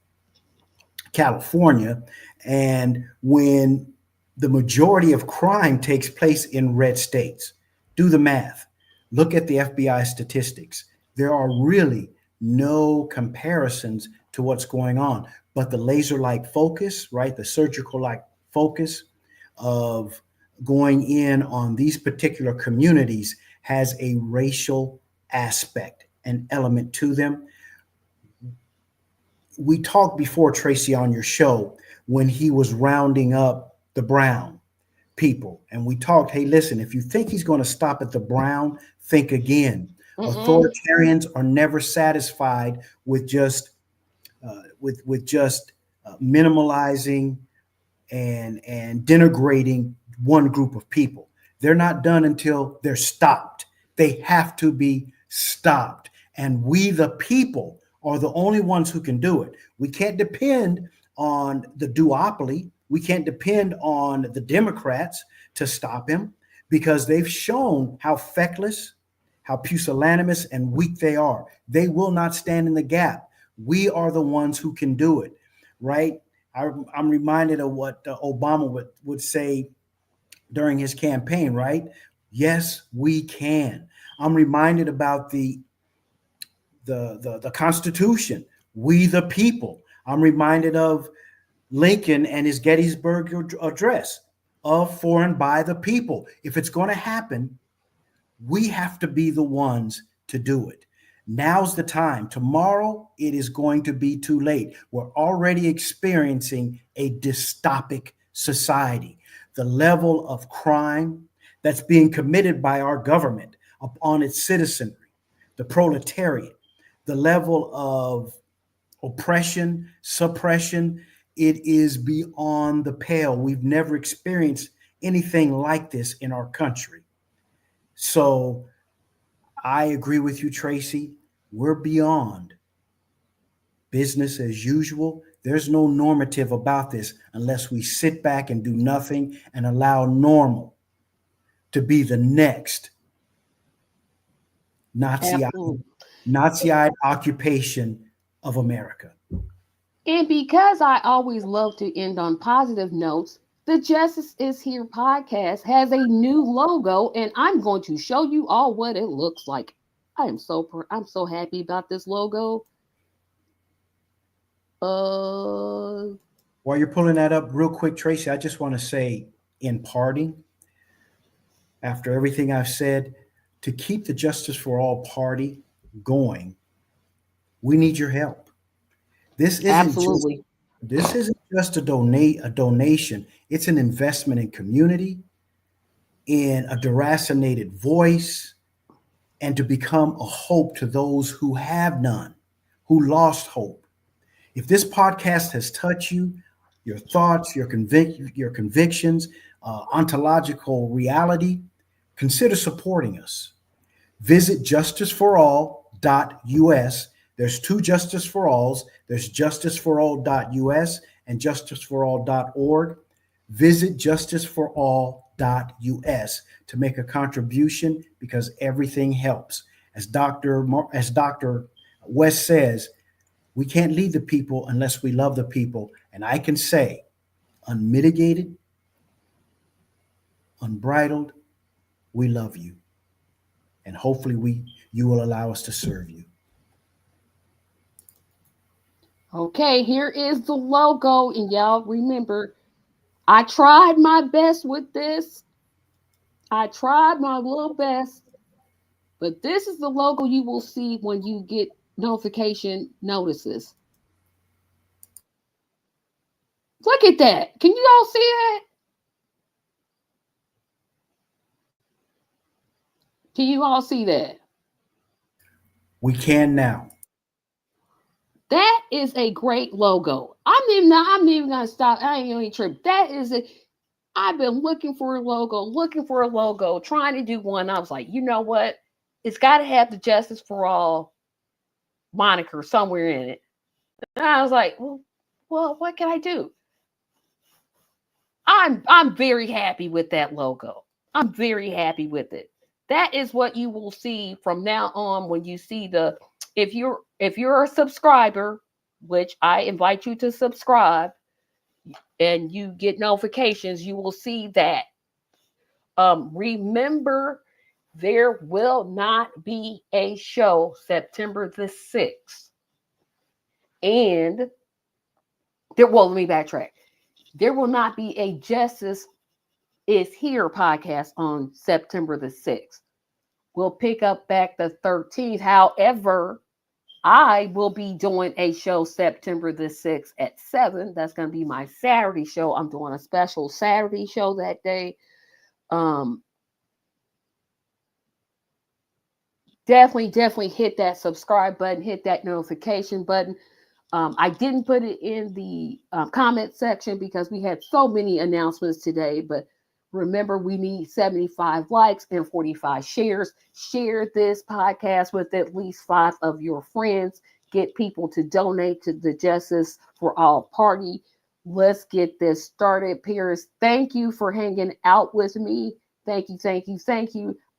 California. And when the majority of crime takes place in red states, do the math. Look at the FBI statistics. There are really no comparisons to what's going on. But the laser-like focus, right, the surgical-like focus of going in on these particular communities has a racial aspect, an element to them. We talked before, Tracy, on your show when he was rounding up the brown people. And we talked, hey, listen, if you think he's going to stop at the brown, think again. Authoritarians are never satisfied with just minimalizing and denigrating one group of people. They're not done until they're stopped. They have to be stopped. And we, the people, are the only ones who can do it. We can't depend on the duopoly. We can't depend on the Democrats to stop him because they've shown how feckless, how pusillanimous and weak they are. They will not stand in the gap. We are the ones who can do it, right? I'm reminded of what Obama would say during his campaign, right? Yes, we can. I'm reminded about the Constitution, we the people. I'm reminded of Lincoln and his Gettysburg Address. of, for, and by the people. If it's going to happen, we have to be the ones to do it. Now's the time. Tomorrow, it is going to be too late. We're already experiencing a dystopic society. The level of crime that's being committed by our government upon its citizenry, the proletariat, the level of oppression, suppression, it is beyond the pale. We've never experienced anything like this in our country. So I agree with you, Tracy. We're beyond business as usual. There's no normative about this unless we sit back and do nothing and allow normal to be the next Nazi-eyed occupation of America. And because I always love to end on positive notes, the Justice is Here podcast has a new logo, and I'm going to show you all what it looks like. I'm so happy about this logo. While you're pulling that up real quick, Tracy, I just want to say in parting, after everything I've said, to keep the Justice for All party going, we need your help. This isn't just a donation. It's an investment in community, in a deracinated voice, and to become a hope to those who have none, who lost hope. If this podcast has touched you, your thoughts, your convictions, ontological reality, consider supporting us. Visit justiceforall.us. There's two Justice for Alls. There's justiceforall.us and justiceforall.org. Visit justiceforall.us to make a contribution, because everything helps. As Dr. West says, we can't lead the people unless we love the people. And I can say, unmitigated, unbridled, we love you. And hopefully you will allow us to serve you. Okay, here is the logo. And y'all remember, I tried my best with this. I tried my little best. But this is the logo you will see when you get notification notices. Look at that. Can you all see that? Can you all see that? We can now. That is a great logo. I'm even gonna stop. I ain't gonna trip. That is it. I've been looking for a logo, trying to do one. I was like, you know what? It's got to have the Justice for All moniker somewhere in it. And I was like, well, what can I do? I'm very happy with that logo. I'm very happy with it. That is what you will see from now on when you see if you're a subscriber, which I invite you to subscribe, and you get notifications, you will see that. Remember, there will not be a show September the 6th. And let me backtrack. There will not be a Justice is Here podcast on September the 6th. We'll pick up back the 13th. However, I will be doing a show September the 6th at 7. That's going to be my Saturday show. I'm doing a special Saturday show that day. Definitely hit that subscribe button, hit that notification button. I didn't put it in the comment section because we had so many announcements today, but remember, we need 75 likes and 45 shares. Share this podcast with at least 5 of your friends. Get people to donate to the Justice for All party. Let's get this started. Paris, thank you for hanging out with me. Thank you.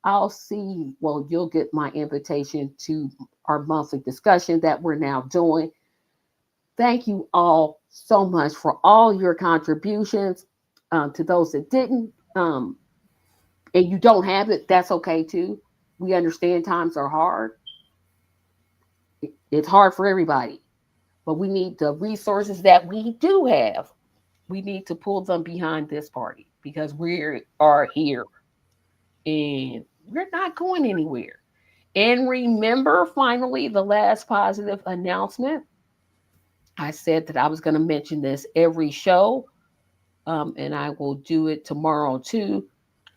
I'll see. Well, you'll get my invitation to our monthly discussion that we're now doing. Thank you all so much for all your contributions. To those that didn't, and you don't have it, that's okay too. We understand times are hard. It's hard for everybody, but we need the resources that we do have. We need to pull them behind this party because we are here and we're not going anywhere. And remember, finally, the last positive announcement. I said that I was going to mention this every show, and I will do it tomorrow too.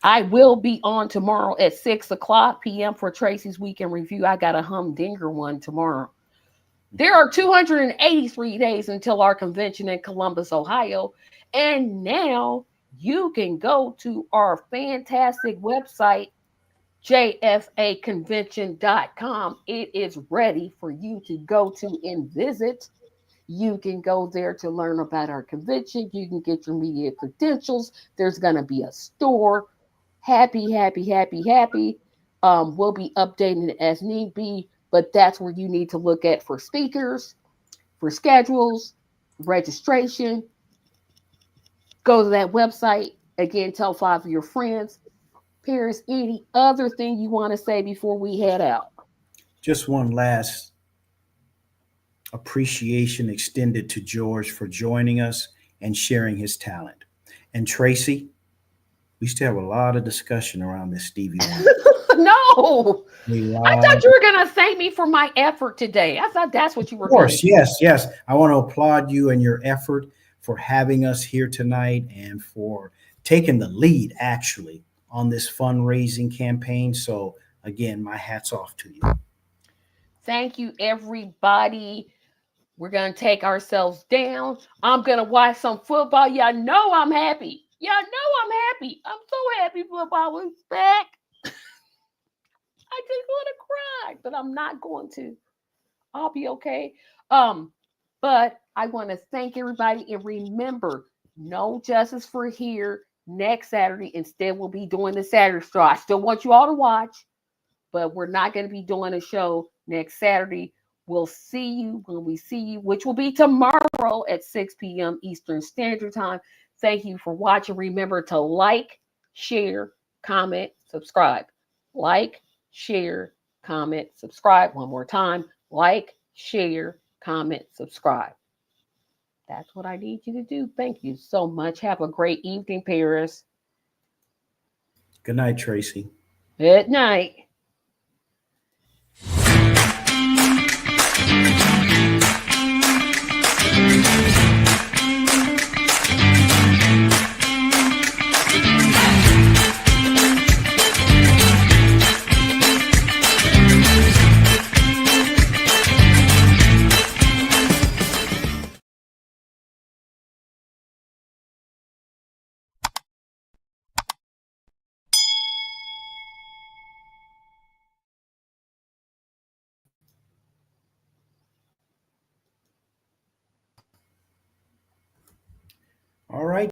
I will be on tomorrow at 6 o'clock p.m. for Tracy's Weekend Review. I got a humdinger one tomorrow. There are 283 days until our convention in Columbus, Ohio. And now you can go to our fantastic website, jfaconvention.com. It is ready for you to go to and visit. You can go there to learn about our convention. You can get your media credentials. There's going to be a store. Happy, happy, happy, happy. We'll be updating it as need be, but that's where you need to look at for speakers, for schedules, registration. Go to that website. Again, tell 5 of your friends. Paris, any other thing you want to say before we head out? Just one last appreciation extended to George for joining us and sharing his talent. And Tracy, we still have a lot of discussion around this Stevie Wonder. No, I thought you were going to thank me for my effort today. I thought that's what you were Of course, going to do. yes. I want to applaud you and your effort for having us here tonight and for taking the lead, actually, on this fundraising campaign. So, again, my hat's off to you. Thank you, everybody. We're going to take ourselves down. I'm going to watch some football. Y'all know I'm happy. Y'all know I'm happy. I'm so happy football is back. I just want to cry, but I'm not going to. I'll be okay. But I want to thank everybody and remember, no justice for here next Saturday. Instead, we'll be doing the Saturday show. I still want you all to watch, but we're not going to be doing a show next Saturday. We'll see you when we see you, which will be tomorrow at 6 p.m. Eastern Standard Time. Thank you for watching. Remember to like, share, comment, subscribe. Like, share, comment, subscribe. One more time. Like, share, comment, subscribe. That's what I need you to do. Thank you so much. Have a great evening, Paris. Good night, Tracy. Good night. All right.